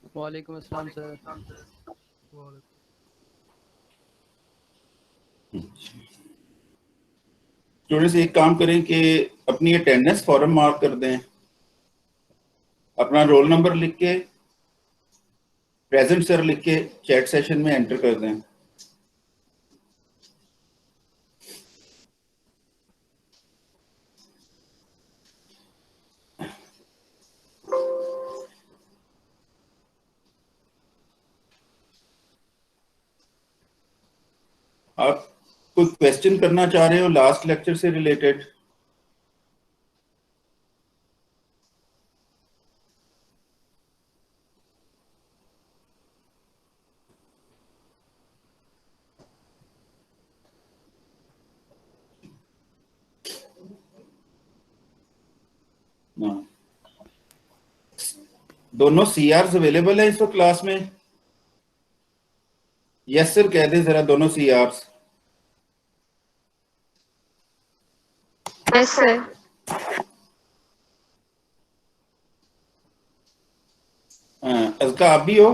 वालेकुम अस्सलाम sir. Students एक काम करें कि अपनी अटेंडेंस फॉर्म मार्क कर दें, अपना रोल नंबर लिख के प्रेजेंट सर लिख के चैट सेशन में एंटर कर दें। आप कोई क्वेश्चन करना चाह रहे हो लास्ट लेक्चर से रिलेटेड? ना, दोनों सीआर्स अवेलेबल है इस वक्त क्लास में? यस सर कह दें जरा, दोनों सीआर्स। Yes sir. अज़का आप भी हो?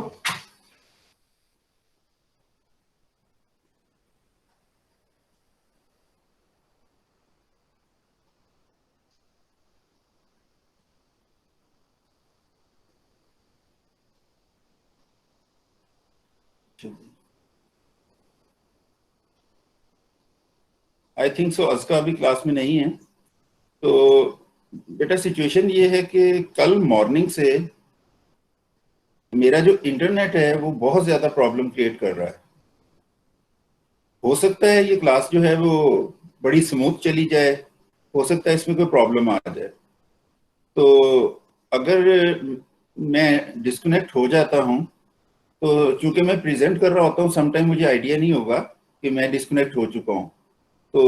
आई थिंक सो अज़का अभी क्लास में नहीं है। तो बेटा सिचुएशन ये है कि कल मॉर्निंग से मेरा जो इंटरनेट है वो बहुत ज्यादा प्रॉब्लम क्रिएट कर रहा है। हो सकता है ये क्लास जो है वो बड़ी स्मूथ चली जाए, हो सकता है इसमें कोई प्रॉब्लम आ जाए। तो अगर मैं डिस्कनेक्ट हो जाता हूँ तो चूंकि मैं प्रेजेंट कर रहा होता हूँ, समटाइम मुझे आइडिया नहीं होगा कि मैं डिस्कनेक्ट हो चुका हूँ। तो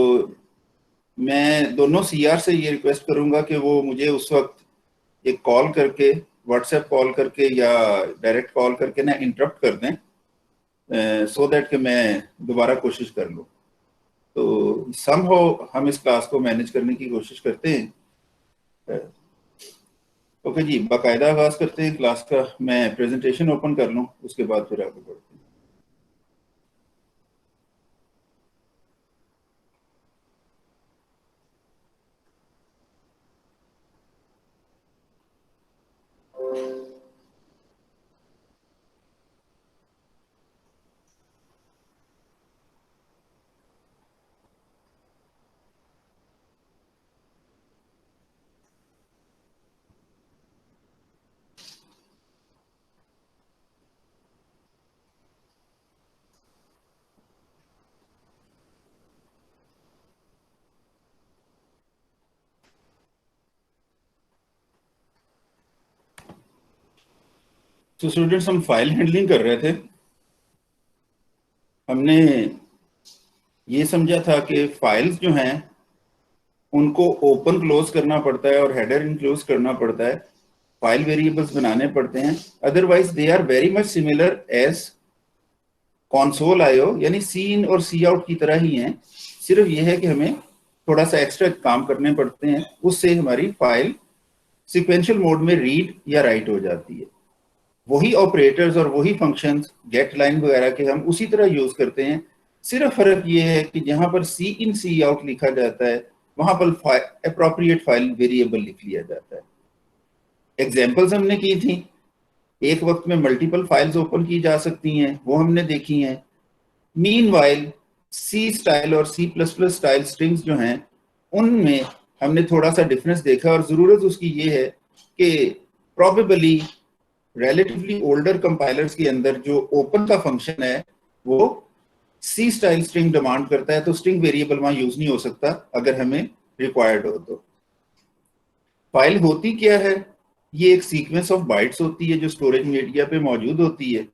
मैं दोनों सीआर से ये रिक्वेस्ट करूंगा कि वो मुझे उस वक्त एक कॉल करके, व्हाट्सएप कॉल करके या डायरेक्ट कॉल करके ना इंटरप्ट कर दें, सो दैट कि मैं दोबारा कोशिश कर लूँ। तो समहाउ हम इस क्लास को मैनेज करने की कोशिश करते हैं। ओके जी, बाकायदा आगाज करते हैं क्लास का। मैं प्रेजेंटेशन ओपन कर लूँ, उसके बाद फिर आगे बढ़ते हैं। तो स्टूडेंट्स, हम फाइल हैंडलिंग कर रहे थे। हमने ये समझा था कि फाइल्स जो हैं उनको ओपन क्लोज करना पड़ता है और हेडर इनक्लोज करना पड़ता है, फाइल वेरिएबल्स बनाने पड़ते हैं। Otherwise they are very much similar as console IO, यानी सी इन और सी आउट की तरह ही हैं। सिर्फ ये है कि हमें थोड़ा सा एक्स्ट्रा काम करने पड़ते हैं, उससे हमारी फाइल सिक्वेंशियल मोड में रीड या राइट हो जाती है। वही ऑपरेटर्स और वही फंक्शंस गेट लाइन वगैरह के हम उसी तरह यूज करते हैं। सिर्फ फर्क ये है कि जहां पर सी इन सी आउट लिखा जाता है वहां पर अप्रोप्रिएट फाइल वेरिएबल लिख लिया जाता है। एग्जाम्पल्स हमने की थी, एक वक्त में मल्टीपल फाइल्स ओपन की जा सकती हैं, वो हमने देखी हैं। मीनवाइल सी स्टाइल और C plus plus style strings जो हैं उनमें हमने थोड़ा सा डिफरेंस देखा, और जरूरत उसकी ये है कि प्रोबेबली रिलेटिवली ओल्डर कंपाइलर्स के अंदर जो ओपन का फंक्शन है वो सी स्टाइल स्ट्रिंग डिमांड करता है, तो स्ट्रिंग वेरिएबल वहां यूज नहीं हो सकता अगर हमें रिक्वायर्ड हो। तो फाइल होती क्या है? ये एक सीक्वेंस ऑफ बाइट्स होती है जो स्टोरेज मीडिया पे मौजूद होती है।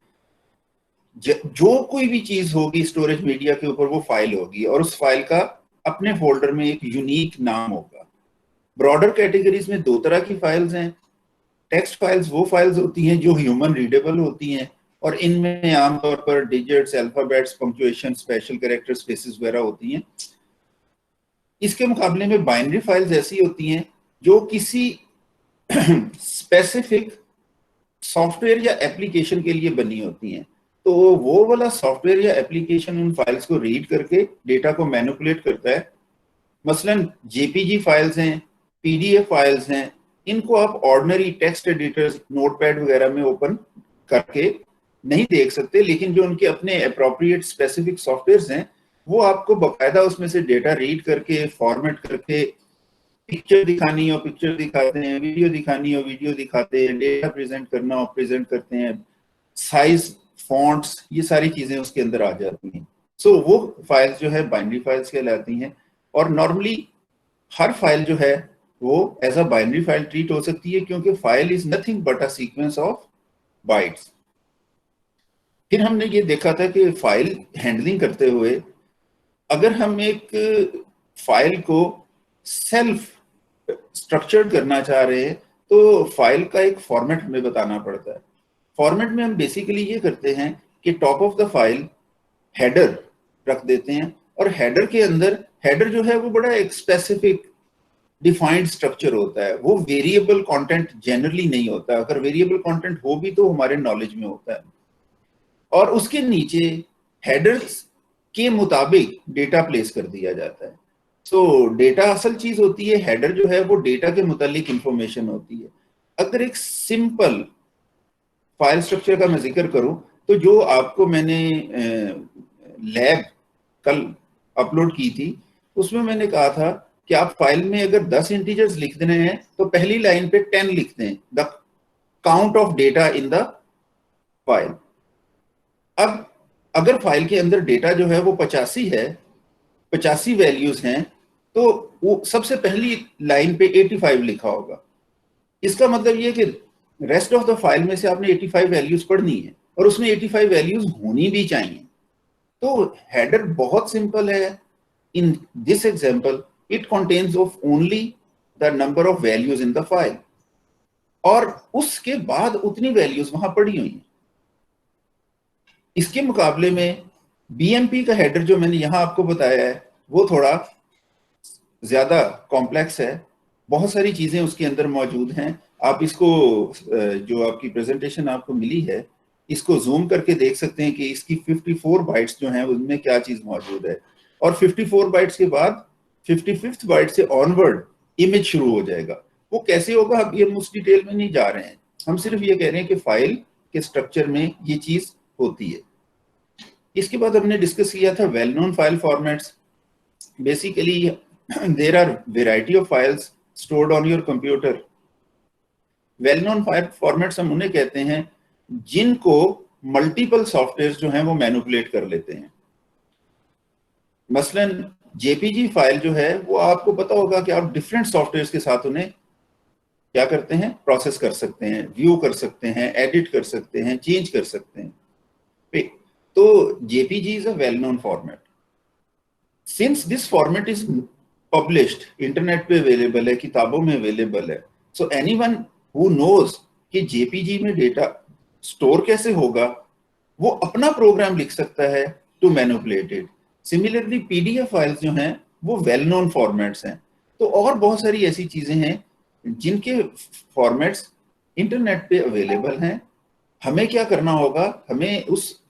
जो कोई भी चीज होगी स्टोरेज मीडिया के ऊपर वो फाइल होगी, और उस फाइल का अपने फोल्डर में एक यूनिक नाम होगा। ब्रॉडर कैटेगरीज में दो तरह की फाइल्स हैं। टेक्स्ट फाइल्स वो फाइल्स होती हैं जो ह्यूमन रीडेबल होती हैं, और इनमें आमतौर पर digits, alphabets, punctuation, special character, spaces वगैरह होती हैं। इसके मुकाबले में बाइनरी फाइल्स ऐसी होती हैं जो किसी स्पेसिफिक सॉफ्टवेयर या एप्लीकेशन के लिए बनी होती हैं। तो वो वाला सॉफ्टवेयर या एप्लीकेशन उन फाइल्स को रीड करके डेटा को मैनिपुलेट करता है। मसलन जेपीजी फाइल्स हैं, पीडीएफ फाइल्स हैं, इनको आप ऑर्डिनरी टेक्स्ट एडिटर्स, नोटपैड वगैरह में ओपन करके नहीं देख सकते, लेकिन जो उनके अपने अप्रोप्रिएट स्पेसिफिक सॉफ्टवेयर्स हैं वो आपको बाकायदा उसमें से डेटा रीड करके फॉर्मेट करके, पिक्चर दिखानी हो पिक्चर दिखाते हैं, वीडियो दिखानी हो वीडियो दिखाते हैं, डेटा प्रेजेंट करना हो प्रेजेंट करते हैं, साइज, फॉन्ट्स, ये सारी चीजें उसके अंदर आ जाती हैं। सो वो फाइल्स जो है बाइनरी फाइल्स कहलाती हैं। और नॉर्मली हर फाइल जो है वो as a binary file treat हो सकती है, क्योंकि file is nothing but a sequence of bytes. फिर हमने ये देखा था कि फाइल हैंडलिंग करते हुए अगर हम एक फाइल को सेल्फ स्ट्रक्चर्ड करना चाह रहे हैं तो फाइल का एक फॉर्मेट हमें बताना पड़ता है। फॉर्मेट में हम बेसिकली ये करते हैं कि top of the file header रख देते हैं, और हेडर के अंदर, हेडर जो है वो बड़ा एक स्पेसिफिक डिफाइंड स्ट्रक्चर होता है, वो वेरिएबल कंटेंट जनरली नहीं होता। अगर वेरिएबल कंटेंट हो भी तो हमारे नॉलेज में होता है। और उसके नीचे हेडर्स के मुताबिक डेटा प्लेस कर दिया जाता है। सो डेटा असल चीज होती है, हेडर जो है वो डेटा के मुतालिक इंफॉर्मेशन होती है। अगर एक सिंपल फाइल स्ट्रक्चर का मैं जिक्र करूं तो जो आपको मैंने लैब कल अपलोड की थी उसमें मैंने कहा था कि आप फाइल में अगर 10 इंटीजर्स लिख देने हैं तो पहली लाइन पे 10 लिख दें, the count of data in the file. अब अगर फाइल के अंदर डेटा जो है वो 85 है, 85 वैल्यूज हैं, तो वो सबसे पहली लाइन पे 85 लिखा होगा। इसका मतलब ये कि रेस्ट ऑफ द फाइल में से आपने 85 वैल्यूज पढ़नी है और उसमें 85 वैल्यूज होनी भी चाहिए। तो हेडर बहुत सिंपल है। In this example it contains of only the number of values in the file, और उसके बाद उतनी वैल्यूज वहां पड़ी हुई हैं। इसके मुकाबले में बीएमपी का हेडर जो मैंने यहां आपको बताया है वो थोड़ा ज्यादा कॉम्प्लेक्स है, बहुत सारी चीजें उसके अंदर मौजूद हैं। आप इसको, जो आपकी प्रेजेंटेशन आपको मिली है, इसको जूम करके देख सकते हैं कि इसकी 54 बाइट्स जो हैं उनमें क्या चीज मौजूद है, और 54 बाइट्स के बाद 55th बाइट से ऑनवर्ड इमेज शुरू हो जाएगा। वो कैसे होगा अभी हम उस डिटेल में नहीं जा रहे हैं, हम सिर्फ ये कह रहे हैं कि फाइल के स्ट्रक्चर में ये चीज होती है। इसके बाद हमने डिस्कस किया था well known file formats. Basically there are variety of files stored on your computer. Well known file formats हम उन्हें कहते हैं जिनको मल्टीपल सॉफ्टवेयर जो हैं वो मैनिपुलेट कर लेते हैं। मसलन जेपीजी फाइल जो है वो आपको पता होगा कि आप डिफरेंट सॉफ्टवेयर के साथ उन्हें क्या करते हैं, प्रोसेस कर सकते हैं, व्यू कर सकते हैं, एडिट कर सकते हैं, चेंज कर सकते हैं। तो JPG is a well known format. Since this format is published, internet पे अवेलेबल है, किताबों में अवेलेबल है, सो एनीवन हु नोज कि जेपीजी में डेटा स्टोर कैसे होगा वो अपना प्रोग्राम लिख सकता है to manipulate it. Similarly PDF files जो हैं वो वेल नोन फॉर्मेट्स हैं। तो और बहुत सारी ऐसी चीजें हैं जिनके फॉर्मेट्स इंटरनेट पे अवेलेबल हैं। हमें क्या करना होगा, हमें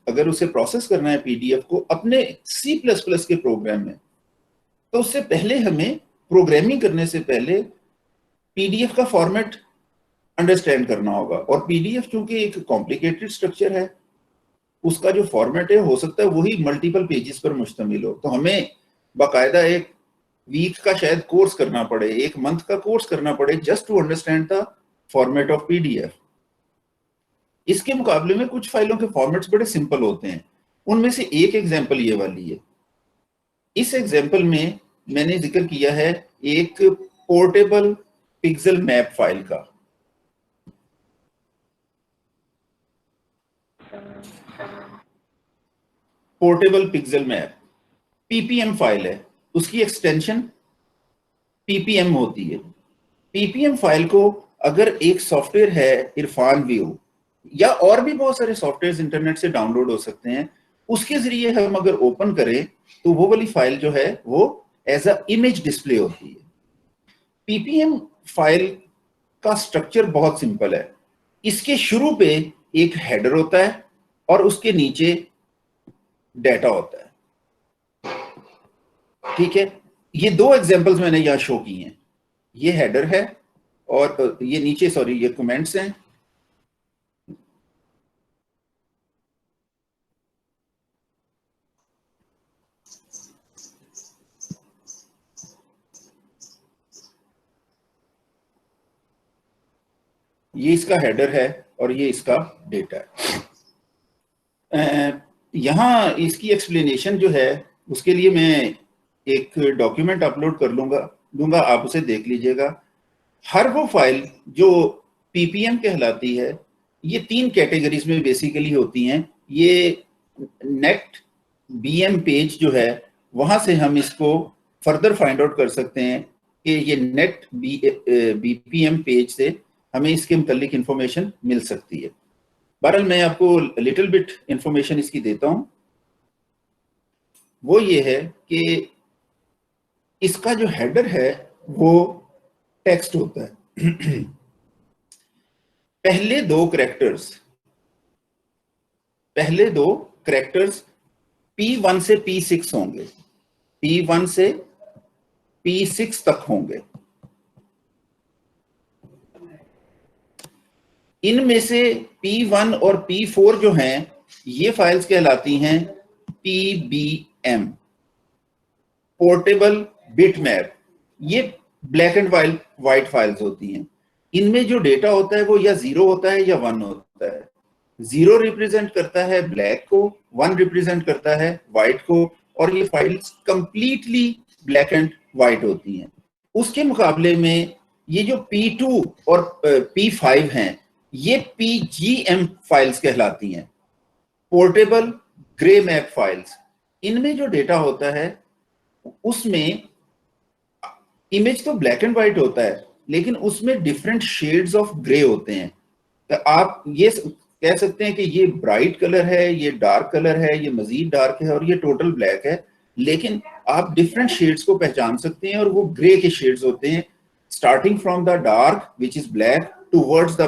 अगर उसे प्रोसेस करना है पीडीएफ को अपने C++ के प्रोग्राम में, तो उससे पहले हमें प्रोग्रामिंग करने से पहले पीडीएफ का फॉर्मेट अंडरस्टैंड करना होगा। और पीडीएफ चूंकि एक कॉम्प्लिकेटेड स्ट्रक्चर है, उसका जो फॉर्मेट है हो सकता है वही मल्टीपल पेजेस पर मुश्तमिल हो। तो हमें बाकायदा एक वीक का शायद कोर्स करना पड़े, एक मंथ का कोर्स करना पड़े, just to understand the format of PDF. इसके मुकाबले में कुछ फाइलों के फॉर्मेट्स बड़े सिंपल होते हैं। उनमें से एक एग्जांपल ये वाली है। इस एग्जांपल में मैंने जिक्र किया है एक पोर्टेबल पिक्सेल मैप फाइल का। Portable pixel map ppm file है, उसकी एक्सटेंशन पीपीएम होती है। पीपीएम फाइल को अगर एक सॉफ्टवेयर है इरफान व्यू, या और भी बहुत सारे सॉफ्टवेयर इंटरनेट से डाउनलोड हो सकते हैं, उसके जरिए हम अगर ओपन करें तो वो वाली फाइल जो है वो एज अ इमेज डिस्प्ले होती है। पीपीएम फाइल का स्ट्रक्चर बहुत सिंपल है। इसके शुरू पे एक हेडर होता है और उसके नीचे डेटा होता है। ठीक है, ये दो एग्जांपल्स मैंने यहां शो की हैं। ये हेडर है और ये नीचे, सॉरी, ये कमेंट्स हैं। ये इसका हेडर है और ये इसका डेटा है। यहाँ इसकी एक्सप्लेनेशन जो है उसके लिए मैं एक डॉक्यूमेंट अपलोड कर दूंगा, आप उसे देख लीजिएगा। हर वो फाइल जो पीपीएम कहलाती है, ये 3 कैटेगरीज में बेसिकली होती हैं। ये नेट बीएम पेज जो है, वहां से हम इसको फर्दर फाइंड आउट कर सकते हैं कि ये नेट बीपीएम पेज से हमें इसके मुतालिक इंफॉर्मेशन मिल सकती है। बहरहाल मैं आपको लिटिल बिट इंफॉर्मेशन इसकी देता हूं। वो ये है कि इसका जो हेडर है वो टेक्स्ट होता है। पहले दो करेक्टर्स P1 से P6 होंगे, P1 से P6 तक होंगे। इनमें से P1 और P4 जो हैं, ये फाइल्स कहलाती हैं PBM, पोर्टेबल बिटमैप। ये ब्लैक एंड वाइट फाइल्स होती हैं। इनमें जो डेटा होता है वो या 0 होता है या 1 होता है। 0 रिप्रेजेंट करता है ब्लैक को, 1 रिप्रेजेंट करता है व्हाइट को, और ये files completely black and white होती हैं। उसके मुकाबले में ये जो P2 और P5 हैं, ये PGM फाइल्स कहलाती हैं, पोर्टेबल ग्रे मैप फाइल्स। इनमें जो डेटा होता है उसमें इमेज तो ब्लैक एंड व्हाइट होता है, लेकिन उसमें डिफरेंट शेड्स ऑफ ग्रे होते हैं। तो आप ये कह सकते हैं कि ये ब्राइट कलर है, ये डार्क कलर है, ये मजीद डार्क है और ये टोटल ब्लैक है। लेकिन आप डिफरेंट शेड्स को पहचान सकते हैं और वो ग्रे के शेड्स होते हैं, starting from the dark which is black towards the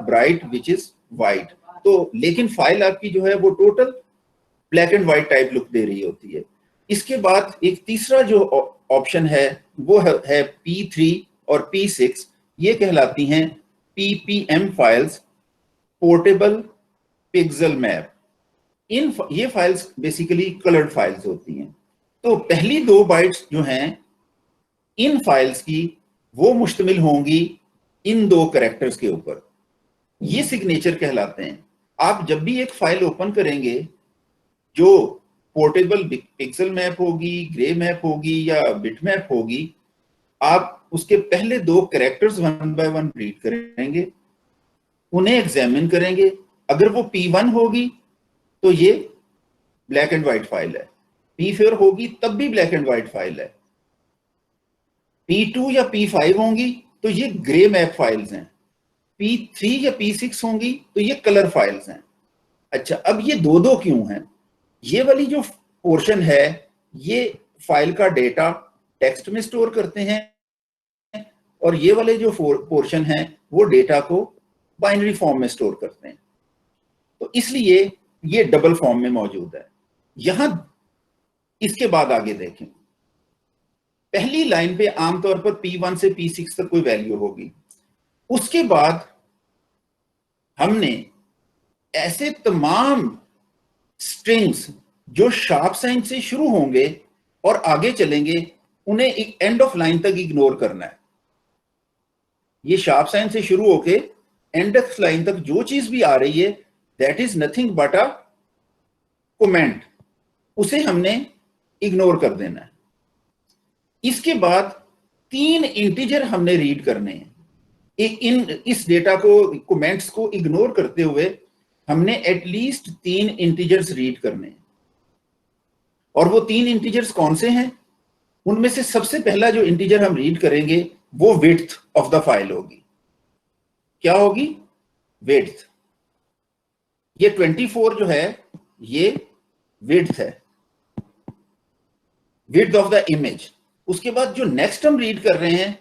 bright which is white. तो लेकिन फाइल आपकी जो है वो total black and white type look दे रही होती है। इसके बाद एक तीसरा जो ऑप्शन है वो है P3 और P6। ये कहलाती हैं PPM files, portable pixel map. ये फाइल्स बेसिकली कलर्ड फाइल्स होती हैं। तो पहली 2 बाइट्स जो हैं इन फाइल्स की, वो मुश्तमिल होंगी इन 2 कैरेक्टर्स के ऊपर। ये सिग्नेचर कहलाते हैं। आप जब भी एक फाइल ओपन करेंगे जो पोर्टेबल पिक्सल मैप होगी, ग्रे मैप होगी या बिट मैप होगी, आप उसके पहले 2 कैरेक्टर्स 1 बाय 1 रीड करेंगे, उन्हें एग्जामिन करेंगे। अगर वो P1 होगी तो ये ब्लैक एंड व्हाइट फाइल है, P4 होगी तब भी ब्लैक एंड व्हाइट फाइल है, P2 या P5 होंगी तो ये ग्रे मैप फाइल्स हैं, P3 या P6 होंगी तो ये कलर फाइल्स हैं। अच्छा, अब ये 2-2 क्यों हैं? ये वाली जो पोर्शन है ये फाइल का डेटा टेक्स्ट में स्टोर करते हैं और ये वाले जो पोर्शन है वो डेटा को बाइनरी फॉर्म में स्टोर करते हैं। तो इसलिए ये डबल फॉर्म में मौजूद है। यहां इसके बाद आगे देखें, पहली लाइन पे आमतौर पर P1 से P6 तक कोई वैल्यू होगी। उसके बाद हमने ऐसे तमाम स्ट्रिंग्स जो शार्प साइन से शुरू होंगे और आगे चलेंगे, उन्हें एक एंड ऑफ लाइन तक इग्नोर करना है। ये शार्प साइन से शुरू होके एंड ऑफ लाइन तक जो चीज भी आ रही है, that is nothing but a comment, उसे हमने इग्नोर कर देना है। इसके बाद 3 इंटीजर हमने रीड करने हैं। इस डेटा को, कमेंट्स को इग्नोर करते हुए हमने एटलीस्ट 3 इंटीजर्स रीड करने हैं। और वो 3 इंटीजर्स कौन से हैं? उनमें से सबसे पहला जो इंटीजर हम रीड करेंगे वो विड्थ ऑफ द फाइल होगी। क्या होगी? विड्थ। ये 24 जो है ये विड्थ है, विड्थ ऑफ द इमेज। उसके बाद जो नेक्स्ट हम रीड कर रहे हैं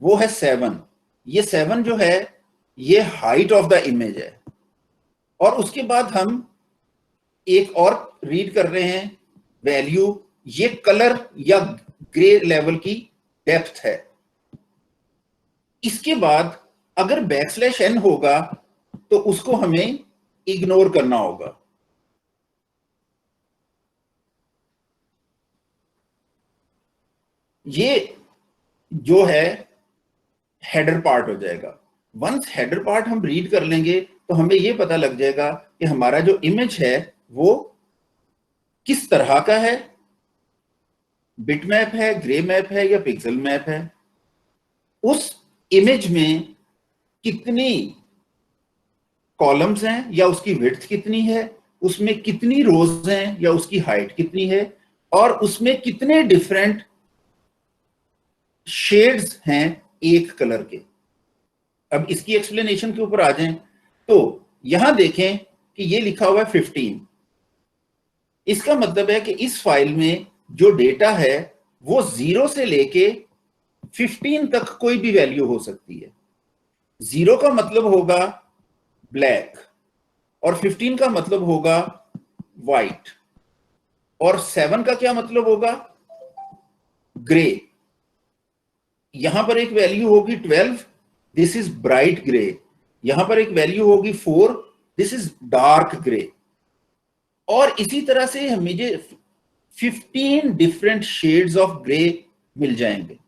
वो है 7। ये 7 जो है ये हाइट ऑफ द इमेज है, और उसके बाद हम एक और रीड कर रहे हैं वैल्यू, ये कलर या ग्रे लेवल की डेप्थ है। इसके बाद अगर बैकस्लैश एन होगा तो उसको हमें इग्नोर करना होगा। ये जो है हेडर पार्ट हो जाएगा। वंस हेडर पार्ट हम रीड कर लेंगे तो हमें ये पता लग जाएगा कि हमारा जो इमेज है वो किस तरह का है, बिट मैप है, ग्रे मैप है या पिक्सल मैप है, उस इमेज में कितनी कॉलम्स हैं या उसकी विड्थ कितनी है, उसमें कितनी रोज हैं या उसकी हाइट कितनी है, और उसमें कितने डिफरेंट शेड्स हैं एक कलर के। अब इसकी एक्सप्लेनेशन के ऊपर आ जाएं तो यहां देखें कि ये लिखा हुआ है 15। इसका मतलब है कि इस फाइल में जो डेटा है वो 0 से लेके 15 तक कोई भी वैल्यू हो सकती है। 0 का मतलब होगा ब्लैक, और 15 का मतलब होगा व्हाइट, और 7 का क्या मतलब होगा, ग्रे। यहां पर एक वैल्यू होगी 12, दिस इज ब्राइट ग्रे। यहां पर एक वैल्यू होगी 4, दिस इज डार्क ग्रे। और इसी तरह से मुझे 15 डिफरेंट शेड्स ऑफ ग्रे मिल जाएंगे।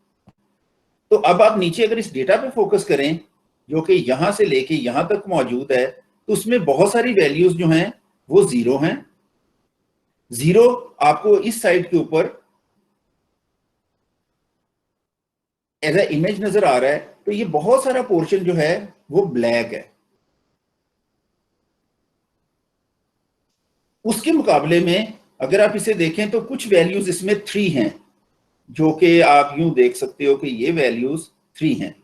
तो अब आप नीचे अगर इस डेटा पे फोकस करें जो कि यहां से लेके यहां तक मौजूद है, तो उसमें बहुत सारी वैल्यूज जो हैं वो 0 हैं। 0 आपको इस साइड के ऊपर एज ए इमेज नजर आ रहा है, तो ये बहुत सारा पोर्शन जो है वो ब्लैक है। उसके मुकाबले में अगर आप इसे देखें तो कुछ वैल्यूज इसमें 3 हैं, जो कि आप यूं देख सकते हो कि ये वैल्यूज 3 हैं।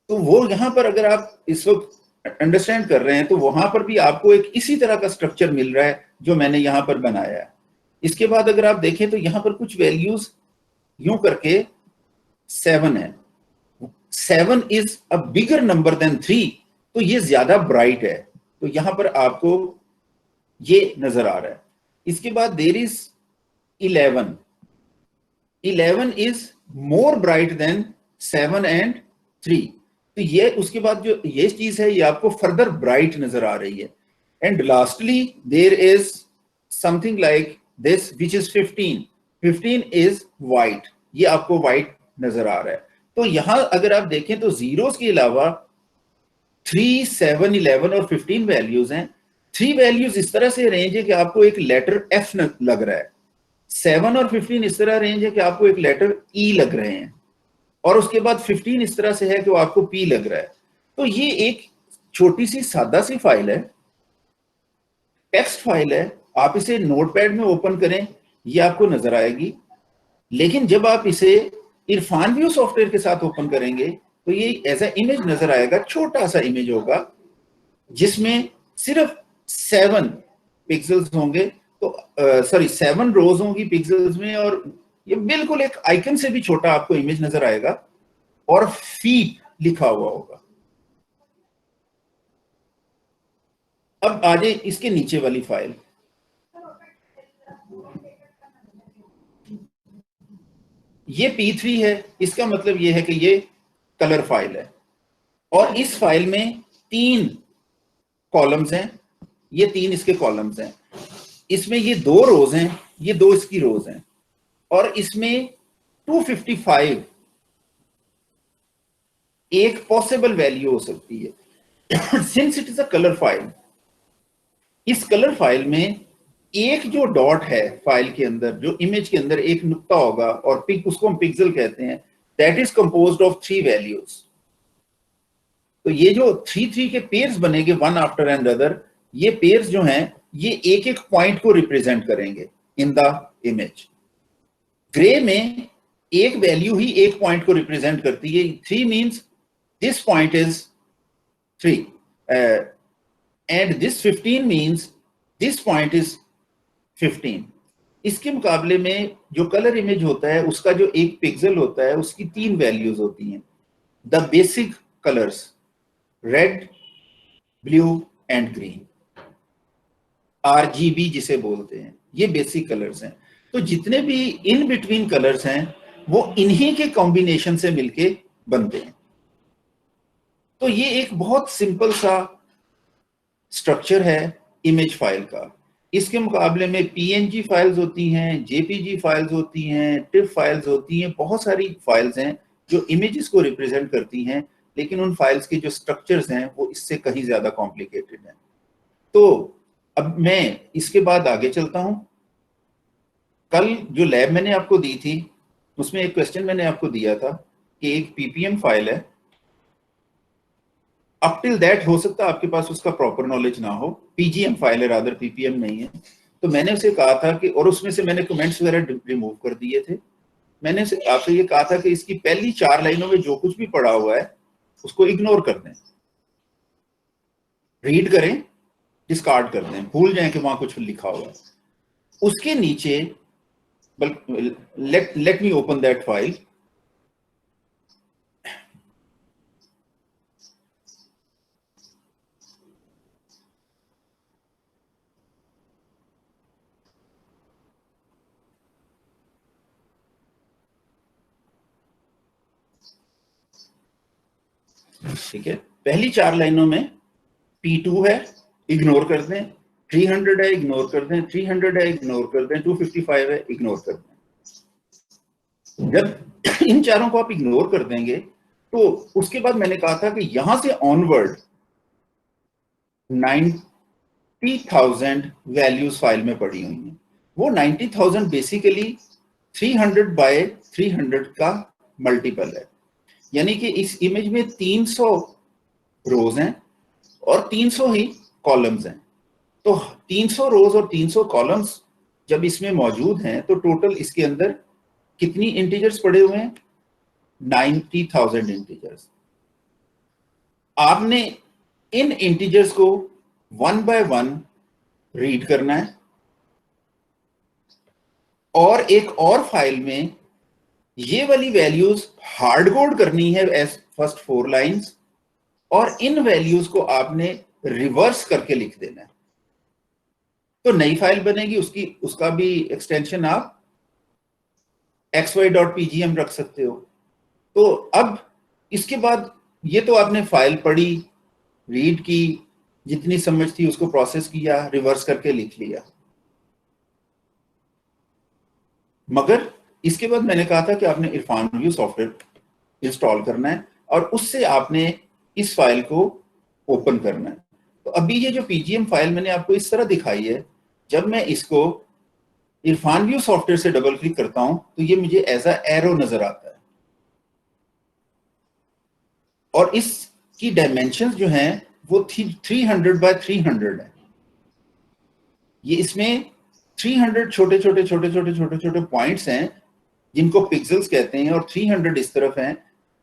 तो वो यहां पर अगर आप इस वक्त अंडरस्टैंड कर रहे हैं तो वहां पर भी आपको एक इसी तरह का स्ट्रक्चर मिल रहा है जो मैंने यहां पर बनाया है। इसके बाद अगर आप देखें तो यहां पर कुछ वैल्यूज यूं करके 7 है। 7 is a bigger number than 3, तो ये ज्यादा ब्राइट है, तो यहां पर आपको ये नजर आ रहा है। इसके बाद there is 11। 11 is more bright than 7 and 3, तो ये उसके बाद जो ये चीज है ये आपको फर्दर ब्राइट नजर आ रही है। And lastly there is something like this which is 15। 15 is white, ये आपको व्हाइट नजर आ रहा है। तो यहां अगर आप देखें तो जीरोस के अलावा 3, 7, 11 और 15 वैल्यूज हैं। 3 वैल्यूज इस तरह से रेंज है कि आपको एक लेटर एफ लग रहा है। 7 और 15 इस तरह रेंज है कि आपको एक लेटर ई लग रहे हैं, और उसके बाद 15 इस तरह से है कि वो आपको पी लग रहा है। तो ये एक छोटी सी सादा सी फाइल है, टेक्स्ट फाइल है। आप इसे नोटपैड में ओपन करें, ये आपको नजर आएगी। लेकिन जब आप इसे इरफान व्यू सॉफ्टवेयर के साथ ओपन करेंगे तो ये एज ए इमेज नजर आएगा, छोटा सा इमेज होगा जिसमें सिर्फ 7 पिक्सल्स होंगे, तो सॉरी 7 रोज होंगी पिक्सल्स में, और ये बिल्कुल एक आइकन से भी छोटा आपको इमेज नजर आएगा, और फीट लिखा हुआ होगा। अब आ जाए इसके नीचे वाली फाइल। ये P3 है, इसका मतलब ये है कि ये कलर फाइल है, और इस फाइल में 3 कॉलम्स हैं, ये 3 इसके कॉलम्स हैं। इसमें ये 2 रोज हैं, ये 2 इसकी रोज हैं, और इसमें 255 एक पॉसिबल वैल्यू हो सकती है। Since it is a colour file, इस कलर फाइल में एक जो डॉट है फाइल के अंदर, जो इमेज के अंदर एक नुक्ता होगा, और उसको हम पिक्सल कहते हैं, that is composed of 3 values. तो ये जो 3 के पेयर्स बनेंगे वन आफ्टर एंड अदर, ये पेयर्स जो हैं ये एक एक पॉइंट को रिप्रेजेंट करेंगे इन द इमेज। ग्रे में एक वैल्यू ही एक पॉइंट को रिप्रेजेंट करती है। 3 means this point is 3, and this 15 means this point is 15। इसके मुकाबले में जो कलर इमेज होता है उसका जो एक पिक्सल होता है उसकी 3 वैल्यूज होती हैं, the basic colours red, blue and green, RGB जिसे बोलते हैं, ये बेसिक कलर्स हैं। तो जितने भी इन बिटवीन कलर्स हैं वो इन्हीं के कॉम्बिनेशन से मिलके बनते हैं। तो ये एक बहुत सिंपल सा स्ट्रक्चर है इमेज फाइल का। इसके मुकाबले में PNG फाइल्स होती हैं, JPG फाइल्स होती हैं, TIFF फाइल्स होती हैं, बहुत सारी फाइल्स हैं जो इमेजेस को रिप्रेजेंट करती हैं, लेकिन उन फाइल्स के जो स्ट्रक्चर्स हैं वो इससे कहीं ज्यादा कॉम्प्लिकेटेड हैं। तो अब मैं इसके बाद आगे चलता हूं। कल जो लैब मैंने आपको दी थी उसमें एक क्वेश्चन मैंने आपको दिया था कि एक PPM फाइल है, अप टिल दैट हो सकता है आपके पास उसका प्रॉपर नॉलेज ना हो, PGM फाइल है रादर, PPM नहीं है। तो मैंने उसे कहा था कि, और उसमें से मैंने कमेंट्स वगैरह रिमूव कर दिए थे, मैंने आपसे ये कहा था कि इसकी पहली 4 लाइनों में जो कुछ भी पड़ा हुआ है उसको इग्नोर कर दें, रीड करें, डिस्कार्ड कर दें, भूल जाएं कि वहां कुछ लिखा हुआ है। उसके नीचे let me open that file. ठीक है, पहली 4 लाइनों में P2 है, इग्नोर कर दें, 300 है, इग्नोर कर दें, 300 है, इग्नोर कर दें, 255 है, इग्नोर कर दें। जब इन चारों को आप इग्नोर कर देंगे तो उसके बाद मैंने कहा था कि यहां से ऑनवर्ड 90,000 वैल्यूज फाइल में पड़ी हुई हैं। वो 90,000 बेसिकली 300 बाय 300 का मल्टीपल है, यानी कि इस इमेज में 300 रोज हैं और 300 ही कॉलम्स हैं। तो 300 रोज और 300 कॉलम्स जब इसमें मौजूद हैं तो टोटल इसके अंदर कितनी इंटीजर्स पड़े हुए हैं? 90,000 इंटीजर्स। आपने इन इंटीजर्स को 1 बाय 1 रीड करना है और एक और फाइल में ये वाली वैल्यूज हार्ड कोड करनी है एज फर्स्ट 4 लाइंस, और इन वैल्यूज को आपने रिवर्स करके लिख देना है। तो नई फाइल बनेगी, उसका भी एक्सटेंशन आप xy.pgm रख सकते हो। तो अब इसके बाद ये तो आपने फाइल पढ़ी, रीड की, जितनी समझ थी उसको प्रोसेस किया, रिवर्स करके लिख लिया। मगर इसके बाद मैंने कहा था कि आपने इरफान व्यू सॉफ्टवेयर इंस्टॉल करना है और उससे आपने इस फाइल को ओपन करना है। तो अभी ये जो PGM फाइल मैंने आपको इस तरह दिखाई है, जब मैं इसको इरफान व्यू सॉफ्टवेयर से डबल क्लिक करता हूं तो ये मुझे एज अ एरो नजर आता है, और इसकी डायमेंशंस जो हैं वो 300 बाय 300 है। ये इसमें 300 छोटे छोटे छोटे छोटे छोटे छोटे पॉइंट्स हैं जिनको पिक्सेल्स कहते हैं, और 300 इस तरफ हैं।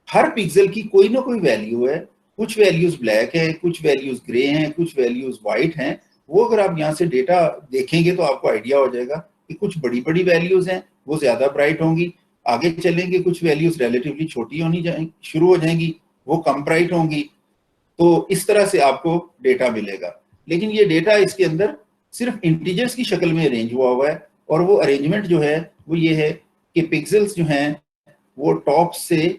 हर पिक्सल की कोई ना कोई वैल्यू है, कुछ वैल्यूज ब्लैक है, कुछ वैल्यूज ग्रे हैं, कुछ वैल्यूज व्हाइट हैं। वो अगर आप यहाँ से डेटा देखेंगे तो आपको आइडिया हो जाएगा कि कुछ बड़ी बड़ी वैल्यूज हैं, वो ज्यादा ब्राइट होंगी। आगे चलेंगे कुछ वैल्यूज रिलेटिवली छोटी होनी शुरू हो जाएंगी, वो कम ब्राइट होंगी। तो इस तरह से आपको डेटा मिलेगा, लेकिन ये डेटा इसके अंदर सिर्फ इंटीजर्स की शक्ल में अरेंज हुआ है, और वो अरेंजमेंट जो है वो ये है कि पिक्सेल्स जो हैं वो टॉप से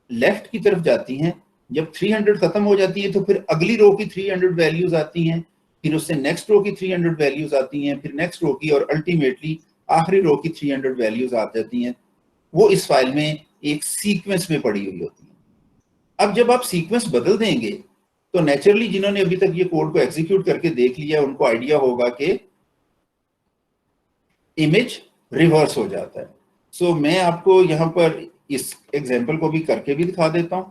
लेफ्ट की तरफ जाती हैं। जब 300 खत्म हो जाती है तो फिर अगली रो की 300 वैल्यूज आती हैं, फिर उससे नेक्स्ट रो की 300 वैल्यूज आती हैं, फिर नेक्स्ट रो की, और अल्टीमेटली आखिरी रो की 300 वैल्यूज आ जाती हैं। वो इस फाइल में एक सीक्वेंस में पड़ी हुई होती है। अब जब आप सीक्वेंस बदल देंगे तो नेचुरली जिन्होंने अभी तक ये कोड को एग्जीक्यूट करके देख लिया उनको आइडिया होगा कि इमेज रिवर्स हो जाता है। सो मैं आपको यहां पर इस एग्जांपल को भी करके भी दिखा देता हूं।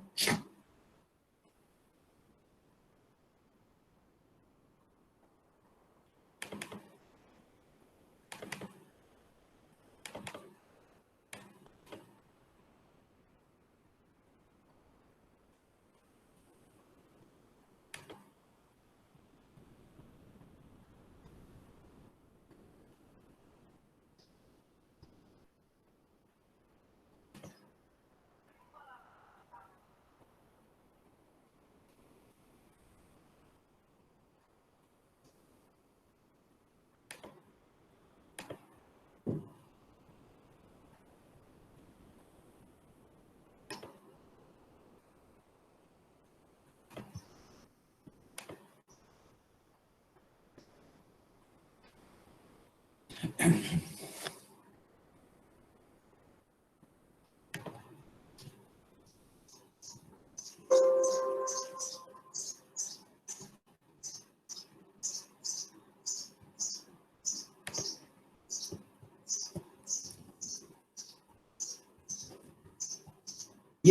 ये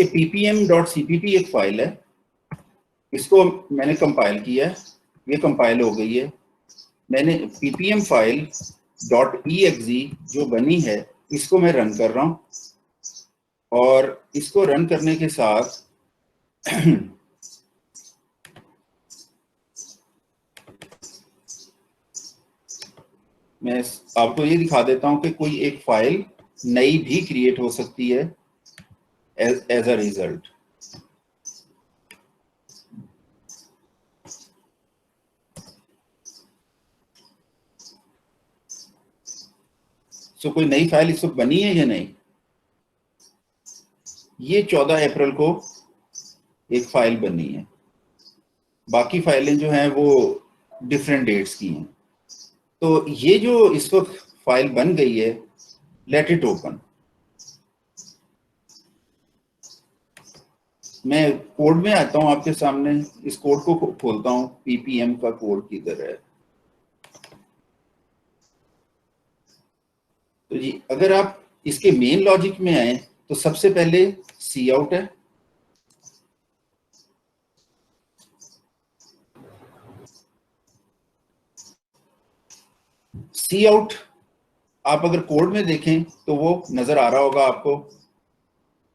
ppm.cpp एक फाइल है, इसको मैंने कंपाइल किया है, ये कंपाइल हो गई है। मैंने ppm फाइल .exe जो बनी है इसको मैं रन कर रहा हूं, और इसको रन करने के साथ मैं आपको ये दिखा देता हूं कि कोई एक फाइल नई भी क्रिएट हो सकती है एज अ रिजल्ट। कोई नई फाइल इस वक्त बनी है या नहीं? ये 14 अप्रैल को एक फाइल बनी है, बाकी फाइलें जो हैं वो डिफरेंट डेट्स की हैं। तो ये जो इस वक्त फाइल बन गई है, लेट इट ओपन। मैं कोड में आता हूं आपके सामने, इस कोड को खोलता हूं, ppm का कोड किधर है। तो जी अगर आप इसके मेन लॉजिक में आए तो सबसे पहले सी आउट है, सी आउट आप अगर कोड में देखें तो वो नजर आ रहा होगा आपको,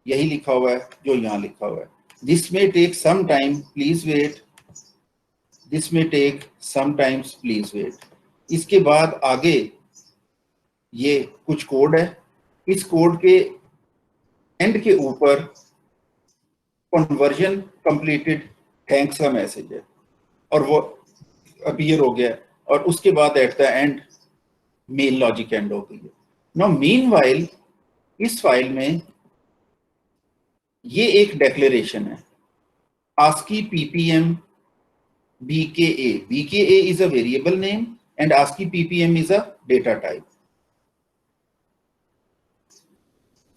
यही लिखा हुआ है जो यहां लिखा हुआ है, दिस में take some time please wait, this में take some times please wait. इसके बाद आगे ये कुछ कोड है, इस कोड के एंड के ऊपर कन्वर्जन कंप्लीटेड थैंक्स का मैसेज है, और वो अपीयर हो गया, और उसके बाद at the end main logic and हो गई है। नाउ मीनवाइल इस फाइल में ये एक डेक्लेरेशन है, ASCII ppm bka, bka is a variable name and ASCII ppm is a data type।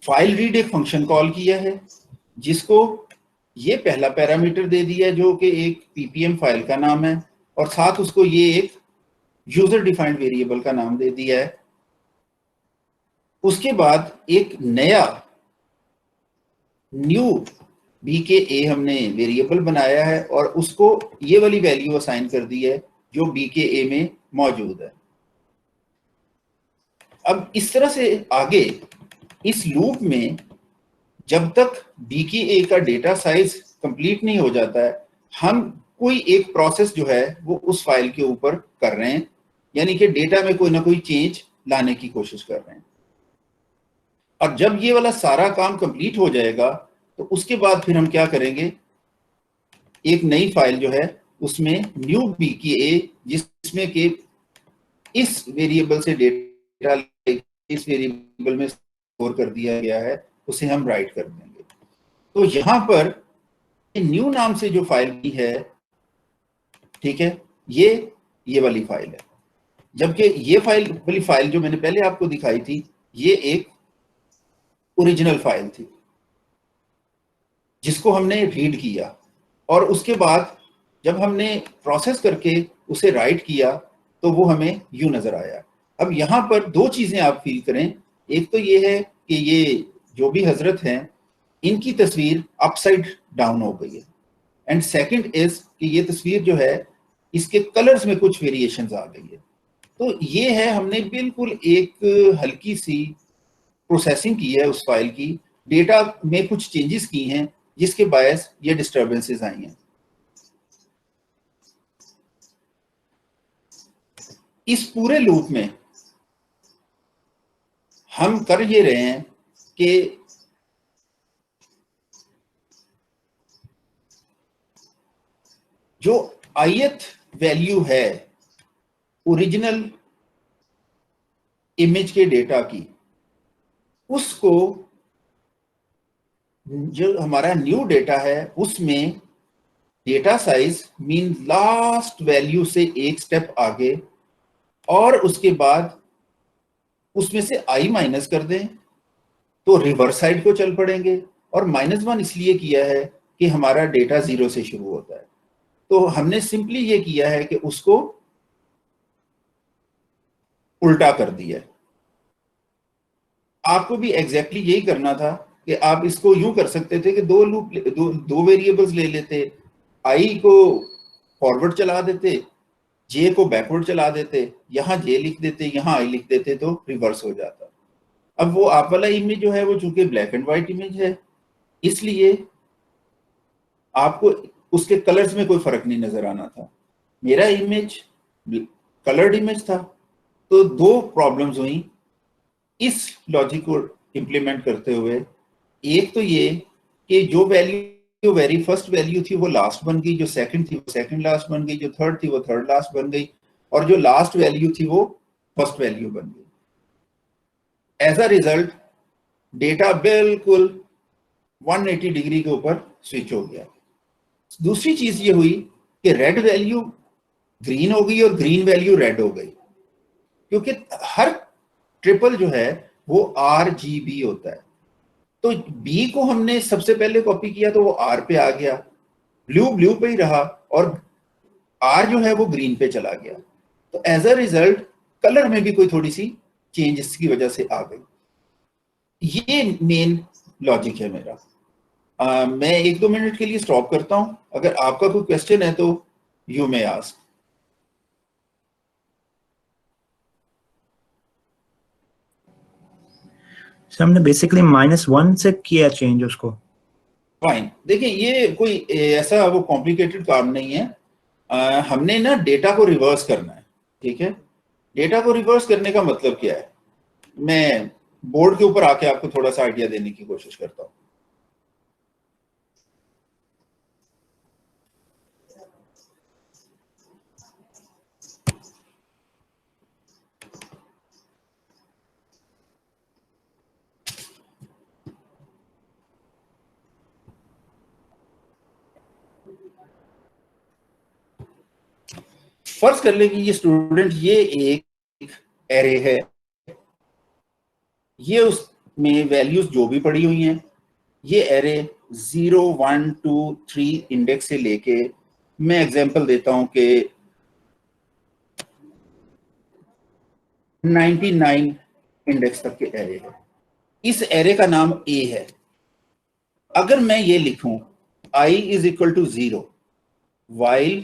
File read एक फंक्शन कॉल किया है जिसको ये पहला पैरामीटर दे दिया है जो कि एक ppm फाइल का नाम है, और साथ उसको ये एक यूजर डिफाइंड वेरिएबल का नाम दे दिया है। उसके बाद एक नया न्यू bka हमने वेरिएबल बनाया है, और उसको ये वाली वैल्यू असाइन कर दी है जो bka में मौजूद है। अब इस तरह से आगे इस लूप में जब तक bka का डेटा साइज कंप्लीट नहीं हो जाता है, हम कोई एक प्रोसेस जो है वो उस फाइल के ऊपर कर रहे हैं, यानी कि डेटा में कोई ना कोई चेंज लाने की कोशिश कर रहे हैं। और जब ये वाला सारा काम कंप्लीट हो जाएगा तो उसके बाद फिर हम क्या करेंगे, एक नई फाइल जो है उसमें न्यू bka, जिसमें कि इस वेरिएबल से डेटा इस वेरिएबल में स्टोर कर दिया गया है, उसे हम राइट कर देंगे। तो यहां पर न्यू नाम से जो फाइल की है, ठीक है, ये वाली फाइल है, जबकि ये वाली फाइल जो मैंने पहले आपको दिखाई थी ये एक ओरिजिनल फाइल थी जिसको हमने रीड किया, और उसके बाद जब हमने प्रोसेस करके उसे राइट किया तो वो हमें यूं नजर आया। अब यहां पर दो चीजें आप फील करें, एक तो ये है कि ये जो भी हजरत हैं इनकी तस्वीर अपसाइड डाउन हो गई है, एंड सेकंड इज कि ये तस्वीर जो है इसके कलर्स में कुछ वेरिएशंस आ गई है। तो ये है, हमने बिल्कुल एक हल्की सी प्रोसेसिंग की है उस फाइल की, डेटा में कुछ चेंजेस की हैं जिसके बायस ये डिस्टर्बेंसेस आई हैं। इस पूरे लूप में हम कर ये रहे हैं कि जो ith वैल्यू है ओरिजिनल इमेज के डेटा की, उसको जो हमारा न्यू डेटा है उसमें data size mean last value से एक स्टेप आगे, और उसके बाद उसमें से i माइनस कर दें तो रिवर्स साइड को चल पड़ेंगे, और -1 इसलिए किया है कि हमारा डेटा 0 से शुरू होता है। तो हमने सिंपली ये किया है कि उसको उल्टा कर दिया है। आपको भी एग्जैक्टली यही करना था कि आप इसको यूं कर सकते थे कि दो वेरिएबल्स ले लेते, आई को फॉरवर्ड चला देते, जे को बैकवर्ड चला देते, यहां जे लिख देते, यहां आई लिख देते, तो रिवर्स हो जाता। अब वो आप वाला इमेज जो है वो चूंकि ब्लैक एंड व्हाइट इमेज है, इसलिए आपको उसके कलर्स में कोई फर्क नहीं नजर आना था। मेरा इमेज कलर्ड इमेज था। तो दो प्रॉब्लम्स हुई इस लॉजिक को इंप्लीमेंट करते हुए। एक तो ये कि जो वैल्यू वेरी फर्स्ट वैल्यू थी वो लास्ट बन गई, जो सेकंड थी वो सेकंड लास्ट बन गई, जो थर्ड थी वो थर्ड लास्ट बन गई, और जो लास्ट वैल्यू थी वो फर्स्ट वैल्यू बन गई। एज अ रिजल्ट डेटा बिल्कुल 180 डिग्री के ऊपर स्विच हो गया। दूसरी चीज ये हुई कि रेड वैल्यू ग्रीन हो गई और ग्रीन वैल्यू रेड हो गई, क्योंकि हर ट्रिपल जो है वो RGB होता है। तो B को हमने सबसे पहले कॉपी किया तो वो R पे आ गया, ब्लू ब्लू पे ही रहा, और R जो है वो ग्रीन पे चला गया। तो एज अ रिजल्ट कलर में भी कोई थोड़ी सी चेंज इसकी वजह से आ गई। ये मेन लॉजिक है मेरा। मैं 1-2 मिनट के लिए स्टॉप करता हूं, अगर आपका कोई क्वेश्चन है तो यू मे आस्क। सर हमने बेसिकली -1 से किया चेंज उसको। फाइन, देखिए ये कोई ऐसा वो कॉम्प्लिकेटेड काम नहीं है। हमने ना डेटा को रिवर्स करना है, ठीक है। डेटा को रिवर्स करने का मतलब क्या है, मैं बोर्ड के ऊपर आके आपको थोड़ा सा आइडिया देने की कोशिश करता हूं। फर्ज कर ले कि ये स्टूडेंट, ये एक एरे है, ये उसमें वैल्यूज जो भी पड़ी हुई हैं, ये एरे 0 1 2 3 इंडेक्स से लेके, मैं एग्जांपल देता हूं कि 99 इंडेक्स तक के एरे है। इस एरे का नाम ए है। अगर मैं ये लिखूं i is equal to 0 while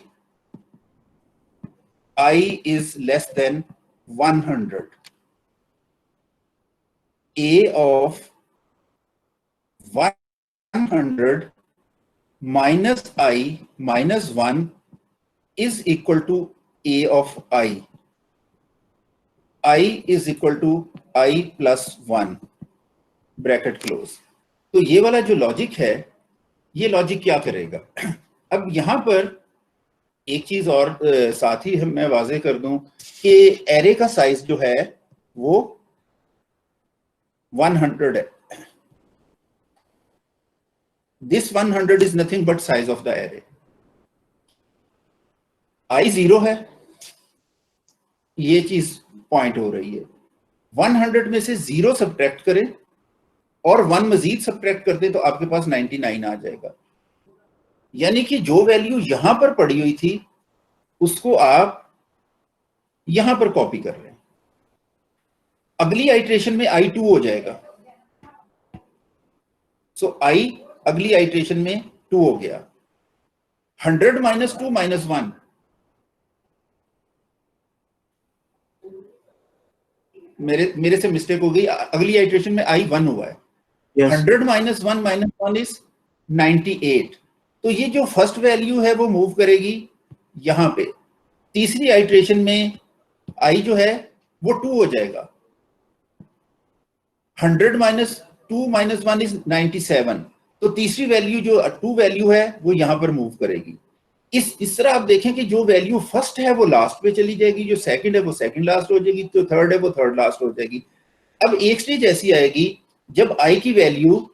I is less than 100, a of 100 minus I minus 1 is equal to a of I is equal to I plus 1 bracket close. तो ये वाला जो लॉजिक है, ये लॉजिक क्या करेगा? अब यहां पर एक चीज और साथ ही मैं वाजे कर दूं कि एरे का साइज जो है वो 100 है। This 100 is nothing but size of the array. I 0 है, ये चीज पॉइंट हो रही है। 100 में से 0 सब्ट्रैक्ट करें और 1 मजीद सब्ट्रैक्ट कर दें तो आपके पास 99 आ जाएगा। यानी कि जो वैल्यू यहां पर पड़ी हुई थी उसको आप यहां पर कॉपी कर रहे हैं। अगली आइट्रेशन में i 2 हो जाएगा। सो i अगली आइट्रेशन में 2 हो गया। 100 माइनस 2 माइनस 1, मेरे से मिस्टेक हो गई। अगली आइट्रेशन में i 1 हुआ है। 100 माइनस 1 माइनस 1 इज 98। तो ये जो फर्स्ट वैल्यू है वो मूव करेगी यहां पे। तीसरी आइट्रेशन में i जो है वो 2 हो जाएगा। 100 माइनस 2 माइनस 1 इज 97। तो तीसरी वैल्यू जो 2 वैल्यू है वो यहां पर मूव करेगी। इस तरह आप देखें कि जो वैल्यू फर्स्ट है वो लास्ट पे चली जाएगी, जो सेकंड है वो सेकंड लास्ट हो जाएगी, जो थर्ड है वो थर्ड लास्ट हो जाएगी। अब एक स्टेज ऐसी आएगी जब i की वैल्यू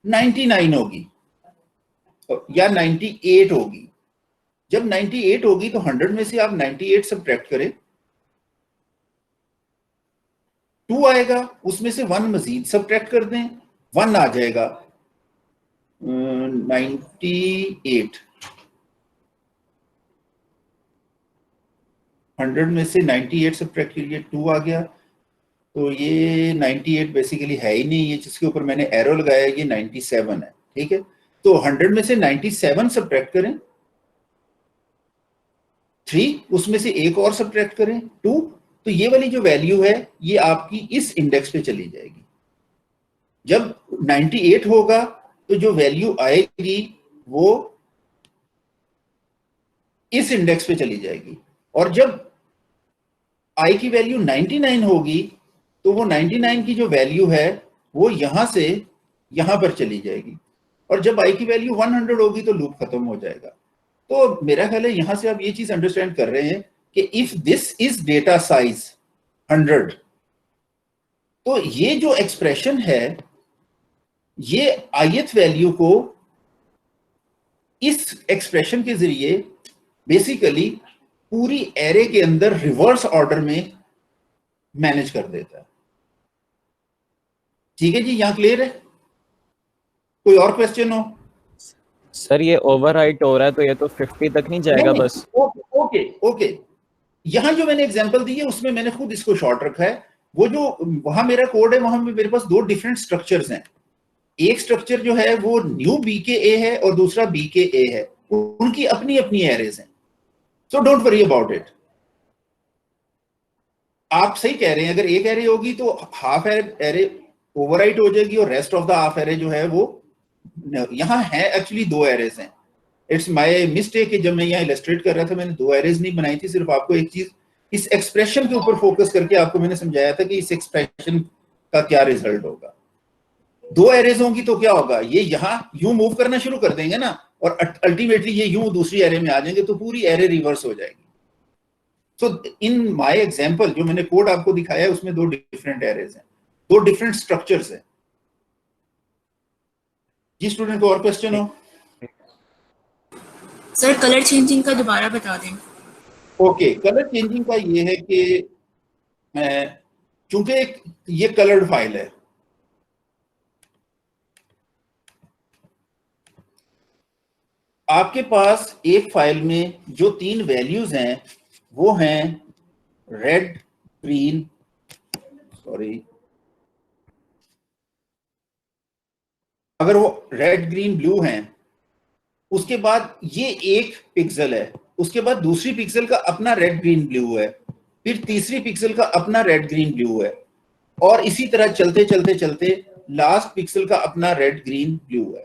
99 होगी या 98 होगी। जब 98 होगी तो 100 में से आप 98 सब्ट्रैक्ट करें 2 आएगा, उसमें से 1 मजीद सब्ट्रैक्ट कर दें, 1 आ जाएगा 98। 100 में से 98 सब्ट्रैक्ट कीजिए, 2 आ गया, तो ये 98 बेसिकली है ही नहीं, ये जिसके ऊपर मैंने एरो लगाया ये 97 है, ठीक है। तो 100 में से 97 सब्ट्रैक्ट करें, 3, उसमें से एक और सब्ट्रैक्ट करें 2, तो ये वाली जो वैल्यू है ये आपकी इस इंडेक्स पे चली जाएगी। जब 98 होगा तो जो वैल्यू आएगी वो इस इंडेक्स पे चली जाएगी, और जब आई की वैल्यू 99 होगी तो वो 99 की जो वैल्यू है वो यहां से यहां पर चली जाएगी, और जब आई की वैल्यू 100 होगी तो लूप खत्म हो जाएगा। तो मेरा ख्याल है यहां से आप ये चीज अंडरस्टैंड कर रहे हैं कि if this is data size 100, तो ये जो एक्सप्रेशन है ये ith वैल्यू को इस एक्सप्रेशन के जरिए बेसिकली पूरी एरे के अंदर रिवर्स ऑर्डर में मैनेज कर देता है। ठीक है जी, यहां क्लियर है? कोई और क्वेश्चन हो? सर ये ओवरराइट हो रहा है तो ये तो 50 तक नहीं जाएगा? नहीं, बस ओके ओके, यहां जो मैंने एग्जांपल दी है उसमें मैंने खुद इसको शॉर्ट रखा है। वो जो वहां मेरा कोड है वहां मेरे पास 2 डिफरेंट स्ट्रक्चर्स हैं। एक स्ट्रक्चर जो है वो न्यू BKA है और दूसरा BKA है, उनकी अपनी अपनी एरेज हैं। So don't worry about it. आप सही कह रहे हैं, अगर एक एरे होगी तो हाफ एरे ओवरराइट हो जाएगी और rest of the half array जो है वो यहां है। एक्चुअली 2 एरेज हैं। इट्स माय मिस्टेक कि जब मैं यहाँ इलस्ट्रेट कर रहा था मैंने 2 एरेज नहीं बनाई थी, सिर्फ आपको एक चीज इस एक्सप्रेशन के ऊपर फोकस करके आपको मैंने समझाया था कि इस एक्सप्रेशन का क्या रिजल्ट होगा। 2 एरेज होंगी तो क्या होगा, ये यहाँ यूं मूव करना शुरू कर देंगे ना, और अल्टीमेटली ये यूं दूसरी एरे में आ जाएंगे, तो पूरी एरे रिवर्स हो जाएगी। सो इन माय एग्जांपल जो मैंने कोड आपको दिखाया है उसमें 2 डिफरेंट एरेज हैं, 2 डिफरेंट स्ट्रक्चर्स हैं। जी स्टूडेंट को और क्वेश्चन हो? सर कलर चेंजिंग का दोबारा बता दें। ओके, कलर चेंजिंग का ये है कि चूंकि ये कलर्ड फाइल है, आपके पास एक फाइल में जो 3 वैल्यूज हैं वो हैं रेड, ग्रीन, अगर वो रेड, ग्रीन, ब्लू हैं, उसके बाद ये एक पिक्सल है, उसके बाद दूसरी पिक्सल का अपना रेड, ग्रीन, ब्लू है, फिर तीसरी पिक्सल का अपना रेड, ग्रीन, ब्लू है, और इसी तरह चलते चलते चलते लास्ट पिक्सल का अपना रेड, ग्रीन, ब्लू है।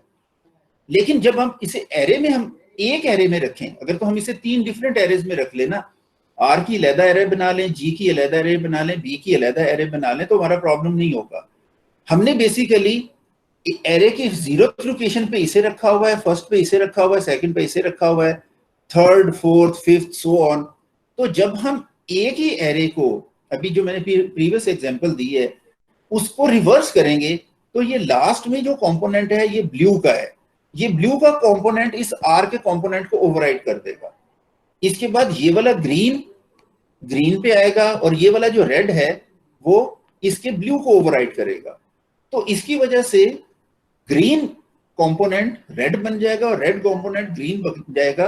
लेकिन जब हम इसे एरे में हम एक एरे में रखें, अगर तो हम इसे 3 डिफरेंट एरेज में रख लेना, आर की अलहदा एरे बना लें, जी की अलहदा एरे बना लें, बी की अलहदा एरे बना लें, तो हमारा प्रॉब्लम नहीं होगा। हमने बेसिकली एरे की 0th लोकेशन पे इसे रखा हुआ है, फर्स्ट पे इसे रखा हुआ है, सेकंड पे इसे रखा हुआ है, third, fourth, fifth, so on. तो जब हम एक ही एरे को, अभी जो मैंने प्रीवियस एग्जांपल दी है, उसको रिवर्स करेंगे तो ये लास्ट में जो कंपोनेंट है ये ब्लू का है, ये ब्लू का कंपोनेंट इस आर के कंपोनेंट को ओवरराइड कर देगा। इसके बाद ये वाला ग्रीन ग्रीन पे आएगा, और ये वाला जो रेड है वो इसके ब्लू को ओवरराइड करेगा। तो इसकी वजह से ग्रीन कंपोनेंट रेड बन जाएगा और रेड कंपोनेंट ग्रीन बन जाएगा।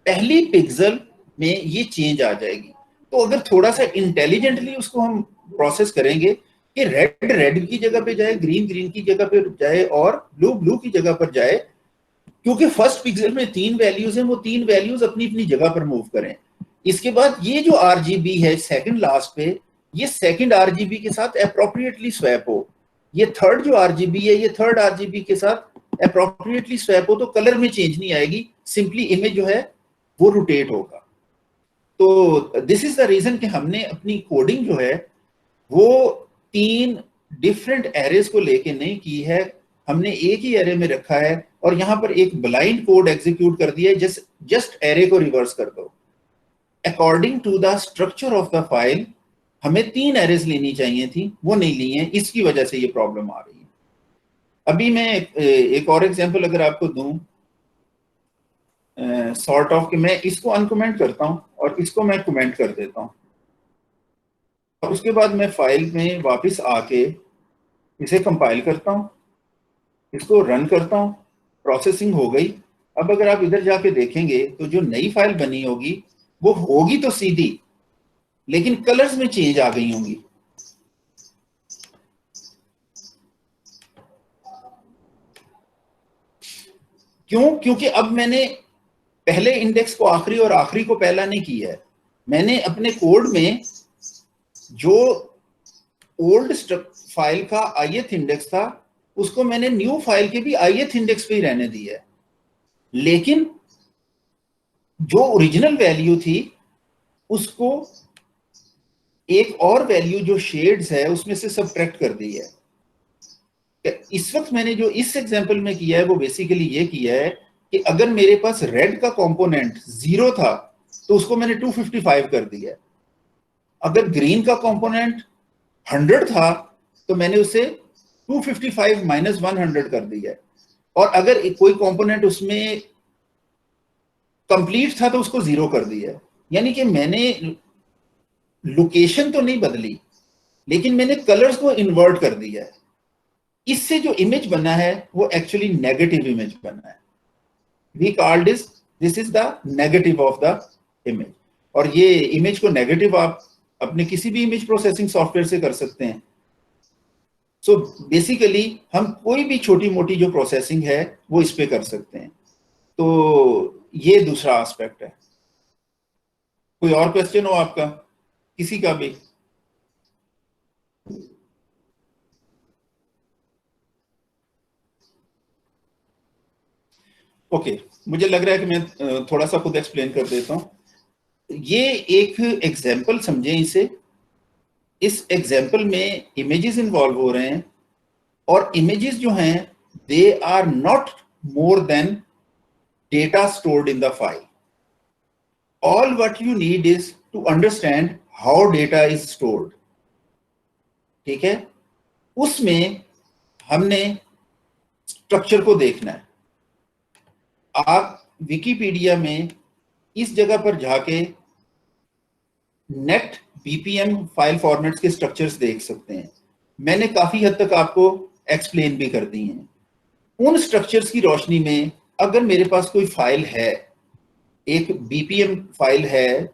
पहली पिक्सल में ये चेंज आ जाएगी। तो अगर थोड़ा सा इंटेलिजेंटली उसको हम प्रोसेस करेंगे कि रेड रेड की जगह पे जाए, ग्रीन ग्रीन की जगह पे जाए, और ब्लू ब्लू की जगह पर जाए, क्योंकि फर्स्ट पिक्सल में 3 वैल्यूज हैं, वो 3 वैल्यूज अपनी अपनी जगह पर मूव करें। इसके बाद ये जो RGB है सेकंड लास्ट पे, ये सेकंड RGB के साथ अप्रोप्रिएटली स्वैप हो। ये थर्ड जो RGB है ये थर्ड RGB के साथ अप्रोप्रिएटली स्वैप हो, तो कलर में चेंज नहीं आएगी, सिंपली इमेज जो है वो रोटेट होगा। तो दिस इज द रीजन कि हमने अपनी कोडिंग जो है वो 3 डिफरेंट एरेज को लेके नहीं की है, हमने एक ही एरे में रखा है, और यहां पर एक ब्लाइंड कोड एग्जीक्यूट कर दिया है, जस्ट एरे को रिवर्स कर दो। According to the structure of the file हमें 3 एरेज लेनी चाहिए थी, वो नहीं ली है, इसकी वजह से ये प्रॉब्लम आ रही है। अभी मैं एक और एग्जांपल अगर आपको दूं, सॉर्ट ऑफ कि मैं इसको अनकमेंट करता हूं और इसको मैं कमेंट कर देता हूं, और उसके बाद मैं फाइल में वापस आके इसे कंपाइल करता हूँ, इसको रन करता हूँ, प्रोसेसिंग हो गई। अब अगर आप इधर जाके देखेंगे तो जो नई फाइल बनी होगी वो होगी तो सीधी, लेकिन कलर्स में चेंज आ गई होंगी। क्यों? क्योंकि अब मैंने पहले इंडेक्स को आखिरी और आखिरी को पहला नहीं किया है। मैंने अपने कोड में जो ओल्ड फाइल का ith इंडेक्स था उसको मैंने न्यू फाइल के भी ith इंडेक्स पे ही रहने दिया है, लेकिन जो ओरिजिनल वैल्यू थी उसको एक और वैल्यू जो शेड्स है उसमें से सब्ट्रैक्ट कर दी है। इस वक्त मैंने जो इस एग्जांपल में किया है वो बेसिकली ये किया है कि अगर मेरे पास रेड का कंपोनेंट 0 था तो उसको मैंने 255 कर दिया है। अगर ग्रीन का कंपोनेंट 100 था तो मैंने उसे 255 माइनस 100 कर दिया है। और अगर कोई कंपोनेंट उसमें कंप्लीट था तो उसको 0 कर दिया है। यानी कि मैंने लोकेशन तो नहीं बदली, लेकिन मैंने कलर्स को इन्वर्ट कर दिया है। इससे जो इमेज बना है वो एक्चुअली नेगेटिव इमेज बना है। We called this is the negative of the image. और ये इमेज को नेगेटिव आप अपने किसी भी इमेज प्रोसेसिंग सॉफ्टवेयर से कर सकते हैं। सो बेसिकली हम कोई भी छोटी मोटी जो प्रोसेसिंग है वो इस पे कर सकते हैं। तो ये दूसरा एस्पेक्ट है। कोई और क्वेश्चन हो आपका, किसी का भी? ओके, मुझे लग रहा है कि मैं थोड़ा सा खुद एक्सप्लेन कर देता हूं। ये एक एग्जाम्पल समझें इसे। इस एग्जाम्पल में इमेजेस इन्वॉल्व हो रहे हैं और इमेजेस जो हैं they are not more than data stored in the file. All what you need is to understand how data is stored. ठीक है, उसमें हमने स्ट्रक्चर को देखना है। आप विकिपीडिया में इस जगह पर जाके नेट बीपीएम फाइल फॉर्मेट्स के स्ट्रक्चर्स देख सकते हैं। मैंने काफी हद तक आपको एक्सप्लेन भी कर दी हैं। उन स्ट्रक्चर्स की रोशनी में अगर मेरे पास कोई फाइल है, एक बीपीएम फाइल है,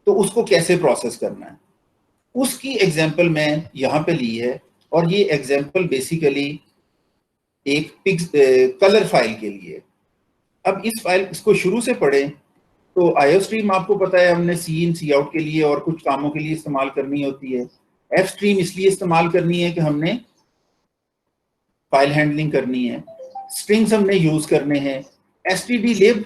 तो उसको कैसे प्रोसेस करना है उसकी एग्जांपल मैं यहां पे ली है। और ये एग्जांपल बेसिकली एक कलर फाइल के लिए। अब इस फाइल इसको शुरू से पढ़ें तो आईओस्ट्रीम आपको पता है हमने सी इन सी आउट के लिए और कुछ कामों के लिए इस्तेमाल करनी होती है। एफ स्ट्रीम इसलिए इस्तेमाल करनी है कि हमने फाइल हैंडलिंग करनी है। स्ट्रिंग्स हमने यूज करने हैं। stdlib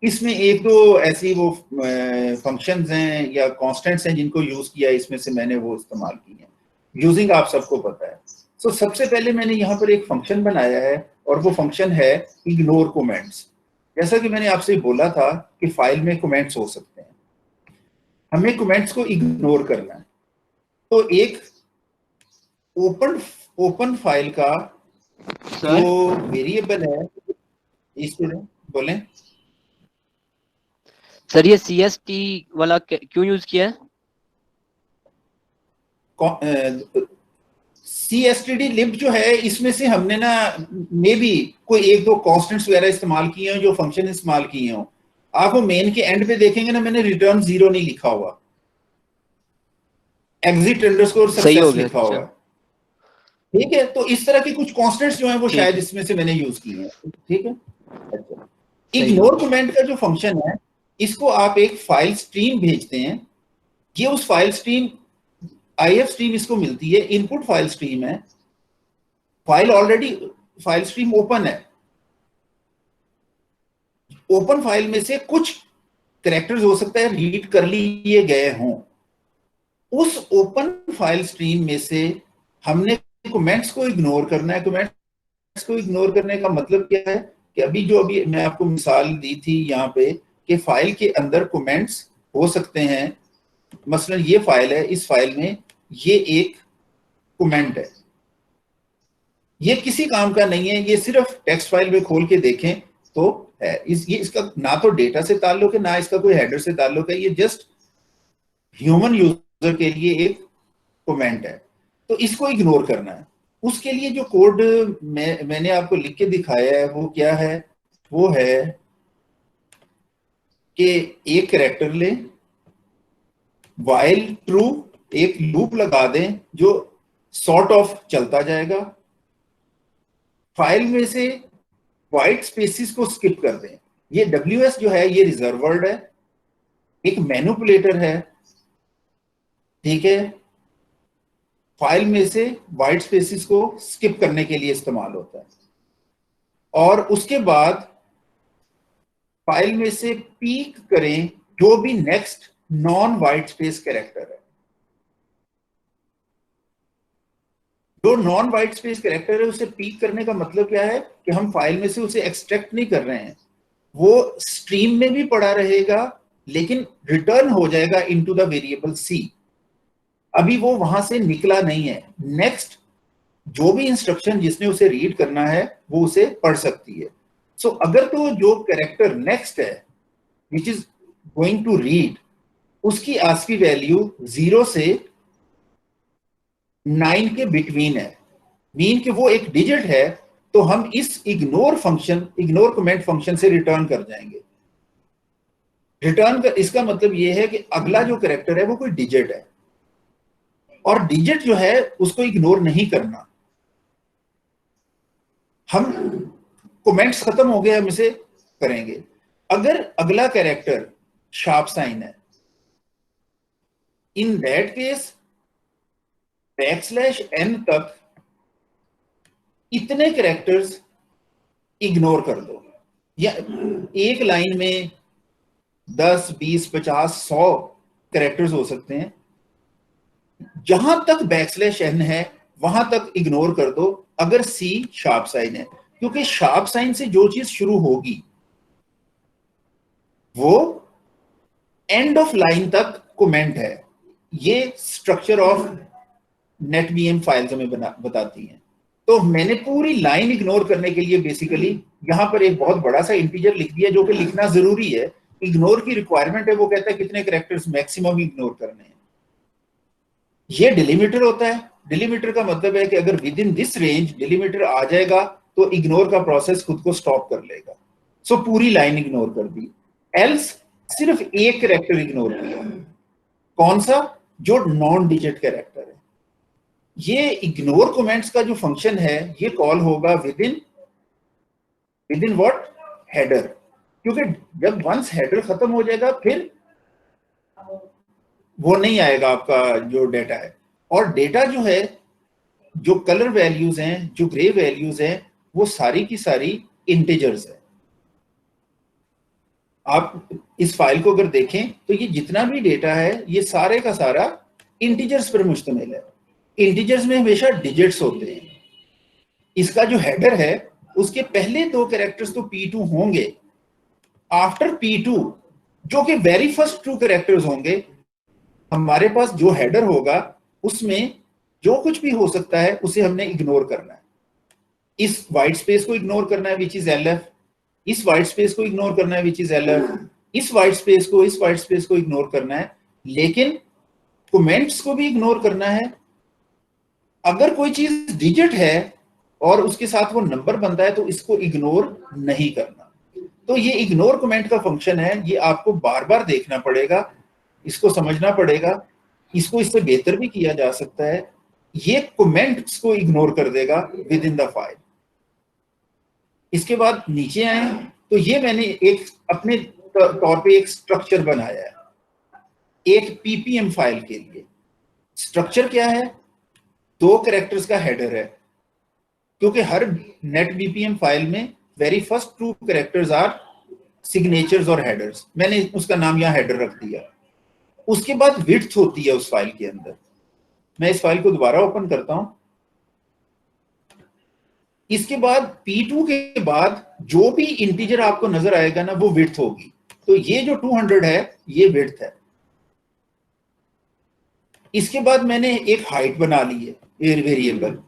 इसमें एक दो ऐसी वो फंक्शंस हैं या कांस्टेंट्स हैं जिनको यूज किया है, इसमें से मैंने वो इस्तेमाल की है। यूजिंग आप सबको पता है। सो सबसे पहले मैंने यहाँ पर एक फंक्शन बनाया है और वो फंक्शन है इग्नोर कमेंट्स। जैसा कि मैंने आपसे बोला था कि फाइल में कमेंट्स हो सकते हैं, हमें कमेंट्स को इग्नोर करना है। तो एक ओपन फाइल का जो वेरिएबल है, इसको बोलें सर, ये CST वाला क्यों यूज किया है? cstdlib जो है इसमें से हमने ना मे बी कोई एक दो कांस्टेंट्स वगैरह इस्तेमाल किए हैं, जो फंक्शन इस्तेमाल किए हों। आप वो मेन के एंड पे देखेंगे ना, मैंने रिटर्न 0 नहीं लिखा हुआ, एग्जिट अंडरस्कोर सक्सेस लिखा हुआ। ठीक है, तो इस तरह के कुछ कांस्टेंट्स जो हैं वो शायद इसमें से मैंने यूज किए हैं। ठीक है, अच्छा। इग्नोर कमेंट का जो फंक्शन है इसको आप एक फाइल स्ट्रीम भेजते हैं। ये उस फाइल स्ट्रीम IF स्ट्रीम इसको मिलती है, इनपुट फाइल स्ट्रीम है। File already file stream open है। ओपन फाइल में से कुछ कैरेक्टर्स हो सकता है रीड कर लिए गए हों। उस ओपन फाइल स्ट्रीम में से हमने कमेंट्स को इग्नोर करना है। कमेंट्स को इग्नोर करने का मतलब क्या है कि अभी मैं आपको मिसाल दी थी यहाँ पे कि फाइल के अंदर कमेंट्स हो सकते हैं। मसलन ये फाइल है, इस फाइल में ये एक कमेंट है, ये किसी काम का नहीं है, ये सिर्फ टेक्स्ट फाइल में खोल के देखें तो है। ये इसका ना तो डेटा से ताल्लुक है, ना इसका कोई हेडर से ताल्लुक है। ये जस्ट ह्यूमन यूजर के लिए एक कमेंट है, तो इसको इग्नोर करना है। उसके लिए जो कोड मैंने आपको लिख के दिखाया है वो क्या है, वो है कि एक कैरेक्टर लें, व्हाइल ट्रू एक लूप लगा दें जो सॉर्ट ऑफ चलता जाएगा, फाइल में से वाइट स्पेसिस को स्किप कर दें। ये WS जो है ये रिजर्व वर्ड है, एक मैनिपुलेटर है, ठीक है, फाइल में से वाइट स्पेसिस को स्किप करने के लिए इस्तेमाल होता है। और उसके बाद फाइल में से पीक करें जो भी next non white space character है। जो नॉन वाइट स्पेस कैरेक्टर है उसे पीक करने का मतलब क्या है कि हम फाइल में से उसे एक्सट्रैक्ट नहीं कर रहे हैं, वो स्ट्रीम में भी पड़ा रहेगा लेकिन रिटर्न हो जाएगा इनटू द वेरिएबल C। अभी वो वहां से निकला नहीं है, नेक्स्ट जो भी इंस्ट्रक्शन जिसने उसे रीड करना है वो उसे पढ़ सकती है। सो अगर तो जो कैरेक्टर नेक्स्ट है which is going to read, उसकी आस्की वैल्यू 0 से 9 के बिटवीन है, मीन कि वो एक डिजिट है, तो हम इस इग्नोर कमेंट फंक्शन से रिटर्न कर जाएंगे। रिटर्न कर इसका मतलब ये है कि अगला जो कैरेक्टर है वो कोई डिजिट है, और डिजिट जो है उसको इग्नोर नहीं करना। हम कमेंट्स खत्म हो गए, हम इसे करेंगे। अगर अगला कैरेक्टर शार्प साइन है, इन दैट केस \n तक इतने कैरेक्टर्स इग्नोर कर दो, या एक लाइन में 10, 20, 50, 100 कैरेक्टर्स हो सकते हैं। जहां तक \n है वहां तक इग्नोर कर दो अगर C शार्प साइन है, क्योंकि शार्प साइन से जो चीज शुरू होगी वो एंड ऑफ लाइन तक कमेंट है। ये स्ट्रक्चर ऑफ नेटबीएम फाइल्स हमें बताती हैं। तो मैंने पूरी लाइन इग्नोर करने के लिए बेसिकली यहां पर एक बहुत बड़ा सा इंटीजर लिख दिया, जो कि लिखना जरूरी है। इग्नोर की रिक्वायरमेंट है, वो कहता है कितने कैरेक्टर्स मैक्सिमम इग्नोर करने हैं। ये डिलीमीटर होता है। डिलीमीटर का मतलब है कि अगर within this range delimiter आ जाएगा तो इग्नोर का प्रोसेस खुद को स्टॉप कर लेगा। सो पूरी लाइन इग्नोर कर दी। एल्स सिर्फ एक कैरेक्टर इग्नोर किया, कौन सा, जो नॉन डिजिट कैरेक्टर है। ये इग्नोर कमेंट्स का जो फंक्शन है ये कॉल होगा विद इन व्हाट, हेडर, क्योंकि जब वंस हेडर खत्म हो जाएगा फिर वो नहीं आएगा आपका जो डेटा है। और डेटा जो है, जो कलर वैल्यूज हैं, जो ग्रे वैल्यूज हैं, वो सारी की सारी इंटीजर्स है। आप इस फाइल को अगर देखें तो ये जितना भी डेटा है ये सारे का सारा इंटीजर्स पर मुश्तमिल है। इंटीजर्स में हमेशा डिजिट्स होते हैं। इसका जो हेडर है उसके पहले 2 कैरेक्टर्स तो P2 होंगे। आफ्टर P2 जो कि वेरी फर्स्ट 2 कैरेक्टर्स होंगे, हमारे पास जो हेडर होगा उसमें जो कुछ भी हो सकता है उसे हमने इग्नोर करना है। इस वाइट स्पेस को इग्नोर करना है विच इज LF, इस वाइट स्पेस को इग्नोर करना है विच इज LF, इस वाइट स्पेस को इग्नोर करना है, लेकिन कमेंट्स को भी इग्नोर करना है। अगर कोई चीज डिजिट है और उसके साथ वो नंबर बनता है तो इसको इग्नोर नहीं करना। तो ये इग्नोर कमेंट का फंक्शन है, ये आपको बार बार देखना पड़ेगा, इसको समझना पड़ेगा। इसको इससे बेहतर भी किया जा सकता है। ये कमेंट्स को इग्नोर कर देगा विद इन द फाइल। इसके बाद नीचे आए तो ये मैंने एक अपने तौर पे एक स्ट्रक्चर बनाया है एक PPM फाइल के लिए। स्ट्रक्चर क्या है, 2 कैरेक्टर्स का हेडर है, क्योंकि हर नेट BPM फाइल में very first 2 characters are signatures और हेडर्स। मैंने उसका नाम यहाँ हेडर रख दिया। उसके बाद विड्थ होती है उस फाइल के अंदर। मैं इस फाइल को दोबारा ओपन करता हूं। इसके बाद P2 के बाद जो भी इंटीजर आपको नजर आएगा ना वो विड्थ होगी। तो ये जो 200 है ये विड्थ है। इसके बाद मैंने एक हाइट बना ली है वेरिएबल।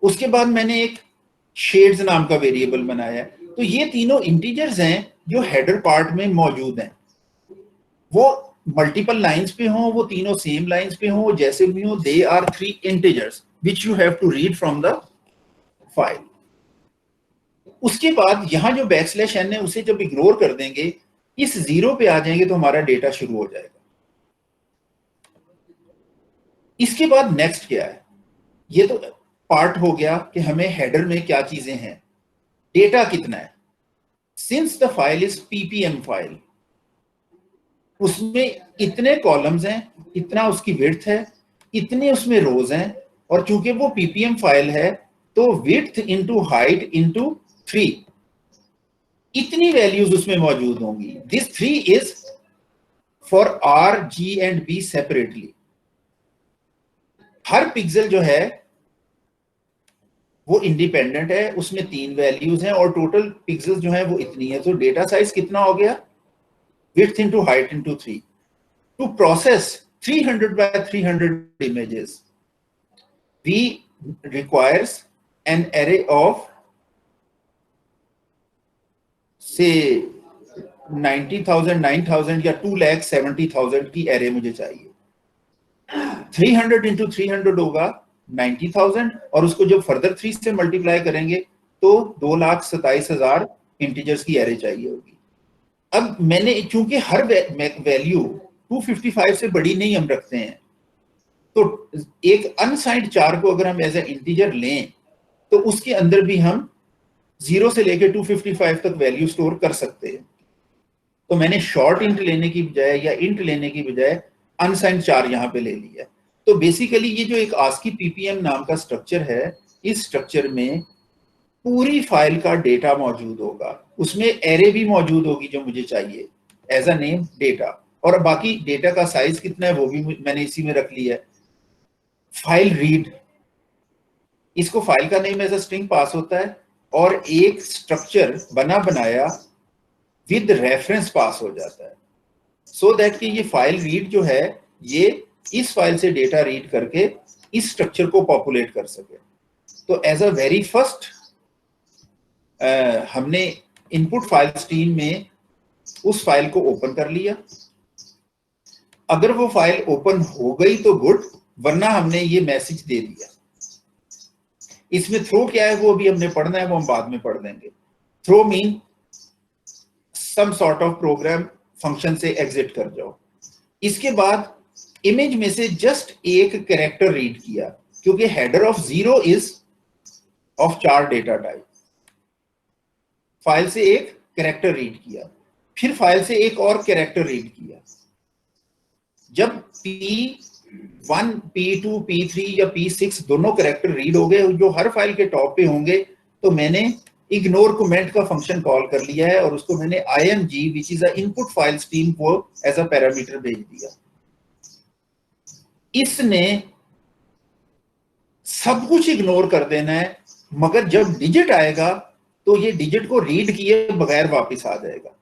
उसके बाद मैंने एक शेड्स नाम का वेरिएबल बनाया है। तो ये तीनों इंटीजर्स हैं जो हेडर पार्ट में मौजूद हैं। वो मल्टीपल लाइंस पे हों, वो तीनों सेम लाइंस पे हों, जैसे भी हों, they are 3 integers which you have to read from the file. उसके बाद यहां जो बैकस्लैश एन है उसे जब इग्नोर कर देंगे, इस 0 पे आ जाएंगे तो हमारा डेटा शुरू हो जाएगा। इसके बाद नेक्स्ट क्या है, ये तो पार्ट हो गया कि हमें हेडर में क्या चीजें हैं, डेटा कितना है। Since the file is ppm file, उसमें इतने कॉलम्स हैं, इतना उसकी विड्थ है, इतने उसमें रोज हैं, और चूंकि वो पीपीएम फाइल है तो विड्थ इंटू हाइट इंटू 3, इतनी वैल्यूज उसमें मौजूद होंगी। This 3 is for R, G and B separately. हर पिक्सल जो है वो इंडिपेंडेंट है, उसमें 3 वैल्यूज हैं और टोटल पिक्सल्स जो है वो इतनी है। तो डेटा साइज कितना हो गया, width into height into 3। To process 300 by 300 images, we requires an array of say 90,000, 9,000 या 2,70,000 की एरे मुझे चाहिए। 300 into 300 होगा 90,000, और उसको जब फर्दर 3 से मल्टीप्लाई करेंगे तो 2,27,000 इंटीजर्स की एरे चाहिए होगी। अब मैंने चूंकि हर वैल्यू 255 से बड़ी नहीं हम रखते हैं, तो एक अनसाइंड 4 को अगर हम एज ए इंटीजर लें तो उसके अंदर भी हम 0 से लेकर 255 तक वैल्यू स्टोर कर सकते हैं। तो मैंने शॉर्ट इंट लेने की बजाय या इंट लेने की बजाय अनसाइंड 4 यहां पे ले लिया। तो बेसिकली ये जो एक आस्की पीपीएम नाम का स्ट्रक्चर है, इस स्ट्रक्चर में पूरी फाइल का डेटा मौजूद होगा, उसमें एरे भी मौजूद होगी जो मुझे चाहिए एज अ नेम डेटा, और बाकी डेटा का साइज कितना है वो भी मैंने इसी में रख लिया है। फाइल रीड, इसको फाइल का name as a string pass होता है, और एक स्ट्रक्चर बना बनाया विद रेफरेंस पास हो जाता है, सो दैट कि ये फाइल रीड जो है ये इस फाइल से डेटा रीड करके इस स्ट्रक्चर को पॉपुलेट कर सके। तो एज अ वेरी फर्स्ट हमने इनपुट फाइल स्ट्रीम में उस फाइल को ओपन कर लिया। अगर वो फाइल ओपन हो गई तो गुड, वरना हमने ये मैसेज दे दिया। इसमें थ्रो क्या है वो अभी हमने पढ़ना है, वो हम बाद में पढ़ देंगे। Throw mean some sort of program, function से एग्जिट कर जाओ। इसके बाद इमेज में से जस्ट एक कैरेक्टर रीड किया, क्योंकि header of 0 is of 4 data type. File से एक कैरेक्टर रीड किया, फिर फाइल से एक और कैरेक्टर रीड किया। जब P1, P2, P3 या P6 दोनों कैरेक्टर रीड हो गए जो हर फाइल के टॉप पे होंगे, तो मैंने इग्नोर कमेंट का फंक्शन कॉल कर लिया है और उसको मैंने img which is a input file stream को एज अ पैरामीटर भेज दिया। इसने सब कुछ इग्नोर कर देना है, मगर जब डिजिट आएगा तो ये डिजिट को रीड किए बगैर वापस आ जाएगा।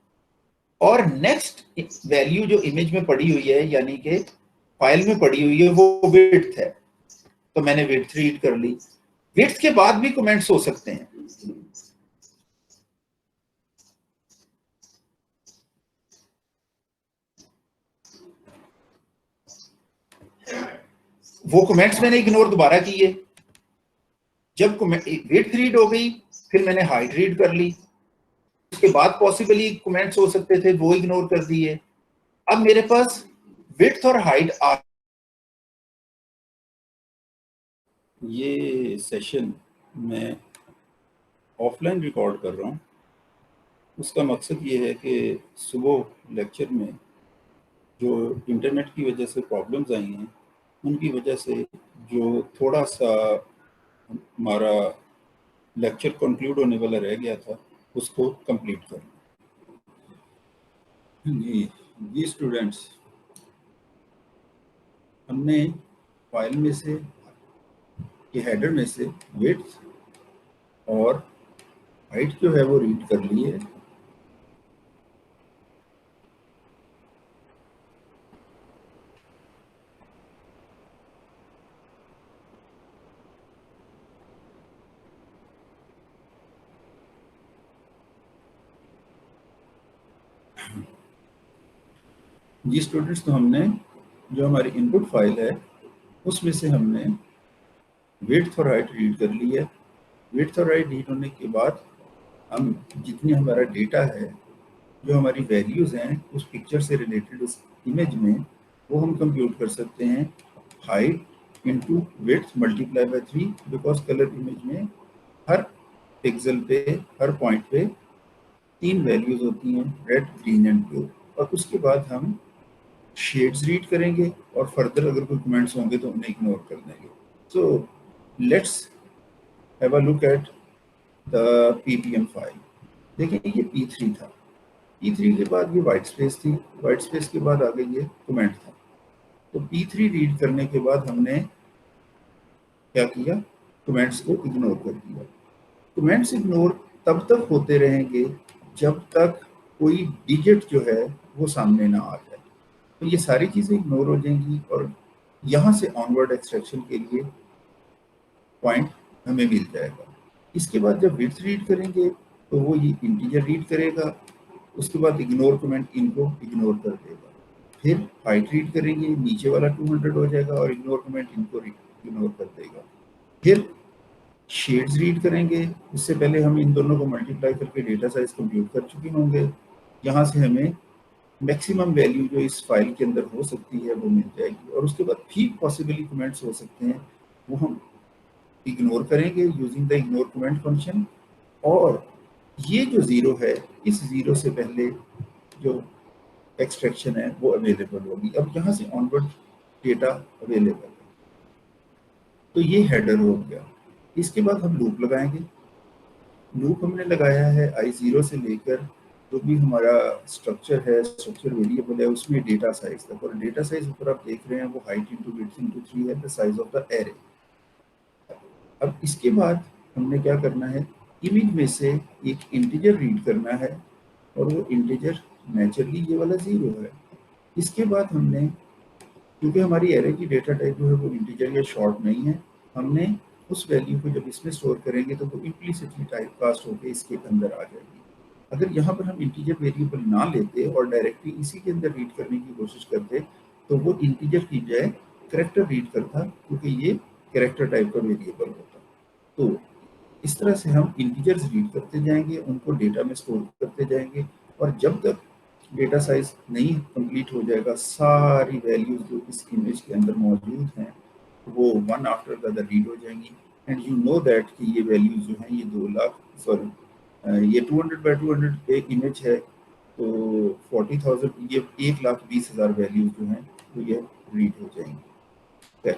और नेक्स्ट वैल्यू जो इमेज में पड़ी हुई है, यानी कि फाइल में पड़ी हुई है, वो विड्थ है, तो मैंने विड्थ रीड कर ली। विड्थ के बाद भी कमेंट्स हो सकते हैं। वो कमेंट्स मैंने इग्नोर दोबारा किए। जब विड्थ रीड हो गई, फिर मैंने हाइट रीड कर ली। उसके बाद पॉसिबली कमेंट्स हो सकते थे, वो इग्नोर कर दिए। अब मेरे पास विड्थ और हाइट आ। ये सेशन मैं ऑफलाइन रिकॉर्ड कर रहा हूँ। उसका मकसद ये है कि सुबह लेक्चर में जो इंटरनेट की वजह से प्रॉब्लम्स आई हैं, उनकी वजह से जो थोड़ा सा हमारा लेक्चर कंक्लूड होने वाला रह गया था, उसको कंप्लीट कर जी स्टूडेंट्स, हमने फाइल में से के हेडर में से विड्थ और हाइट जो है वो रीड कर ली है। जी स्टूडेंट्स, तो हमने जो हमारी इनपुट फाइल है उसमें से हमने विड्थ और हाइट रीड कर ली है। विड्थ और हाइट रीड होने के बाद हम जितनी हमारा डेटा है, जो हमारी वैल्यूज़ हैं उस पिक्चर से रिलेटेड उस इमेज में, वो हम कंप्यूट कर सकते हैं। Height into width multiply by 3, because colour image में हर पिक्सल पे, हर पॉइंट पे 3 वैल्यूज होती हैं, रेड, ग्रीन एंड ब्लू। और उसके बाद हम शेड्स रीड करेंगे और फर्दर अगर कोई कमेंट्स होंगे तो उन्हें इग्नोर कर देंगे। So let's have a look at the ppm file. देखिए ये P3 था, P3 के बाद ये वाइट स्पेस थी, वाइट स्पेस के बाद आगे ये कमेंट था। तो P3 रीड करने के बाद हमने क्या किया, कमेंट्स को इग्नोर कर दिया। कमेंट्स इग्नोर तब तक होते रहेंगे जब तक कोई डिजिट जो है वो सामने ना आ जाए। तो ये सारी चीज़ें इग्नोर हो जाएंगी और यहाँ से ऑनवर्ड एक्सट्रैक्शन के लिए पॉइंट हमें मिल जाएगा। इसके बाद जब विड्थ रीड करेंगे तो वो ये इंटीजर रीड करेगा, उसके बाद इग्नोर कमेंट इनको इग्नोर कर देगा। फिर हाइट रीड करेंगे, नीचे वाला 200 हो जाएगा और इग्नोर कमेंट इनको इग्नोर कर देगा। फिर शेड्स रीड करेंगे, इससे पहले हम इन दोनों को मल्टीप्लाई करके डेटा साइज कंप्यूट कर चुके होंगे। यहाँ से हमें मैक्सिमम वैल्यू जो इस फाइल के अंदर हो सकती है वो मिल जाएगी। और उसके बाद भी पॉसिबली कमेंट्स हो सकते हैं, वो हम इग्नोर करेंगे using the ignore comment function. और ये जो ज़ीरो है, इस ज़ीरो से पहले जो एक्सट्रैक्शन है वो अवेलेबल होगी। अब यहाँ से ऑनवर्ड डेटा अवेलेबल है। तो ये हेडर हो गया। इसके बाद हम लूप लगाएंगे। लूप हमने लगाया है I0 से लेकर जो भी हमारा स्ट्रक्चर है, स्ट्रक्चर वेरिएबल है, उसमें डेटा साइज तक। और डेटा साइज ऊपर आप देख रहे हैं वो हाइट इंटू विड्थ इंटू 3 है, the size of the array. अब इसके बाद हमने क्या करना है, इमेज में से एक इंटीजर रीड करना है और वो इंटीजर नेचुरली ये वाला 0 है। इसके बाद हमने, क्योंकि हमारी एरे की डेटा टाइप जो है वो इंटीजर या शॉर्ट नहीं है, हमने उस वैल्यू को जब इसमें स्टोर करेंगे तो वो इम्प्लिसिटली टाइप कास्ट होकर इसके अंदर आ जाएगी। अगर यहाँ पर हम इंटीजर वेरिएबल ना लेते और डायरेक्टली इसी के अंदर रीड करने की कोशिश करते तो वो इंटीजर की बजाय कैरेक्टर रीड करता, क्योंकि ये कैरेक्टर टाइप का वेरिएबल होता। तो इस तरह से हम इंटीजर्स रीड करते जाएंगे, उनको डेटा में स्टोर करते जाएंगे और जब तक डेटा साइज नहीं कंप्लीट हो जाएगा, सारी वैल्यूज जो इस इमेज के अंदर मौजूद हैं वो one after the other read हो जाएंगी। एंड यू नो दैट कि ये वैल्यूज जो हैं ये 2 लाख, सॉरी ये 200 बाय 200 एक इमेज है, तो 40,000, ये 1,20,000 वैल्यूज जो हैं वो ये रीड हो जाएंगी।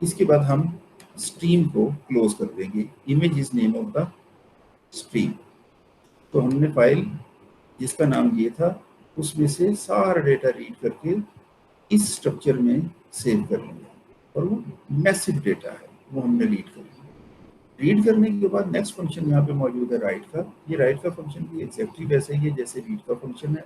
इसके बाद हम स्ट्रीम को क्लोज कर देंगे। Image is name of the stream. तो हमने फाइल जिसका नाम ये था उसमें से सारा डेटा रीड करके इस स्ट्रक्चर में सेव कर लिया और वो मैसिव डेटा है, वो हमने रीड कर लिया। रीड करने के बाद नेक्स्ट फंक्शन यहाँ पे मौजूद है राइट का। ये राइट का फंक्शन भी एक्जैक्टली वैसे ही है जैसे रीड का फंक्शन है।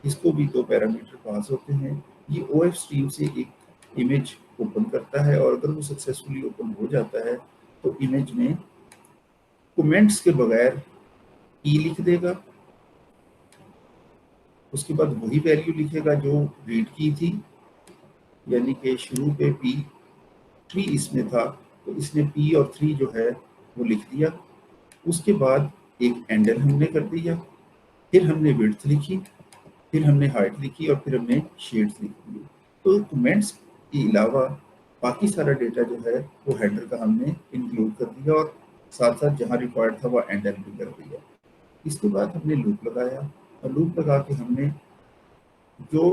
इसको भी 2 पैरामीटर पास होते हैं। ये OF स्ट्रीम से एक इमेज ओपन करता है और अगर वो सक्सेसफुली ओपन हो जाता है तो इमेज में कमेंट्स के बगैर ई लिख देगा। उसके बाद वही वैल्यू लिखेगा जो रीड की थी, यानी कि शुरू पे P3 इसमें था तो इसने P और 3 जो है वो लिख दिया। उसके बाद एक एंडल हमने कर दिया, फिर हमने विड्थ लिखी, फिर हमने हाइट लिखी और फिर हमने शेड्स लिख दिए। तो कमेंट्स के अलावा बाकी सारा डेटा जो है वो हेडर का हमने इंक्लूड कर दिया और साथ साथ जहाँ रिक्वायर्ड था वो एंडल भी कर दिया। इसके बाद हमने लूप लगाया और लूप लगा के हमने जो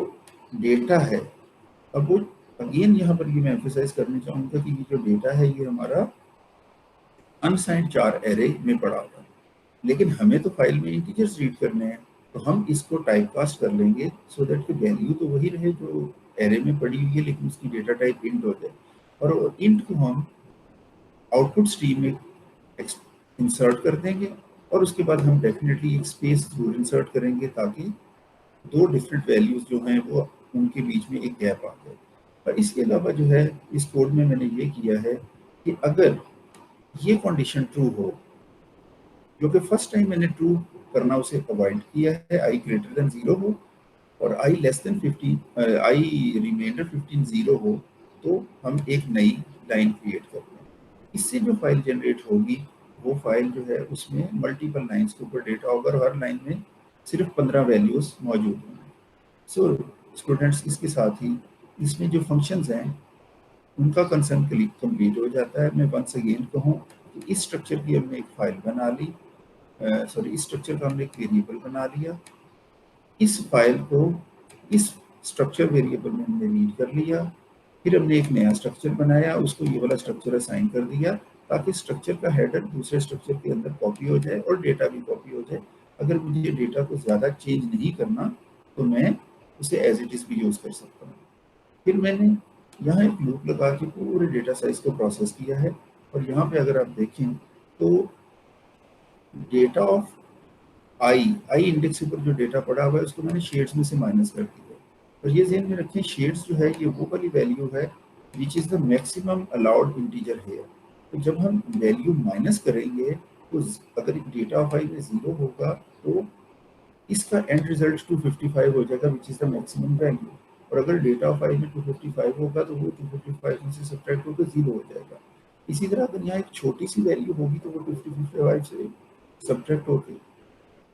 डेटा है, अब वो अगेन यहाँ पर ये मैं एम्फेसाइज करना चाहूँगा कि ये जो डेटा है ये हमारा अनसाइंड 4 एरे में पड़ा हुआ है, लेकिन हमें तो फाइल में इंटीजर्स रीड करने हैं तो हम इसको टाइप कास्ट कर लेंगे सो दैट कि वैल्यू तो वही रहे जो एरे में पड़ी हुई है, लेकिन उसकी डेटा टाइप इंट हो जाए। और इंट को हम आउटपुट स्ट्रीम में इंसर्ट कर देंगे और उसके बाद हम डेफिनेटली एक स्पेस जरूर इंसर्ट करेंगे ताकि 2 डिफरेंट वैल्यूज जो हैं वो उनके बीच में एक गैप आ जाए। और इसके अलावा जो है इस कोड में मैंने ये किया है कि अगर ये कंडीशन ट्रू हो, जो कि फर्स्ट टाइम मैंने ट्रू करना उसे अवॉइड किया है, I greater than 0 हो, और i less than 15 i remainder 15 0 हो तो हम एक नई लाइन क्रिएट करते हैं। इससे जो फाइल जनरेट होगी वो फाइल जो है उसमें मल्टीपल लाइंस के ऊपर डेटा होगा और हर लाइन में सिर्फ 15 वैल्यूज मौजूद होंगे। सो स्टूडेंट्स, इसके साथ ही इसमें जो फंक्शंस हैं उनका कंसर्न कंप्लीट हो जाता है। मैं वंस अगेन कहूँ कि इस स्ट्रक्चर की हमने एक फाइल बना ली, इस स्ट्रक्चर का हमने एक वेरिएबल बना लिया, इस फाइल को इस स्ट्रक्चर वेरिएबल में हमने रीड कर लिया, फिर हमने एक नया स्ट्रक्चर बनाया, उसको ये वाला स्ट्रक्चर असाइन कर दिया ताकि स्ट्रक्चर का हेडर दूसरे स्ट्रक्चर के अंदर कॉपी हो जाए और डेटा भी कॉपी हो जाए। अगर मुझे डेटा को ज़्यादा चेंज नहीं करना तो मैं उसे एज इट इज़ भी यूज़ कर सकता हूँ। फिर मैंने यहाँ एक लूप लगा के पूरे डेटा साइज को प्रोसेस किया है और यहाँ पे अगर आप देखें तो डेटा ऑफ आई इंडेक्स के ऊपर जो डेटा पड़ा हुआ है उसको मैंने शेड्स में से माइनस कर दिया। और ये ध्यान में रखें, शेड्स जो है ये वो वाली वैल्यू है which is the maximum allowed integer here. तो जब हम वैल्यू माइनस करेंगे तो अगर डेटा ऑफ आई में 0 होगा तो इसका एंड रिजल्ट 255 हो जाएगा विच इज़ द मैक्सिमम वैल्यू। और अगर डेटा ऑफ आई में 255 होगा तो वो 255 में से सब्ट्रैक्ट होकर 0 हो जाएगा। इसी तरह अगर यहाँ एक छोटी सी वैल्यू होगी तो वो 255 से सब्ट्रैक्ट होकर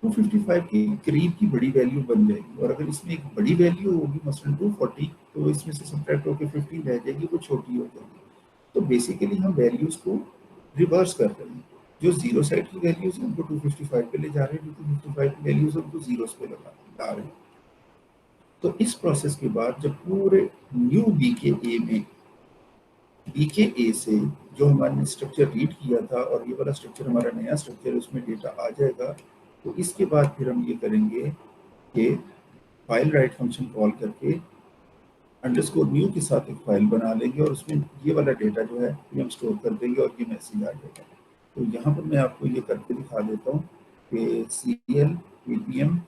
255 के करीब की बड़ी वैल्यू बन जाएगी। और अगर इसमें एक बड़ी वैल्यू होगी मसलन 240 तो इसमें से सब्ट्रैक्ट होकर 15 रह जाएगी, वो छोटी हो जाएगी। तो बेसिकली हम वैल्यूज को रिवर्स कर रहे हैं, जो जीरो साइड की वैल्यूज हैं उनको 255 पे ले जा रहे हैं, जो 255 की वैल्यूज उनको जीरोस पे लगा रहे हैं। तो इस प्रोसेस के बाद जब पूरे न्यू बीके में बीके से जो हमारे स्ट्रक्चर रीड किया था और ये वाला स्ट्रक्चर हमारा नया स्ट्रक्चर उसमें डेटा आ जाएगा, तो इसके बाद फिर हम ये करेंगे कि फाइल राइट फंक्शन कॉल करके अंडरस्कोर न्यू के साथ एक फाइल बना लेंगे और उसमें ये वाला डेटा जो है ये हम स्टोर कर देंगे और ये मैसेज आ जाएगा। तो यहाँ पर मैं आपको ये करके दिखा देता हूँ कि CL APM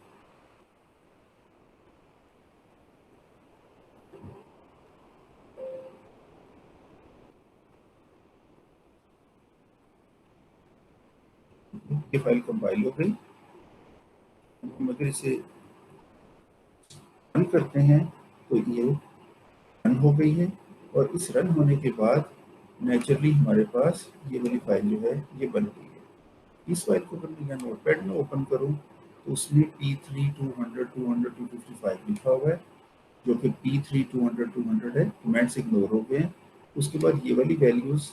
ये फाइल कंपाइल हो गई। हम अगर इसे रन करते हैं तो ये रन हो गई है और इस रन होने के बाद नेचुरली हमारे पास ये वाली फाइल जो है ये बन गई है। इस फाइल को अगर मैं नोटपैड में ओपन करूं तो उसमें P3 200 200 255 लिखा हुआ है, जो कि P3 200 200 है, कमेंट्स इग्नोर हो गए हैं। उसके बाद ये वाली वैल्यूज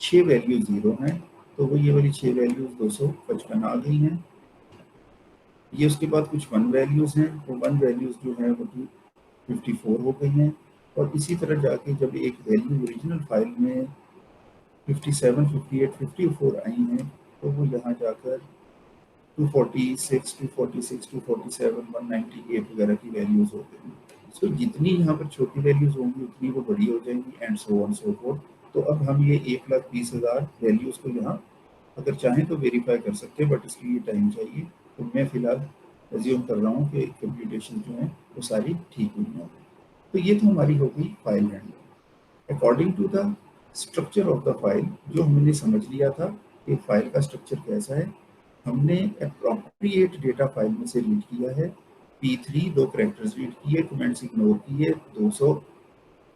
6 वैल्यूज 0 हैं, तो वो ये वाली 6 वैल्यूज 255 आ गई हैं। ये उसके बाद कुछ 1 वैल्यूज हैं, वो 1 वैल्यूज जो है वो 254 हो गई हैं। और इसी तरह जाके जब एक वैल्यू ओरिजिनल फाइल में 57 58 54 आई हैं तो वो यहाँ जाकर 246 246 247 198 वगैरह की वैल्यूज हो गई हैं। सो जितनी यहाँ पर छोटी वैल्यूज होंगी उतनी वो बड़ी हो जाएंगी and so on so fourth. तो अब हम ये 1,20,000 वैल्यूज को यहाँ अगर चाहें तो वेरीफाई कर सकते हैं, बट इसके लिए टाइम चाहिए। तो मैं फिलहाल एज्यूम कर रहा हूँ कि कंप्यूटेशन जो है वो सारी ठीक हुई हैं। तो ये तो हमारी हो गई file handling according to the structure of the file. जो हमने समझ लिया था कि फाइल का स्ट्रक्चर कैसा है, हमने अप्रोप्रिएट डेटा फाइल में से रीड किया है। P3 2 कैरेक्टर्स रीड किए, कमेंट्स इग्नोर किए, 200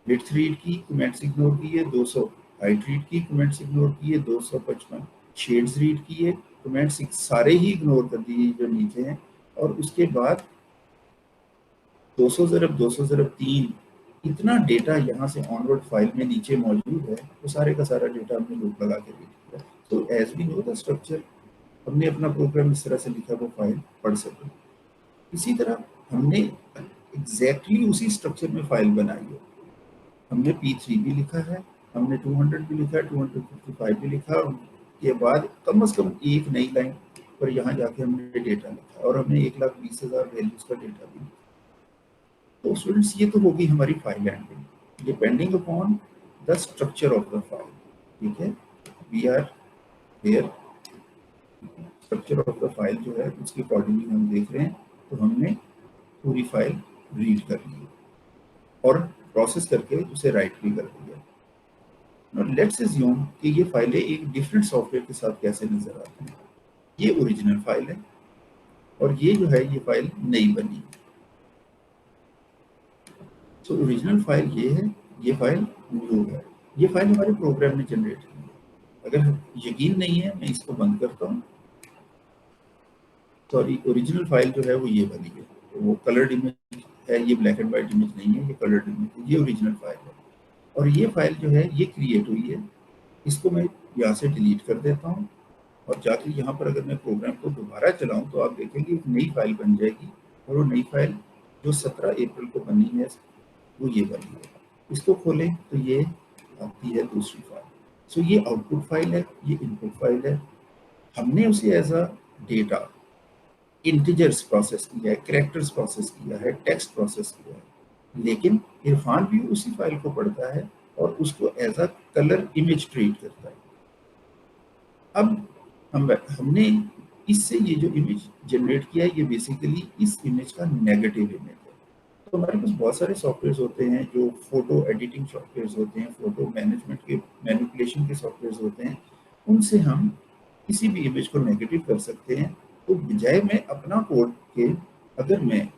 बिट्स रीड की, कमेंट्स इग्नोर किए, 200 हाइट रीड की, कमेंट्स इग्नोर किए, 255 शेड्स रीड किए, कमेंट्स सारे ही इग्नोर कर दिए जो नीचे हैं। और उसके बाद 200 ज़रब 3 इतना डेटा यहाँ से ऑनवर्ड फाइल में नीचे मौजूद है, वो सारे का सारा डेटा हमने लूप लगा के रीड किया। तो as we know the structure, हमने अपना प्रोग्राम इस तरह से लिखा वो फाइल पढ़ सके। इसी तरह हमने एग्जैक्टली उसी स्ट्रक्चर में फाइल बनाई है। हमने P3 भी लिखा है, हमने 200 भी लिखा है, 255 भी लिखा, के बाद कम से कम एक नई लाइन पर यहाँ जाके हमने डेटा लिखा और हमने 1,20,000 वैल्यूज का डेटा भी लिखा। तो स्टूडेंट्स ये तो होगी हमारी file handling depending upon the structure of the file. ठीक है, we are here structure of the file जो है उसके अकॉर्डिंगली हम देख रहे हैं। तो हमने पूरी फाइल रीड कर ली और प्रोसेस करके उसे राइट भी कर दिया। नाउ लेट्स अज्यूम कि ये फाइलें एक डिफरेंट सॉफ्टवेयर के साथ कैसे नजर आती हैं। ये ओरिजिनल फाइल है और ये जो है ये फाइल नई बनी है। तो ओरिजिनल फाइल ये है, ये फाइल न्यू है, ये फाइल हमारे प्रोग्राम ने जनरेट की है। अगर यकीन नहीं है, मैं इसको बंद करता हूँ। सॉरी, ओरिजिनल फाइल जो है वो ये वाली है, तो वो कलर्ड इमेज है, ये ब्लैक एंड वाइट इमेज नहीं है, ये कलर्ड इमेज है, ये ओरिजिनल फाइल है। और ये फाइल जो है ये क्रिएट हुई है, इसको मैं यहाँ से डिलीट कर देता हूँ और जाके यहाँ पर अगर मैं प्रोग्राम को दोबारा चलाऊँ तो आप देखेंगे एक नई फाइल बन जाएगी, और वो नई फाइल जो 17 अप्रैल को बनी है वो ये वाली है। इसको खोलें तो ये आती है दूसरी फाइल। सो ये आउटपुट फाइल है, ये इनपुट फाइल है। हमने उसे as a data integers process किया है, कैरेक्टर्स प्रोसेस किया है, टेक्स्ट प्रोसेस किया है, लेकिन इरफान भी उसी फाइल को पढ़ता है और उसको as a colour image treat करता है। अब हमने इससे ये जो इमेज जनरेट किया है, ये बेसिकली इस इमेज का नेगेटिव इमेज है। तो हमारे पास बहुत सारे सॉफ्टवेयर होते हैं जो फोटो एडिटिंग सॉफ्टवेयर होते हैं, फोटो मैनेजमेंट के मैनिपुलेशन के सॉफ्टवेयर होते हैं, उनसे हम किसी भी इमेज को नेगेटिव कर सकते हैं। तो बजाय मैं अपना कोड के, अगर मैं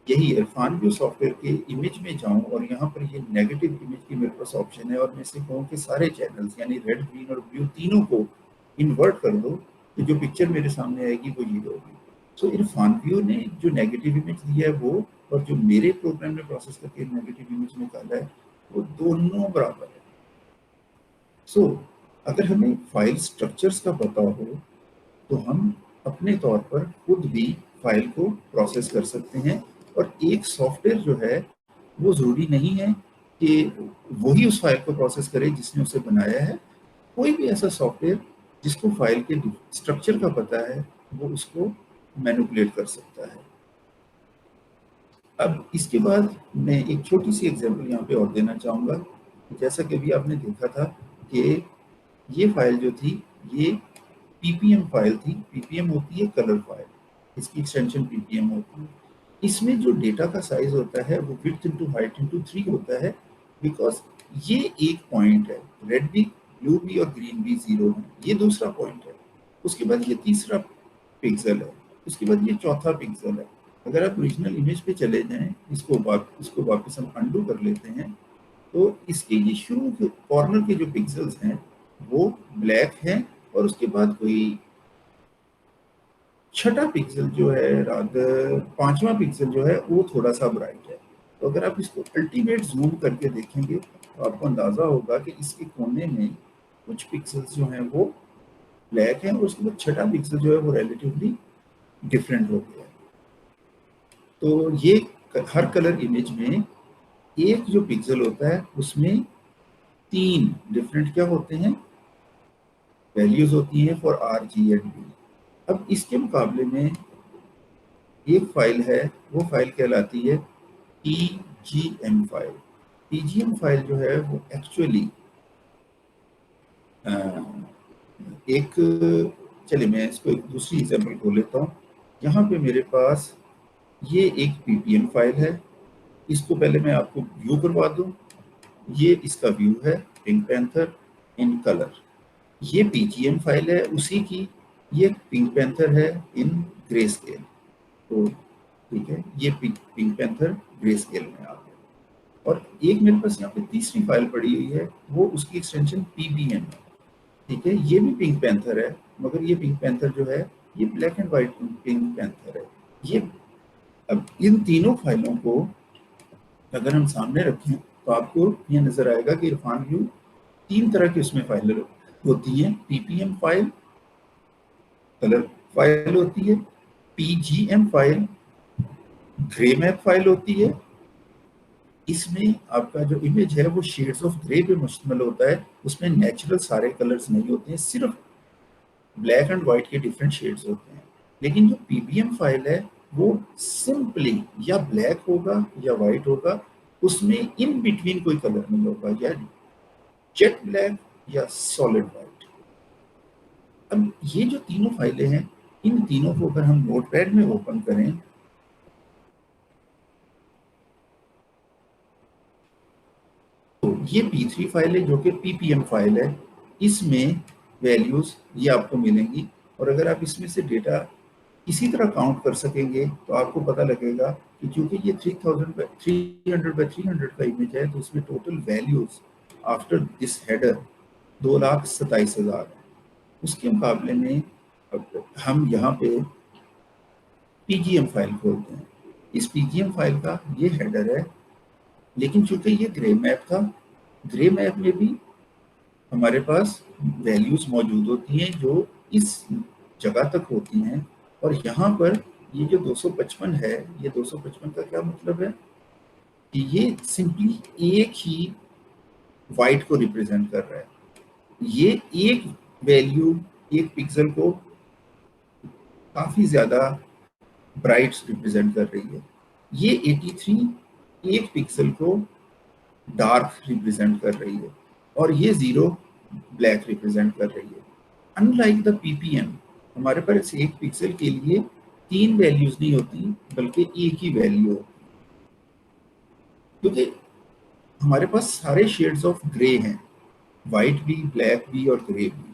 यही इरफान व्यू सॉफ्टवेयर के इमेज में जाऊं और यहाँ पर ये नेगेटिव इमेज की मेरे पास ऑप्शन है और मैं इसे कहूँ कि सारे चैनल्स यानी रेड, ग्रीन और ब्लू तीनों को इन्वर्ट कर दो, तो जो पिक्चर मेरे सामने आएगी वो ये होगी। सो इरफान व्यू ने जो नेगेटिव इमेज दिया है वो, और जो मेरे प्रोग्राम में प्रोसेस करके नेगेटिव इमेज निकाला है, वो दोनों बराबर है। सो अगर हमें फाइल स्ट्रक्चर्स का पता हो तो हम अपने तौर पर खुद भी फाइल को प्रोसेस कर सकते हैं। और एक सॉफ्टवेयर जो है वो ज़रूरी नहीं है कि वही उस फाइल को प्रोसेस करे जिसने उसे बनाया है। कोई भी ऐसा सॉफ्टवेयर जिसको फाइल के स्ट्रक्चर का पता है वो उसको मैनिपुलेट कर सकता है। अब इसके बाद मैं एक छोटी सी एग्जांपल यहाँ पे और देना चाहूँगा। जैसा कि अभी आपने देखा था कि ये फाइल जो थी ये PPM फाइल थी। PPM होती है कलर फाइल, इसकी एक्सटेंशन PPM होती है। इसमें जो डेटा का साइज होता है वो विड्थ इनटू हाइट इनटू 3 होता है, बिकॉज ये एक पॉइंट है, रेड भी, ब्लू भी और ग्रीन भी 0 है, ये दूसरा पॉइंट है। उसके बाद ये तीसरा पिक्सल है, उसके बाद ये चौथा पिक्सल है। अगर आप ओरिजिनल इमेज पे चले जाएं, इसको वापस हम अंडू कर लेते हैं, तो इसके ये शुरू के कॉर्नर के जो पिक्सल्स हैं वो ब्लैक हैं, और उसके बाद कोई छठा पिक्सल जो है, रादर पांचवा पिक्सल जो है वो थोड़ा सा ब्राइट है। तो अगर आप इसको अल्टीमेट जूम करके देखेंगे तो आपको अंदाजा होगा कि इसके कोने में कुछ पिक्सल्स जो हैं वो ब्लैक हैं, और उसके बाद छठा पिक्सल जो है वो रिलेटिवली डिफरेंट हो गया है। तो ये हर कलर इमेज में एक जो पिक्सल होता है उसमें 3 डिफरेंट क्या होते हैं, वैल्यूज होती हैं फॉर RG एंड B। अब इसके मुकाबले में एक फाइल है, वो फाइल कहलाती है PGM फाइल। PGM फाइल जो है वो एक्चुअली एक, चलिए मैं इसको एक दूसरी एग्जांपल को लेता हूँ। यहाँ पे मेरे पास ये एक PPM फाइल है, इसको पहले मैं आपको व्यू करवा दूँ। ये इसका व्यू है, पिंक पैंथर इन कलर। ये PGM फाइल है उसी की, ये पिंक पैंथर है इन ग्रे स्केल। तो ठीक है, ये पिंक पैंथर ग्रे स्केल में आ गया। और एक मेरे पास यहाँ पे तीसरी फाइल पड़ी हुई है, वो उसकी एक्सटेंशन PBM है। ठीक है, ये भी पिंक पैंथर है, मगर ये पिंक पैंथर जो है ये black and white pink panther है। ये अब इन तीनों फाइलों को अगर हम सामने रखें तो आपको ये नजर आएगा कि इरफान व्यू 3 तरह की उसमें फाइलें होती हैं। PPM फाइल कलर फाइल होती है, PGM file grey map file होती है। इसमें आपका जो इमेज है वो शेड्स ऑफ ग्रे पे मुश्तमिल होता है, उसमें नेचुरल सारे कलर्स नहीं होते हैं, सिर्फ ब्लैक एंड व्हाइट के डिफरेंट शेड्स होते हैं। लेकिन जो PBM फाइल है वो सिंपली या ब्लैक होगा या व्हाइट होगा, उसमें इन बिटवीन कोई कलर नहीं होगा, या जेट ब्लैक या सॉलिड व्हाइट। अब ये जो तीनों फाइलें हैं, इन तीनों को अगर हम नोटपैड में ओपन करें तो ये P3 फाइल है जो कि PPM फाइल है। इसमें वैल्यूज ये आपको मिलेंगी, और अगर आप इसमें से डेटा इसी तरह काउंट कर सकेंगे तो आपको पता लगेगा कि चूंकि ये 300/300 का इमेज है तो इसमें total values after this header 2,27,000 है। उसके मुकाबले में हम यहाँ पे पीजीएम फाइल खोलते हैं। इस पीजीएम फाइल का ये हेडर है, लेकिन चूंकि ये ग्रे मैप था, ग्रे मैप में भी हमारे पास वैल्यूज मौजूद होती हैं जो इस जगह तक होती हैं, और यहाँ पर ये जो 255 है, ये 255 का क्या मतलब है कि ये सिंपली एक ही वाइट को रिप्रेजेंट कर रहा है। ये एक वैल्यू एक पिक्सल को काफी ज्यादा ब्राइट रिप्रेजेंट कर रही है। ये 83 एक पिक्सल को डार्क रिप्रेजेंट कर रही है, और ये 0 ब्लैक रिप्रेजेंट कर रही है। अनलाइक द पीपीएम, हमारे पास एक पिक्सल के लिए 3 वैल्यूज नहीं होती बल्कि एक ही वैल्यू होती, क्योंकि हमारे पास सारे शेड्स ऑफ ग्रे हैं, वाइट भी, ब्लैक भी और ग्रे भी।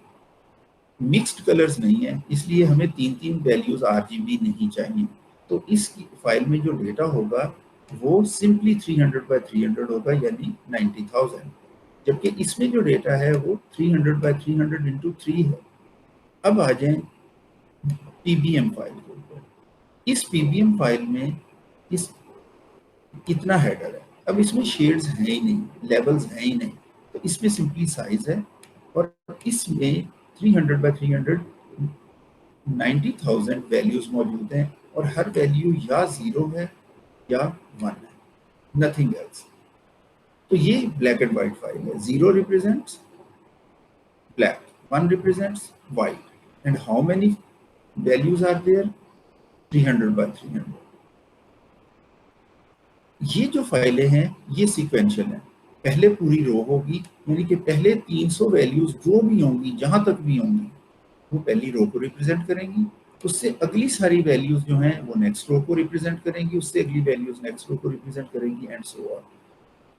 मिक्स्ड कलर्स नहीं है, इसलिए हमें 3 वैल्यूज आरजीबी नहीं चाहिए। तो इस फाइल में जो डेटा होगा वो सिंपली 300/300 होगा, यानी 90,000, जबकि इसमें जो डेटा है वो 300/300 इंटू 3 है। अब आ जाए पीबीएम फाइल के ऊपर। इस पीबीएम फाइल में इस कितना हेडर है, अब इसमें शेड्स हैं ही नहीं, लेवल्स हैं ही नहीं, तो इसमें सिंपली साइज है, और इसमें 300/300 90,000 वैल्यूज मौजूद हैं, और हर वैल्यू या 0 है या 1 है, नथिंग एल्स। तो ये ब्लैक एंड व्हाइट फाइल है। 0 represents black, 1 represents white, and how many values are there? 300/300। ये जो फाइलें हैं ये सीक्वेंशियल है। पहले पूरी रो होगी, यानी कि पहले 300 वैल्यूज जो भी होंगी, जहां तक भी होंगी, वो पहली रो को रिप्रेजेंट करेंगी। उससे अगली सारी वैल्यूज जो हैं वो नेक्स्ट रो को रिप्रेजेंट करेंगी, उससे अगली वैल्यूज नेक्स्ट रो को रिप्रेजेंट करेंगी, एंड सो ऑन।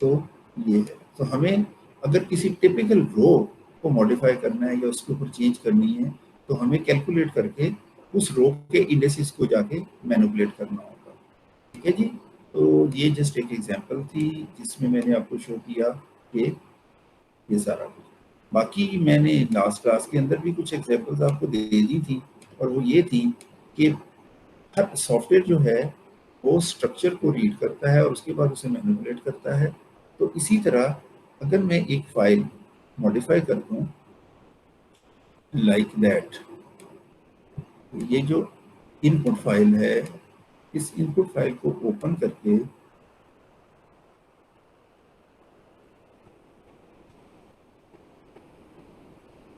तो ये है। तो हमें अगर किसी टिपिकल रो को मॉडिफाई करना है या उसके ऊपर चेंज करनी है, तो हमें कैलकुलेट करके उस रो के इंडेक्सेस को जाके मैनिपुलेट करना होगा। ठीक है जी। तो ये जस्ट एक एग्जांपल थी जिसमें मैंने आपको शो किया कि ये सारा कुछ। बाकी मैंने लास्ट क्लास के अंदर भी कुछ एग्जांपल्स आपको दे दी थी, और वो ये थी कि हर सॉफ्टवेयर जो है वो स्ट्रक्चर को रीड करता है और उसके बाद उसे मैनिपुलेट करता है। तो इसी तरह अगर मैं एक फाइल मॉडिफाई कर दूं लाइक दैट, ये जो इनपुट फाइल है, इस इनपुट फाइल को ओपन करके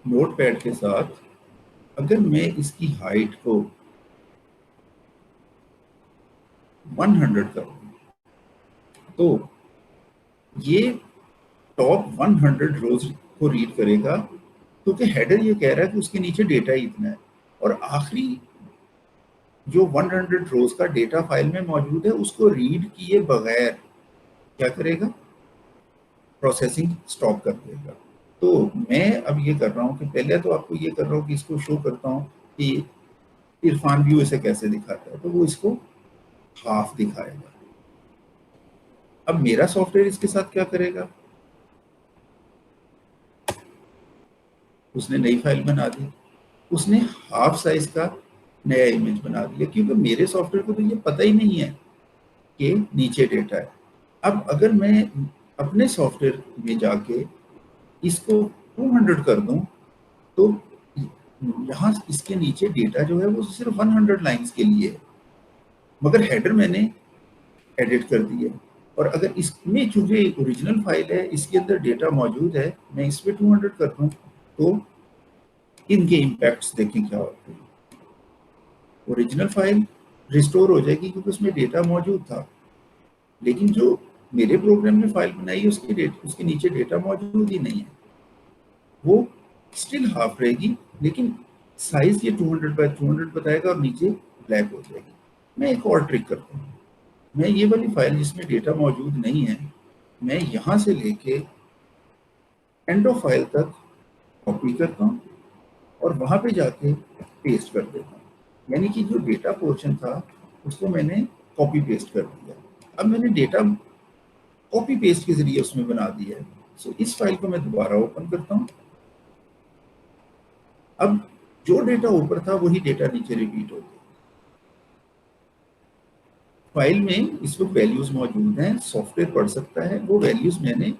नोटपैड के साथ अगर मैं इसकी हाइट को 100 करूं, तो ये टॉप 100 रोज को रीड करेगा, क्योंकि हेडर ये कह रहा है कि उसके नीचे डेटा ही इतना है, और आखिरी जो 100 रोज का डेटा फाइल में मौजूद है उसको रीड किए बगैर क्या करेगा? प्रोसेसिंग स्टॉप कर देगा। तो मैं अब ये कर रहा हूँ कि पहले तो आपको ये कर रहा हूँ कि इसको शो करता हूँ कि इरफान व्यू इसे कैसे दिखाता है, तो वो इसको हाफ दिखाएगा। अब मेरा सॉफ्टवेयर इसके साथ क्या करेगा? उसने नई फाइल बना दी, उसने हाफ साइज का नया इमेज बना दिया, क्योंकि मेरे सॉफ्टवेयर को तो ये पता ही नहीं है कि नीचे डेटा है। अब अगर मैं अपने सॉफ्टवेयर में जाके इसको 200 कर दूं, तो यहाँ इसके नीचे डेटा जो है वो सिर्फ 100 लाइंस के लिए है, मगर हेडर मैंने एडिट कर दिया। और अगर इसमें चूंकि ओरिजिनल फाइल है, इसके अंदर डेटा मौजूद है, मैं इस पे 200 कर दूं, तो इनके इम्पैक्ट्स देखें क्या होते हैं। ओरिजिनल फाइल रिस्टोर हो जाएगी क्योंकि उसमें डेटा मौजूद था, लेकिन जो मेरे प्रोग्राम में फाइल बनाई है उसके नीचे डेटा मौजूद ही नहीं है, वो स्टिल हाफ रहेगी, लेकिन साइज ये 200/200 बताएगा और नीचे ब्लैक हो जाएगी। मैं एक और ट्रिक करता हूँ, मैं ये वाली फाइल जिसमें डेटा मौजूद नहीं है, मैं यहाँ से लेके एंड ऑफ फाइल तक कॉपी करता हूँ और वहाँ पे जाके पेस्ट कर देता हूँ। यानी कि जो डेटा पोर्शन था उसको मैंने कॉपी पेस्ट कर दिया। अब मैंने डेटा कॉपी पेस्ट के जरिए उसमें बना दिया है। सो इस फाइल को मैं दोबारा ओपन करता हूं। अब जो डेटा ऊपर था वही डेटा नीचे रिपीट हो गया। फाइल में इस वक्त वैल्यूज मौजूद हैं, सॉफ्टवेयर पढ़ सकता है, वो वैल्यूज मैंने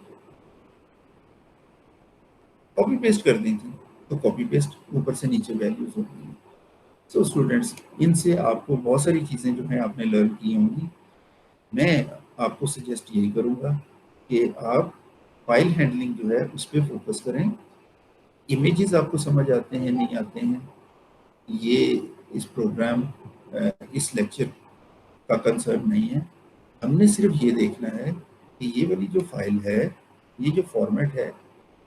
कॉपी पेस्ट कर दी थी, तो कॉपी पेस्ट ऊपर से नीचे वैल्यूज हो गई। सो स्टूडेंट्स, इनसे आपको बहुत सारी चीज़ें जो हैं आपने लर्न की होंगी। मैं आपको सजेस्ट यही करूँगा कि आप फाइल हैंडलिंग जो है उस पर फोकस करें। इमेजेस आपको समझ आते हैं नहीं आते हैं, ये इस प्रोग्राम इस लेक्चर का कंसर्न नहीं है। हमने सिर्फ ये देखना है कि ये वाली जो फाइल है, ये जो फॉर्मेट है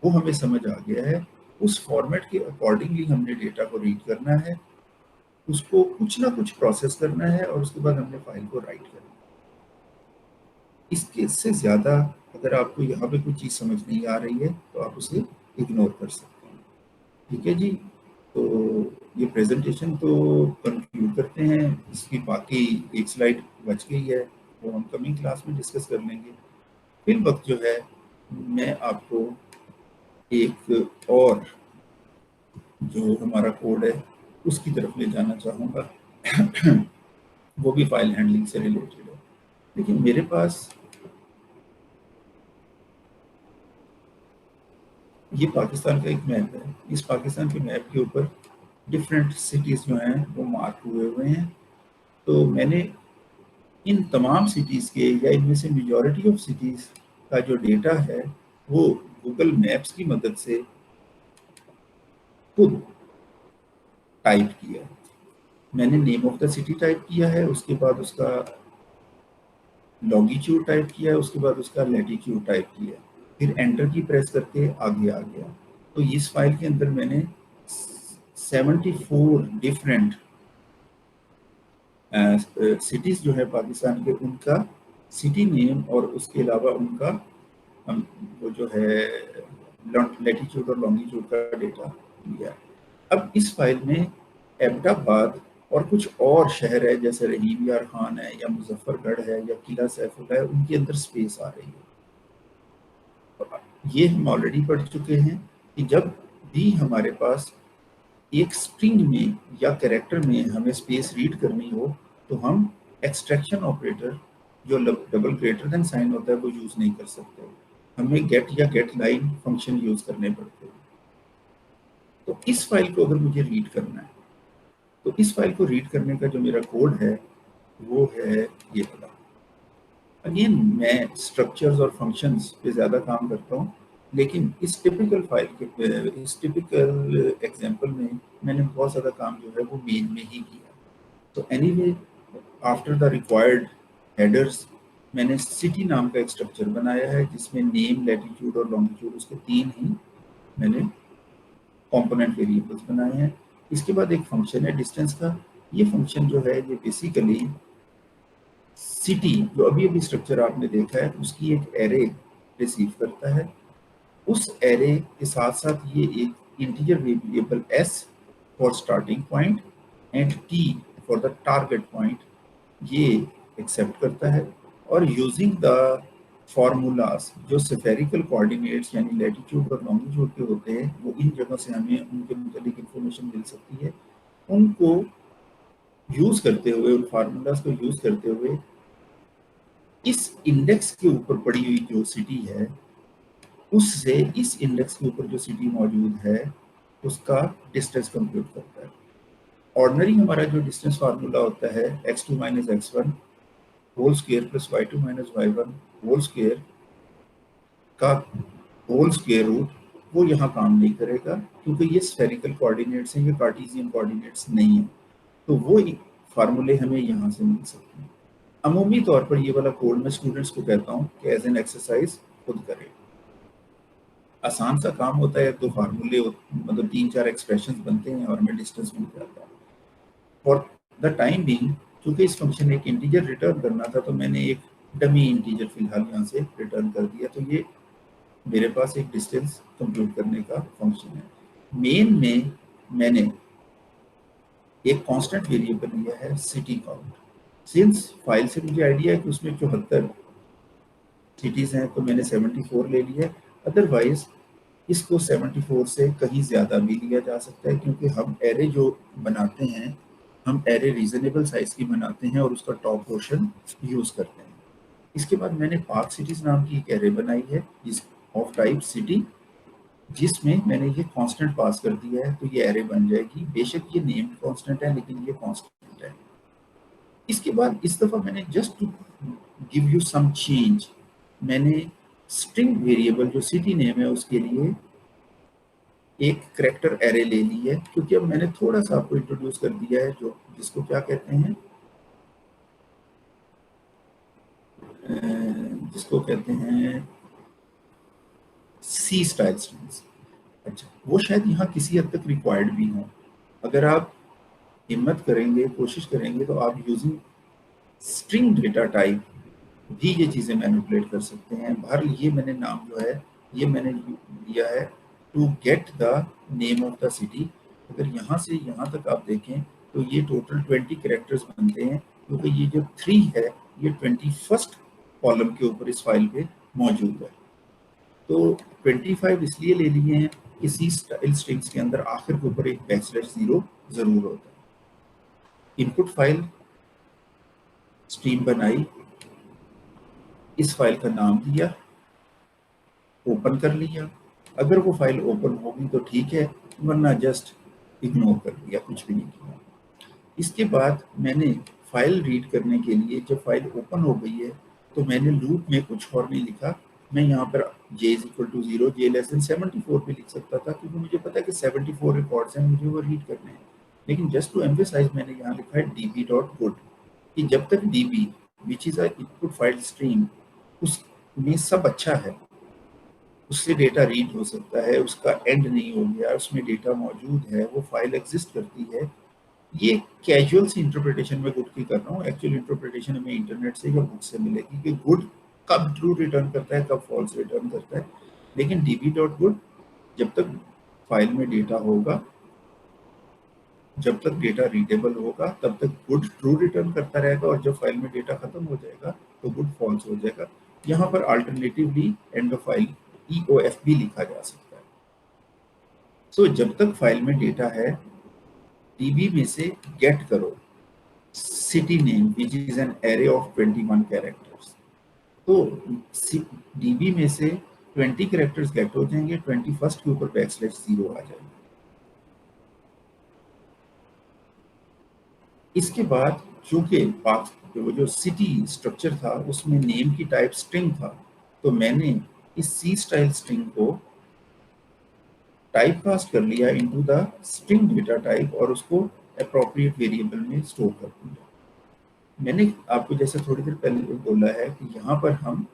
वो हमें समझ आ गया है। उस फॉर्मेट के अकॉर्डिंगली हमने डेटा को रीड करना है, उसको कुछ ना कुछ प्रोसेस करना है और उसके बाद हमने फाइल को राइट करना है। इसके से ज़्यादा अगर आपको यहाँ पे कोई चीज़ समझ नहीं आ रही है तो आप उसे इग्नोर कर सकते हैं। ठीक है जी, तो ये प्रेजेंटेशन तो कंक्लूड करते हैं। इसकी बाकी एक स्लाइड बच गई है, वो हम कमिंग क्लास में डिस्कस कर लेंगे। फिर वक्त जो है मैं आपको एक और जो हमारा कोड है उसकी तरफ ले जाना चाहूँगा वो भी फाइल हैंडलिंग से रिलेटेड है। लेकिन मेरे पास ये पाकिस्तान का एक मैप है। इस पाकिस्तान के मैप के ऊपर डिफरेंट सिटीज़ जो हैं वो मार्क हुए हैं। तो मैंने इन तमाम सिटीज़ के या इनमें से मेजॉरिटी ऑफ सिटीज़ का जो डेटा है वो गूगल मैप्स की मदद से खुद टाइप किया। मैंने name of the city type किया है, उसके बाद उसका लॉन्गिट्यूड टाइप किया है, उसके बाद उसका लैटिट्यूड टाइप किया, फिर एंटर की प्रेस करके आगे आ गया। तो इस फाइल के अंदर मैंने 74 डिफरेंट सिटीज़ जो है पाकिस्तान के, उनका सिटी नेम और उसके अलावा उनका वो जो है लैटिट्यूड और लॉन्गिट्यूड का डेटा लिया। अब इस फाइल में एबटाबाद और कुछ और शहर है जैसे रहीम यार खान है या मुजफ्फरगढ़ है या किला सैफुल्ला है, उनके अंदर स्पेस आ रही है। ये हम ऑलरेडी पढ़ चुके हैं कि जब भी हमारे पास एक स्ट्रिंग में या कैरेक्टर में हमें स्पेस रीड करनी हो तो हम एक्सट्रैक्शन ऑपरेटर जो डबल ग्रेटर देन साइन होता है वो यूज़ नहीं कर सकते, हमें गेट या गेट लाइन फंक्शन यूज़ करने पड़ते हैं। तो इस फाइल को अगर मुझे रीड करना है तो इस फाइल को रीड करने का जो मेरा कोड है वो है ये वाला। अगेन मैं स्ट्रक्चर्स और फंक्शंस पे ज़्यादा काम करता हूँ, लेकिन इस टिपिकल फाइल के इस टिपिकल एग्जांपल में मैंने बहुत ज़्यादा काम जो है वो मेन में ही किया। तो anyway after the required headers मैंने सिटी नाम का एक स्ट्रक्चर बनाया है जिसमें नेम, लैटिट्यूड और लॉन्गिट्यूड उसके 3 ही मैंने कंपोनेंट वेरिएबल्स बनाए हैं। इसके बाद एक फंक्शन है डिस्टेंस का। ये फंक्शन जो है ये बेसिकली सिटी जो अभी अभी स्ट्रक्चर आपने देखा है उसकी एक एरे रिसीव करता है। उस एरे के साथ साथ ये एक integer variable s for starting point and t for the target point ये एक्सेप्ट करता है। और यूजिंग द फार्मूलाज जो स्फेरिकल कोऑर्डिनेट्स यानी लैटिट्यूड और लॉन्गिट्यूड के होते हैं, वो इन जगह से हमें उनके मुतालिक इंफॉर्मेशन मिल सकती है। उनको यूज़ करते हुए, उन फार्मूलाज को यूज़ करते हुए इस इंडेक्स के ऊपर पड़ी हुई जो सिटी है उससे इस इंडेक्स के ऊपर जो सिटी मौजूद है उसका डिस्टेंस कंप्यूट करता है। ऑर्डिनरी हमारा जो डिस्टेंस फार्मूला होता है x2 minus x1 whole square plus y2 minus y1 whole square का होल स्क्वायर रूट, वो यहाँ काम नहीं करेगा क्योंकि ये स्फेरिकल कोऑर्डिनेट्स हैं, ये कार्टेशियन कोऑर्डिनेट्स नहीं है। तो वो फार्मूले हमें यहाँ से मिल सकते हैं। अमूमी तौर पर ये वाला कोड मैं स्टूडेंट्स को कहता हूँ कि एज एन एक्सरसाइज खुद करें। आसान सा काम होता है, 2 फार्मूले मतलब 3-4 एक्सप्रेशन बनते हैं और हमें डिस्टेंस मिल जाता है। फॉर द टाइम बीइंग क्योंकि इस फंक्शन ने एक इंटीजर रिटर्न करना था तो मैंने एक डमी इंटीजर फिलहाल यहाँ से रिटर्न कर दिया। तो ये मेरे पास एक डिस्टेंस कंप्यूट करने का फंक्शन है। मेन में मैंने एक कांस्टेंट वेरिएबल लिया है सिटी काउंट। सिंस फाइल से मुझे आइडिया है कि उसमें 74 सिटीज हैं तो मैंने 74 ले लिया है। अदरवाइज इसको 74 से कहीं ज़्यादा भी लिया जा सकता है, क्योंकि हम एरे जो बनाते हैं हम एरे रीजनेबल साइज की बनाते हैं और उसका टॉप पोर्शन यूज़ करते हैं। इसके बाद मैंने पार्क सिटीज नाम की एक एरे बनाई है जिस ऑफ टाइप सिटी, जिसमें मैंने ये कांस्टेंट पास कर दिया है, तो ये एरे बन जाएगी। बेशक ये नेम कांस्टेंट है लेकिन ये कांस्टेंट है। इसके बाद इस दफ़ा मैंने just to give you some change, मैंने स्ट्रिंग वेरिएबल जो सिटी नेम है उसके लिए एक करैक्टर एरे ले ली है, क्योंकि अब मैंने थोड़ा सा आपको इंट्रोड्यूस कर दिया है जो जिसको क्या कहते हैं, जिसको कहते हैं सी स्टाइल स्ट्रिंग्स। अच्छा, वो शायद यहाँ किसी हद तक रिक्वायर्ड भी हो। अगर आप हिम्मत करेंगे, कोशिश करेंगे, तो आप यूजिंग स्ट्रिंग डेटा टाइप भी ये चीज़ें मैनिपुलेट कर सकते हैं। बहरहाल ये मैंने नाम जो है ये मैंने दिया है to get the name of the city. अगर यहाँ से यहाँ तक आप देखें तो ये टोटल 20 कैरेक्टर्स बनते हैं, क्योंकि ये जो 3 है ये 21st कॉलम के ऊपर इस फाइल पे मौजूद है। तो 25 इसलिए ले लिए हैं कि सी स्टाइल स्ट्रिंग्स के अंदर आखिर के ऊपर एक /0 जरूर होता है। इनपुट फाइल स्ट्रीम बनाई, इस फाइल का नाम दिया, ओपन कर लिया। अगर वो फाइल ओपन होगी तो ठीक है, वरना जस्ट इग्नोर कर दिया, कुछ भी नहीं किया। इसके बाद मैंने फाइल रीड करने के लिए जब फाइल ओपन हो गई है तो मैंने लूप में कुछ और नहीं लिखा। मैं यहाँ पर j = 0, j < 74 भी लिख सकता था, क्योंकि मुझे पता है कि 74 रिकॉर्ड्स हैं, मुझे वो रीड करने हैं। लेकिन जस्ट टू एम्फेसाइज मैंने यहाँ लिखा है db.good, कि जब तक db which is a input file stream उसमें सब अच्छा है, उससे डेटा रीड हो सकता है, उसका एंड नहीं हो गया, उसमें डेटा मौजूद है, वो फाइल एग्जिस्ट करती है। ये कैजुअल सी इंटरप्रिटेशन में गुड की कर रहा हूँ, एक्चुअल इंटरप्रिटेशन हमें इंटरनेट से या बुक से मिलेगी कि गुड कब ट्रू रिटर्न करता है, कब फॉल्स रिटर्न करता है। लेकिन db.good जब तक फाइल में डेटा होगा, जब तक डेटा रीडेबल होगा, तब तक गुड ट्रू रिटर्न करता रहेगा, और जब फाइल में डेटा खत्म हो जाएगा तो गुड फॉल्स हो जाएगा। यहाँ पर alternatively end of file EOF भी लिखा जा सकता है। सो जब तक फाइल में डेटा है, DB में से गेट करो city name which is an array of 21 characters. तो DB में से 20 कैरेक्टर्स गेट हो जाएंगे, 21st के ऊपर /0 आ जाएगा। इसके बाद चूंकि वो जो सिटी स्ट्रक्चर था उसमें नेम की टाइप स्ट्रिंग था, तो मैंने इस सी स्टाइल स्ट्रिंग को टाइप कास्ट कर लिया into the string data type और उसको अप्रोप्रिएट वेरिएबल में स्टोर कर दिया। मैंने आपको जैसे थोड़ी देर पहले बोला है कि यहाँ पर हम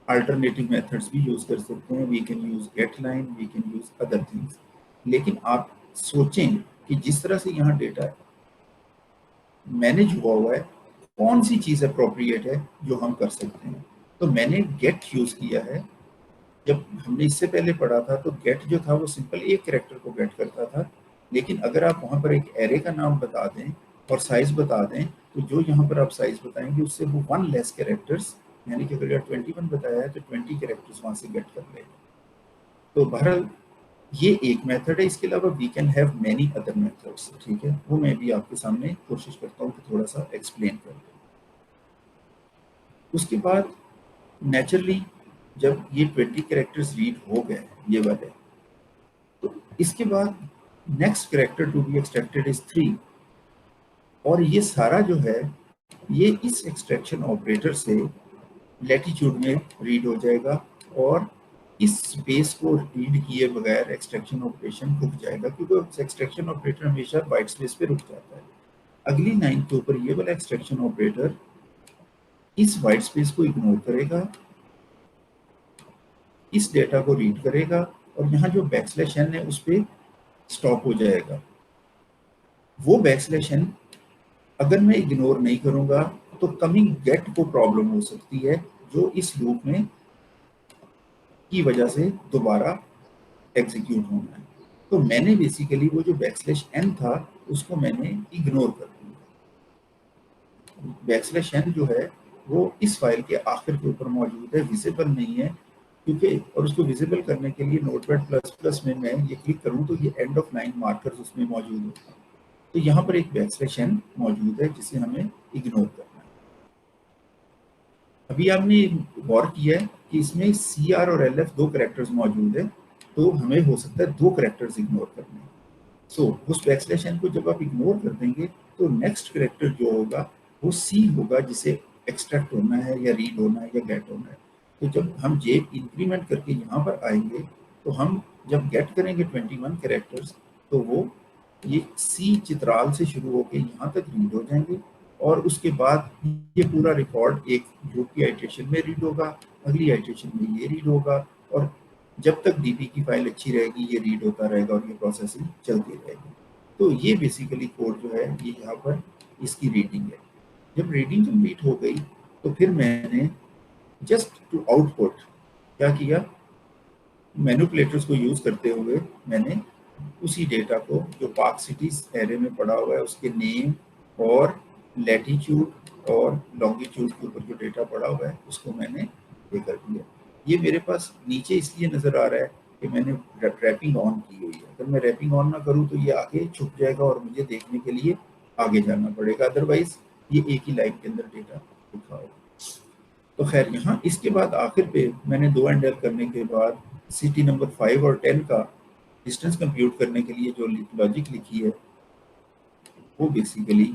अल्टरनेटिव मेथड्स भी यूज कर सकते हैं। We can use get line, we can use other things. लेकिन आप सोचें कि जिस तरह से यहाँ डेटा मैनेज हुआ है, कौन सी चीज अप्रोप्रिएट है जो हम कर सकते हैं। तो मैंने गेट यूज किया है। जब हमने इससे पहले पढ़ा था तो गेट जो था वो सिंपल एक कैरेक्टर को गेट करता था, लेकिन अगर आप वहाँ पर एक एरे का नाम बता दें और साइज बता दें, तो जो यहाँ पर आप साइज बताएंगे उससे वो 1 लेस कैरेक्टर्स, यानी कि अगर 21 बताया है तो 20 कैरेक्टर्स वहाँ से गेट कर लेगा। तो बहरहाल ये एक मेथड है। इसके अलावा we can have many other methods, ठीक है, वो मैं भी आपके सामने कोशिश करता हूँ कि थोड़ा सा एक्सप्लेन कर दूँ। उसके बाद नेचुरली जब ये 20 कैरेक्टर्स रीड हो गए ये वाले, तो इसके बाद next character to be extracted is 3, और ये सारा जो है ये इस एक्सट्रैक्शन ऑपरेटर से लैटिट्यूड में रीड हो जाएगा, और इस स्पेस को रीड किए बगैर एक्सट्रैक्शन ऑपरेशन रुक जाएगा, क्योंकि एक्सट्रैक्शन ऑपरेटर हमेशा वाइट स्पेस पे रुक जाता है। अगली लाइन के ऊपर ये वाला एक्सट्रैक्शन ऑपरेटर इस वाइट स्पेस को इग्नोर करेगा, इस डेटा को रीड करेगा, और यहाँ जो \n है उस पर स्टॉप हो जाएगा। वो \n अगर मैं इग्नोर नहीं करूंगा तो कमिंग गेट को प्रॉब्लम हो सकती है, जो इस लूप में की वजह से दोबारा एग्जीक्यूट होना है। तो मैंने बेसिकली वो जो बैकस्लैश n था उसको मैंने इग्नोर कर दिया। बैकस्लैश n जो है वो इस फाइल के आखिर के ऊपर मौजूद है, विजिबल नहीं है क्योंकि, और उसको विजिबल करने के लिए नोटपैड प्लस प्लस में मैं ये क्लिक करूं तो ये एंड ऑफ लाइन मार्कर्स उसमें मौजूद होता है। तो यहाँ पर एक बैकस्लैश n मौजूद है जिसे हमें इग्नोर करना है। अभी आपने गौर किया है कि इसमें CR और LF दो कैरेक्टर्स मौजूद है, तो हमें हो सकता है दो कैरेक्टर्स इग्नोर करने हैं। सो उस बैकस्लैश n को जब आप इग्नोर कर देंगे तो नेक्स्ट कैरेक्टर जो होगा वो C होगा, जिसे एक्सट्रैक्ट होना है या रीड होना है या गेट होना है। तो जब हम जे इंक्रीमेंट करके यहाँ पर आएंगे तो हम जब गेट करेंगे 21 कैरेक्टर्स तो वो ये C चित्राल से शुरू होकर यहाँ तक रीड हो जाएंगे, और उसके बाद ये पूरा रिकॉर्ड एक ग्रुप की आइट्रेशन में रीड होगा, अगली आइट्रेशन में ये रीड होगा, और जब तक डीबी की फाइल अच्छी रहेगी ये रीड होता रहेगा और ये प्रोसेसिंग चलती रहेगी। तो ये बेसिकली कोड जो है ये यहाँ पर इसकी रीडिंग है। जब रीडिंग कंप्लीट हो गई तो फिर मैंने जस्ट टू आउटपुट क्या किया, मैनिपुलेटर्स को यूज करते हुए मैंने उसी डेटा को जो पार्क सिटीज एरे में पड़ा हुआ है उसके नेम और लैटिट्यूड और लॉन्गिट्यूड के ऊपर जो डेटा पड़ा हुआ है उसको मैंने ये कर दिया। ये मेरे पास नीचे इसलिए नजर आ रहा है कि मैंने रैपिंग ऑन की हुई है। अगर मैं रैपिंग ऑन ना करूँ तो ये आगे छुप जाएगा और मुझे देखने के लिए आगे जाना पड़ेगा, अदरवाइज ये एक ही लाइन के अंदर डेटा लिखा होगा। तो खैर यहाँ इसके बाद आखिर पे मैंने दो एंड करने के बाद सिटी नंबर 5 और 10 का डिस्टेंस कंप्यूट करने के लिए जो लॉजिक लिखी है वो बेसिकली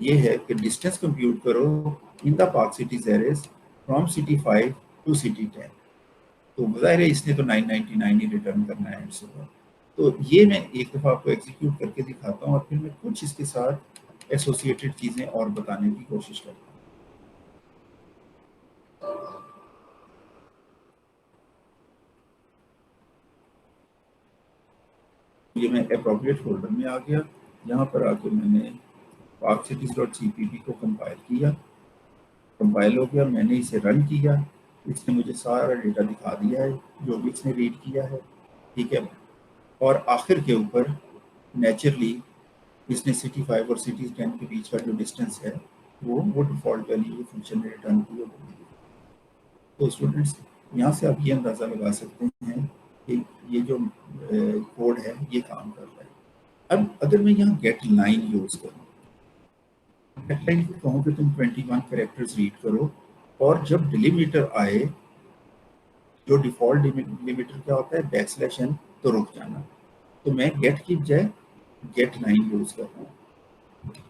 ये है कि डिस्टेंस कंप्यूट करो in the park cities arrays from city 5 to city 10। तो ज़ाहिर है इसने तो 999 ही रिटर्न करना है इससे। तो ये मैं एक दफ़ा आपको एग्जीक्यूट करके दिखाता हूँ और फिर मैं कुछ इसके साथ एसोसिएटेड चीज़ें और बताने की कोशिश करता हूँ। ये मैं एप्रोप्रिएट फोल्डर में आ गया, यहाँ पर आके मैंने parkcities.cpp को कंपाइल किया, कंपाइल हो गया, मैंने इसे रन किया, इसने मुझे सारा डेटा दिखा दिया है जो भी इसने रीड किया है, ठीक है। और आखिर के ऊपर नेचुरली इसने सिटी 5 और सिटी 10 के बीच का जो डिस्टेंस है वो डिफॉल्ट वैल्यू फंक्शन ने रिटर्न की है। तो स्टूडेंट्स यहाँ से आप ये अंदाज़ा लगा सकते हैं कि ये जो कोड है ये काम कर रहा है। अब अगर मैं यहाँ गेट लाइन यूज़ करूँ, गेट लाइन को कहूँ कि तुम 21 कैरेक्टर्स रीड करो और जब डिलीमीटर आए, जो डिफॉल्ट डिलीमीटर क्या होता है बैकस्लैश n, तो रुक जाना। तो मैं गेट की बजाय गेट लाइन यूज़ कर रहा हूँ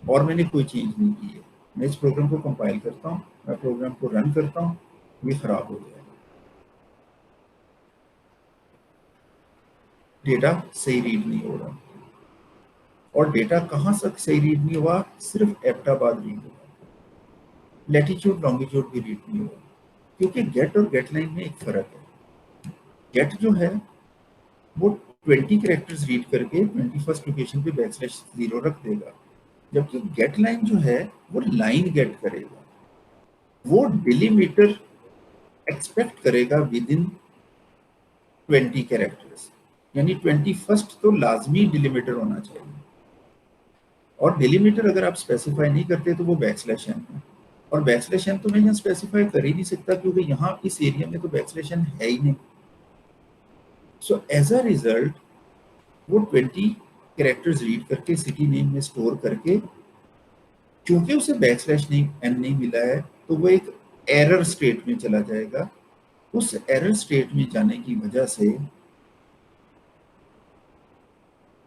और मैंने कोई चेंज नहीं की है। मैं इस प्रोग्राम को कंपाइल करता हूँ, मैं प्रोग्राम को रन करता हूँ, ये खराब हो जाएगा। डेटा सही रीड नहीं हो रहा, और डेटा कहाँ तक सही रीड नहीं हुआ, सिर्फ एप्टाबाद रीड हुआ, लैटिट्यूड लॉन्गिट्यूड भी रीड नहीं हुआ, क्योंकि गेट और गेट लाइन में एक फर्क है। गेट जो है वो 20 कैरेक्टर्स रीड करके 21st लोकेशन पे /0 रख देगा, जबकि गेट लाइन जो है वो लाइन गेट करेगा, वो डिलीमीटर एक्सपेक्ट करेगा विद इन 20 कैरेक्टर्स, यानी 21st तो लाजमी डिलीमीटर होना चाहिए। और डिलीमीटर अगर आप स्पेसिफाई नहीं करते तो वो बैकस्लैश n है, और बैकस्लैश n तो मैं यहाँ स्पेसिफाई कर ही नहीं सकता क्योंकि यहाँ इस एरिया में तो बैकस्लैश n है ही नहीं। सो एज अ रिजल्ट वो 20 कैरेक्टर्स रीड करके सिटी नेम में स्टोर करके, क्योंकि उसे बैकस्लैश n नहीं मिला है तो वो एक एरर स्टेट में चला जाएगा। उस एरर स्टेट में जाने की वजह से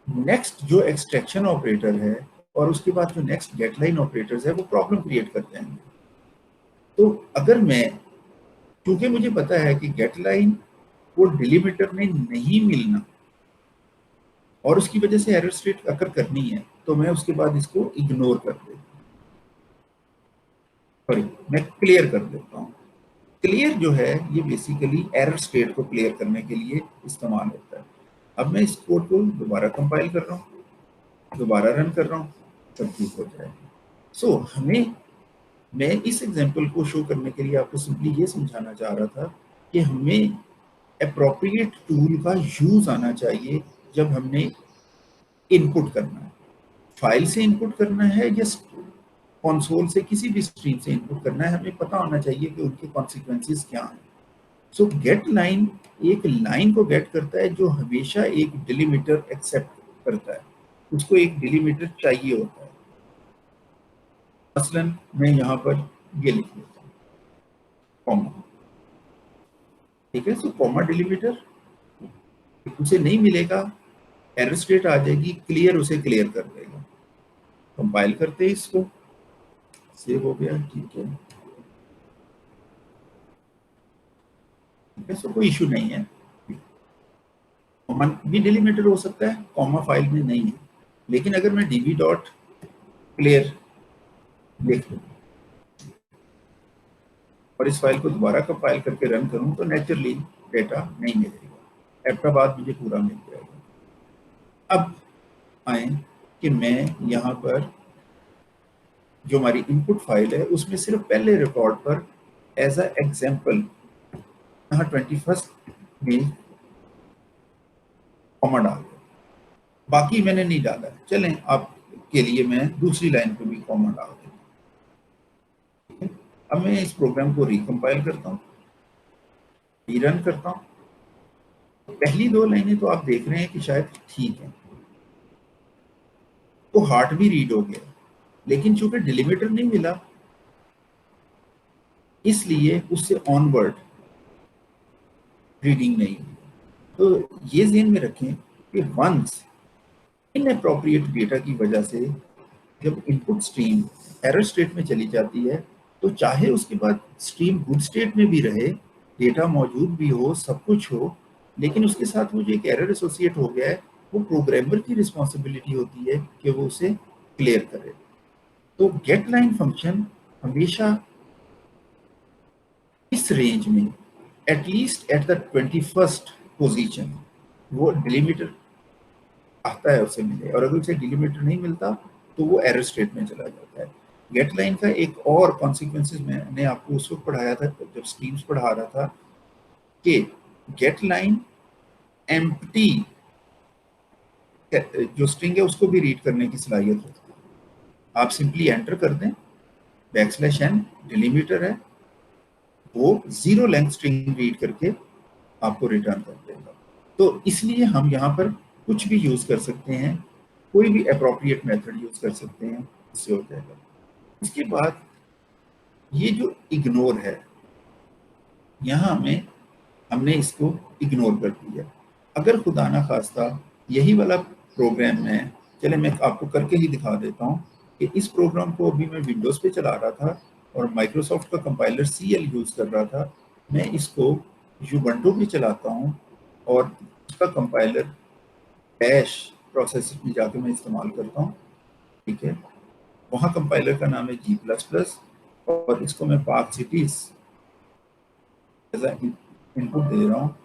नेक्स्ट जो एक्सट्रैक्शन ऑपरेटर है और उसके बाद जो नेक्स्ट गेट लाइन ऑपरेटर्स है वो प्रॉब्लम क्रिएट करते हैं। तो अगर मैं, क्योंकि मुझे पता है कि गेट लाइन वो डिलीमीटर में नहीं मिलना और उसकी वजह से एरर स्टेट अकर करनी है, तो मैं उसके बाद इसको इग्नोर कर देता हूँ, सॉरी मैं क्लियर कर देता हूँ। क्लियर जो है ये बेसिकली एरर स्टेट को क्लियर करने के लिए इस्तेमाल होता है। अब मैं इस कोड को दोबारा कंपाइल कर रहा हूँ, दोबारा रन कर रहा हूँ, सब ठीक हो जाएगा। सो मैं इस एग्जांपल को शो करने के लिए आपको सिंपली ये समझाना चाह रहा था कि हमें एप्रोप्रिएट टूल का यूज आना चाहिए जब हमने इनपुट करना है, फाइल से इनपुट करना है या कंसोल से किसी भी स्ट्रीम से इनपुट करना है, हमें पता होना चाहिए कि उनके कॉन्सिक्वेंसेस क्या हैं। सो गेट लाइन एक लाइन को गेट करता है जो हमेशा एक डिलीमीटर एक्सेप्ट करता है, उसको एक डिलीमीटर चाहिए होता है। मसलन मैं यहाँ पर ये लिख देता हूँ कॉमा, ठीक है। सो कॉमा डिलीमीटर उसे नहीं मिलेगा, एरर स्टेट आ जाएगी, क्लियर उसे क्लियर कर देगा। कंपाइल करते हैं इसको, सेव हो गया, ठीक है। सो कोई इशू नहीं है, कॉमा भी डिलीमीटर हो सकता है, कॉमा फाइल में नहीं है। लेकिन अगर मैं db डॉट क्लियर लिख लूँ और इस फाइल को दोबारा कंपाइल करके रन करूं तो नेचुरली डेटा नहीं मिलेगा, एप्टाबाद मुझे पूरा मिल जाएगा। अब आए कि मैं यहाँ पर जो हमारी इनपुट फाइल है उसमें सिर्फ पहले रिकॉर्ड पर एज अ एग्जाम्पल यहाँ 21 में कॉमा डाल दिया, बाकी मैंने नहीं डाला। चलें आपके लिए मैं दूसरी लाइन पे भी कॉमा डाल देता हूँ। अब मैं इस प्रोग्राम को रिकम्पाइल करता हूँ, रीरन करता हूँ। पहली दो लाइनें तो आप देख रहे हैं कि शायद ठीक है, तो हार्ट भी रीड हो गया, लेकिन चूंकि डिलीमीटर नहीं मिला इसलिए उससे ऑनवर्ड रीडिंग नहीं हुई। तो ये ज़हन में रखें कि वंस इनअप्रोप्रिएट डेटा की वजह से जब इनपुट स्ट्रीम एरर स्टेट में चली जाती है, तो चाहे उसके बाद स्ट्रीम गुड स्टेट में भी रहे, डेटा मौजूद भी हो, सब कुछ हो, लेकिन उसके साथ वो जो एक एरर एसोसिएट हो गया है, वो प्रोग्रामर की रिस्पॉन्सिबिलिटी होती है कि वो उसे क्लियर करे। तो गेट लाइन फंक्शन हमेशा इस रेंज में at least at the 21st position वो डिलीमीटर आता है उसे मिले, और अगर उसे डिलीमीटर नहीं मिलता तो वो एरर स्टेट में चला जाता है। गेट लाइन का एक और कॉन्सिक्वेंसेस मैंने आपको उस वक्त पढ़ाया था जब स्ट्रीम्स पढ़ा रहा था कि गेट लाइन एम्प्टी जो स्ट्रिंग है उसको भी रीड करने की सलाहियत रखती है। आप सिंपली एंटर कर दें \n डिलीमीटर है, वो 0 लेंथ स्ट्रिंग रीड करके आपको रिटर्न कर देगा। तो इसलिए हम यहाँ पर कुछ भी यूज कर सकते हैं, कोई भी अप्रोप्रिएट मेथड यूज कर सकते हैं, इससे हो जाएगा। इसके बाद ये जो इग्नोर है, यहाँ में हमने इसको इग्नोर कर दिया। अगर खुदा ना खास्ता यही वाला प्रोग्राम है, चले मैं आपको करके ही दिखा देता हूँ कि इस प्रोग्राम को अभी मैं विंडोज़ पे चला रहा था और माइक्रोसॉफ्ट का कंपाइलर CL यूज़ कर रहा था। मैं इसको यूबंटू पे चलाता हूँ और उसका कंपाइलर बैश प्रोसेस में जाकर मैं इस्तेमाल करता हूँ, ठीक है। वहाँ कंपाइलर का नाम है G++ और इसको मैं पार्क सिटीज एज इनपुट दे रहा हूँ।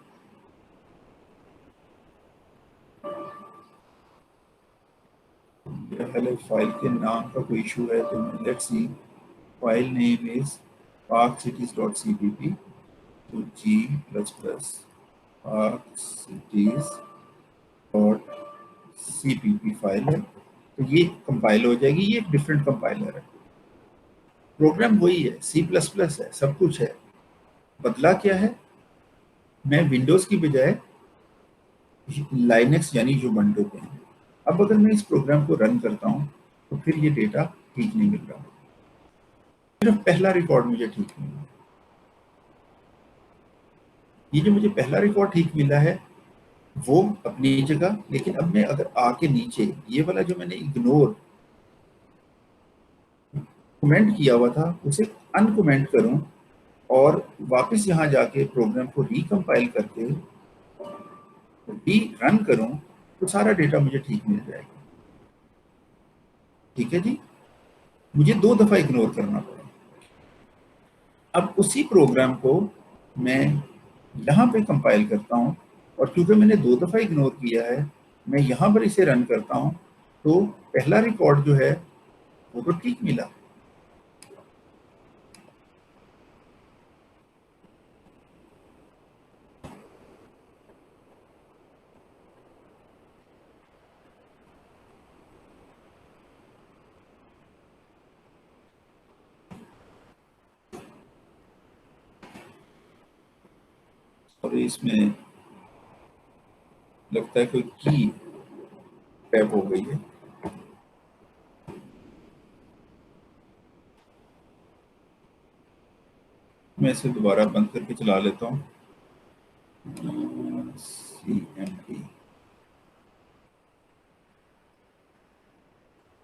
पहले फाइल के नाम का कोई इशू है तो मैं let's see, file name is parkcities.cpp, तो G++ parkcities.cpp फाइल है, तो ये कंपाइल हो जाएगी। ये एक डिफरेंट कंपाइलर है, प्रोग्राम वही है, C++ है, सब कुछ है। बदला क्या है, मैं विंडोज की बजाय लाइनेक्स यानी यूबंटू पे है। अब अगर मैं इस प्रोग्राम को रन करता हूँ तो फिर ये डेटा ठीक नहीं मिल रहा, सिर्फ पहला रिकॉर्ड मुझे ठीक मिला। ये जो मुझे पहला रिकॉर्ड ठीक मिला है वो अपनी जगह, लेकिन अब मैं अगर आके नीचे ये वाला जो मैंने इग्नोर कमेंट किया हुआ था उसे अनकमेंट करूं और वापस यहाँ जाके प्रोग्राम को रिकम्पाइल करके री रन करूं तो सारा डेटा मुझे ठीक मिल जाएगा, ठीक है जी। मुझे 2 दफा इग्नोर करना पड़ा। अब उसी प्रोग्राम को मैं यहाँ पे कंपाइल करता हूँ और क्योंकि मैंने 2 दफा इग्नोर किया है, मैं यहाँ पर इसे रन करता हूँ तो पहला रिकॉर्ड जो है वो तो ठीक मिला। और इसमें लगता है कोई की टैप हो गई है। मैं इसे दोबारा बंद करके चला लेता हूँ। CMD।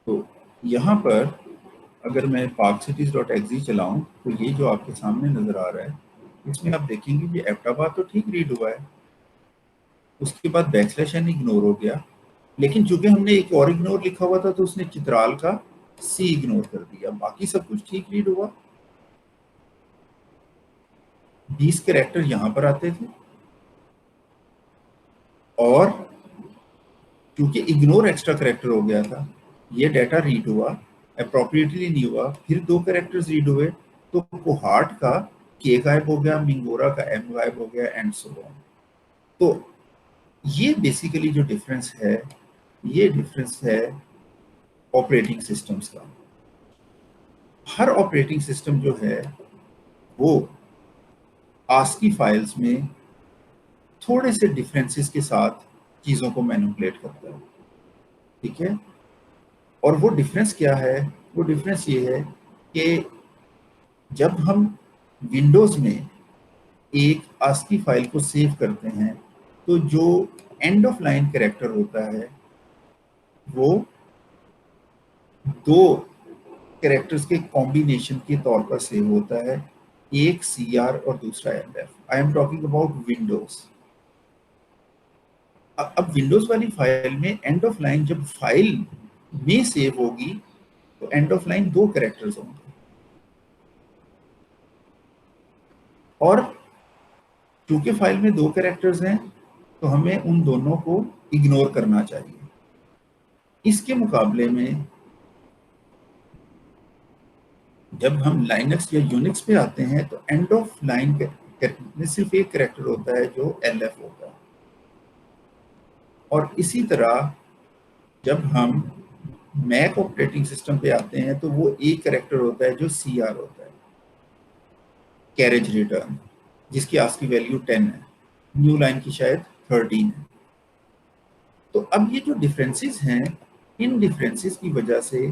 तो यहाँ पर अगर मैं parkcities.exe चलाऊं तो ये जो आपके सामने नजर आ रहा है, इसमें आप देखेंगे कि एबटाबाद तो ठीक रीड हुआ है, उसके बाद \n इग्नोर हो गया, लेकिन चूंकि हमने एक और इग्नोर लिखा हुआ था तो उसने चित्राल का C इग्नोर कर दिया, बाकी सब कुछ ठीक रीड हुआ। 20 कैरेक्टर यहां पर आते थे और क्योंकि इग्नोर एक्स्ट्रा कैरेक्टर हो गया था, ये डाटा रीड हुआ, अप्रोप्रिएटली नहीं हुआ, फिर 2 कैरेक्टर्स रीड हुए तो कोहार्ट का K गायब हो गया, मिंगोरा का M गायब हो गया एंड सो ऑन। तो ये बेसिकली जो डिफरेंस है, ये डिफरेंस है ऑपरेटिंग सिस्टम्स का। हर ऑपरेटिंग सिस्टम जो है वो ASCII फाइल्स में थोड़े से डिफरेंसेस के साथ चीज़ों को मैनिपुलेट करता है, ठीक है। और वो डिफरेंस क्या है? वो डिफरेंस ये है कि जब हम विंडोज़ में एक ASCII फाइल को सेव करते हैं तो जो एंड ऑफ लाइन कैरेक्टर होता है वो 2 कैरेक्टर्स के कॉम्बिनेशन के तौर पर सेव होता है, एक CR और दूसरा LF। I am talking about Windows. अब विंडोज वाली फाइल में एंड ऑफ लाइन जब फाइल में सेव होगी तो एंड ऑफ लाइन 2 कैरेक्टर्स होंगे, और क्योंकि फाइल में 2 कैरेक्टर्स हैं तो हमें उन दोनों को इग्नोर करना चाहिए। इसके मुकाबले में जब हम लाइनक्स या यूनिक्स पे आते हैं तो एंड ऑफ लाइन में सिर्फ एक कैरेक्टर होता है जो LF होता है, और इसी तरह जब हम मैक ऑपरेटिंग सिस्टम पे आते हैं तो वो एक कैरेक्टर होता है जो CR होता है, कैरेज रिटर्न, जिसकी ASCII वैल्यू 10 है, न्यू लाइन की शायद 13 है। तो अब ये जो डिफरेंसेस हैं, इन डिफरेंसेस की वजह से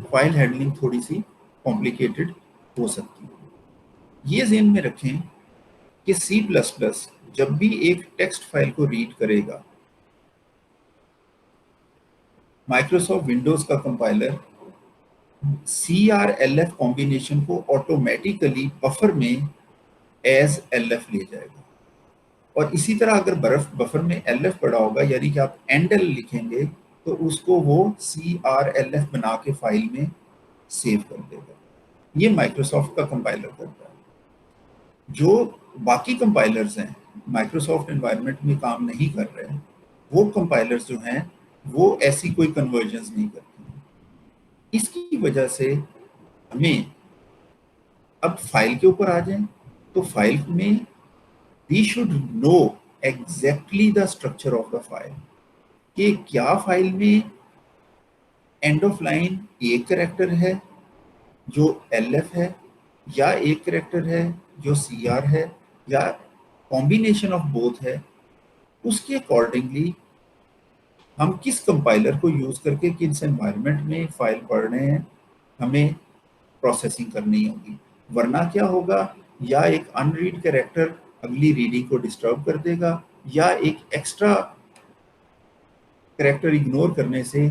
फाइल हैंडलिंग थोड़ी सी कॉम्प्लिकेटेड हो सकती है। ये ज़हन में रखें कि C++ जब भी एक टेक्स्ट फाइल को रीड करेगा, माइक्रोसॉफ्ट विंडोज का कंपाइलर CR-LF कॉम्बिनेशन को ऑटोमेटिकली बफर में एज LF ले जाएगा, और इसी तरह अगर बफर में LF पड़ा होगा, यानी कि आप एंडल लिखेंगे तो उसको वो CR-LF बना के फाइल में सेव कर देगा। ये माइक्रोसॉफ्ट का कंपाइलर करता है। जो बाकी कंपाइलर्स हैं माइक्रोसॉफ्ट एनवायरनमेंट में काम नहीं कर रहे हैं, वो कंपाइलर्स जो हैं वो ऐसी कोई कन्वर्जन्स नहीं करते हैं। इसकी वजह से हमें अब फाइल के ऊपर आ जाएं तो फाइल में we should know exactly the structure of the file, कि क्या फाइल में एंड ऑफ लाइन एक कैरेक्टर है जो LF है, या एक कैरेक्टर है जो CR है, या कॉम्बिनेशन ऑफ बोथ है। उसके अकॉर्डिंगली हम किस कंपाइलर को यूज़ करके किस एनवायरनमेंट में फाइल पढ़ रहे हैं हमें प्रोसेसिंग करनी होगी, वरना क्या होगा, या एक अनरीड कैरेक्टर अगली रीडिंग को डिस्टर्ब कर देगा, या एक एक्स्ट्रा कैरेक्टर इग्नोर करने से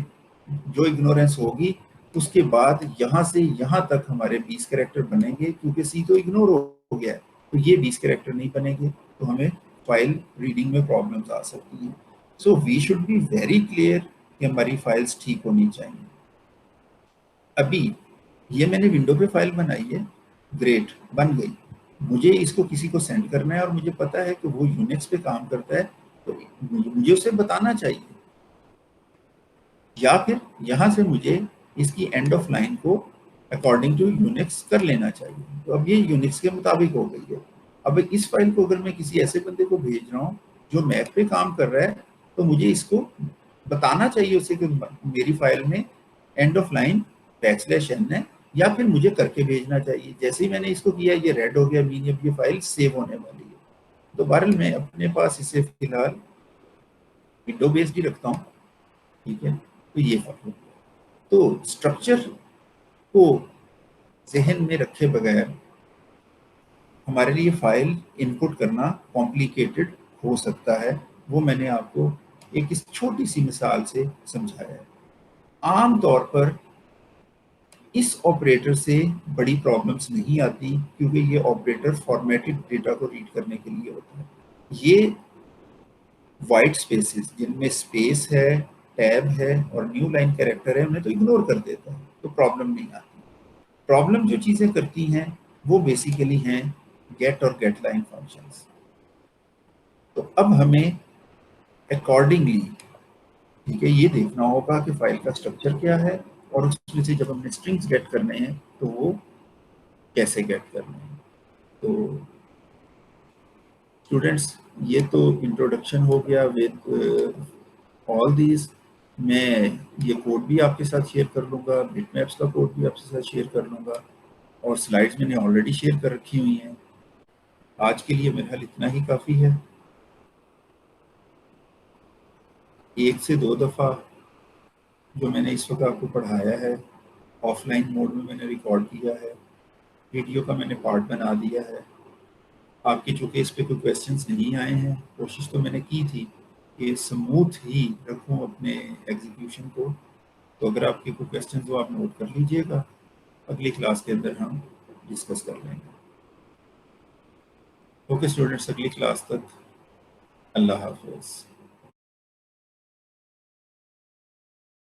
जो इग्नोरेंस होगी उसके बाद यहाँ से यहाँ तक हमारे 20 कैरेक्टर बनेंगे, क्योंकि C तो इग्नोर हो गया है, तो ये 20 कैरेक्टर नहीं बनेंगे, तो हमें फाइल रीडिंग में प्रॉब्लम्स आ सकती हैं। So we should be very clear कि हमारी फाइल्स ठीक होनी चाहिए। अभी ये मैंने विंडो पे फाइल बनाई है, ग्रेट, बन गई, मुझे इसको किसी को सेंड करना है और मुझे पता है कि वो यूनिक्स पे काम करता है, तो मुझे उसे बताना चाहिए, या फिर यहाँ से मुझे इसकी एंड ऑफ लाइन को अकॉर्डिंग टू यूनिक्स कर लेना चाहिए। तो अब ये यूनिक्स के मुताबिक हो गई है। अब इस फाइल को अगर मैं किसी ऐसे बंदे को भेज रहा हूँ जो मैक पे काम कर रहा है, तो मुझे इसको बताना चाहिए उसे कि मेरी फाइल में एंड ऑफ लाइन \n है, या फिर मुझे करके भेजना चाहिए। जैसे ही मैंने इसको किया ये रेड हो गया, मीनिंग ये फाइल सेव होने वाली है। तो बहरहाल मैं अपने पास इसे फिलहाल विंडो बेस्ड ही रखता हूँ, ठीक है। तो ये फर्क हो गया। तो स्ट्रक्चर को जहन में रखे बगैर हमारे लिए फाइल इनपुट करना कॉम्प्लिकेटेड हो सकता है, वो मैंने आपको एक इस छोटी सी मिसाल से समझाया है। आम तौर पर इस ऑपरेटर से बड़ी प्रॉब्लम्स नहीं आती, क्योंकि ये ऑपरेटर फॉर्मेटेड डेटा को रीड करने के लिए होता है। ये वाइट स्पेसेस जिनमें स्पेस है, टैब है और न्यू लाइन कैरेक्टर है, उन्हें तो इग्नोर कर देता है, तो प्रॉब्लम नहीं आती। प्रॉब्लम जो चीज़ें करती हैं वो बेसिकली हैं गेट और गेट लाइन फंक्शंस। तो अब हमें अकॉर्डिंगली, ठीक है, ये देखना होगा कि फाइल का स्ट्रक्चर क्या है और उसमें से जब हमने स्ट्रिंग्स गेट करने हैं तो वो कैसे गेट करने हैं। तो स्टूडेंट्स, ये तो इंट्रोडक्शन हो गया विद ऑल दीज। मैं ये कोड भी आपके साथ शेयर कर लूँगा, बिटमैप्स का कोड भी आपके साथ शेयर कर लूँगा, और स्लाइड्स मैंने ऑलरेडी शेयर कर रखी हुई हैं। आज के लिए मेरे ख्याल इतना ही काफ़ी है। 1 से 2 दफ़ा जो मैंने इस वक्त आपको पढ़ाया है ऑफलाइन मोड में मैंने रिकॉर्ड किया है, वीडियो का मैंने पार्ट बना दिया है। आपके चूँकि इस पे कोई क्वेश्चंस नहीं आए हैं, कोशिश तो मैंने की थी कि स्मूथ ही रखूं अपने एग्जीक्यूशन को। तो अगर आपके कोई क्वेश्चंस हो आप नोट कर लीजिएगा, अगली क्लास के अंदर हम डिस्कस कर लेंगे। ओके स्टूडेंट्स, अगली क्लास तक अल्लाह हाफ़िज़।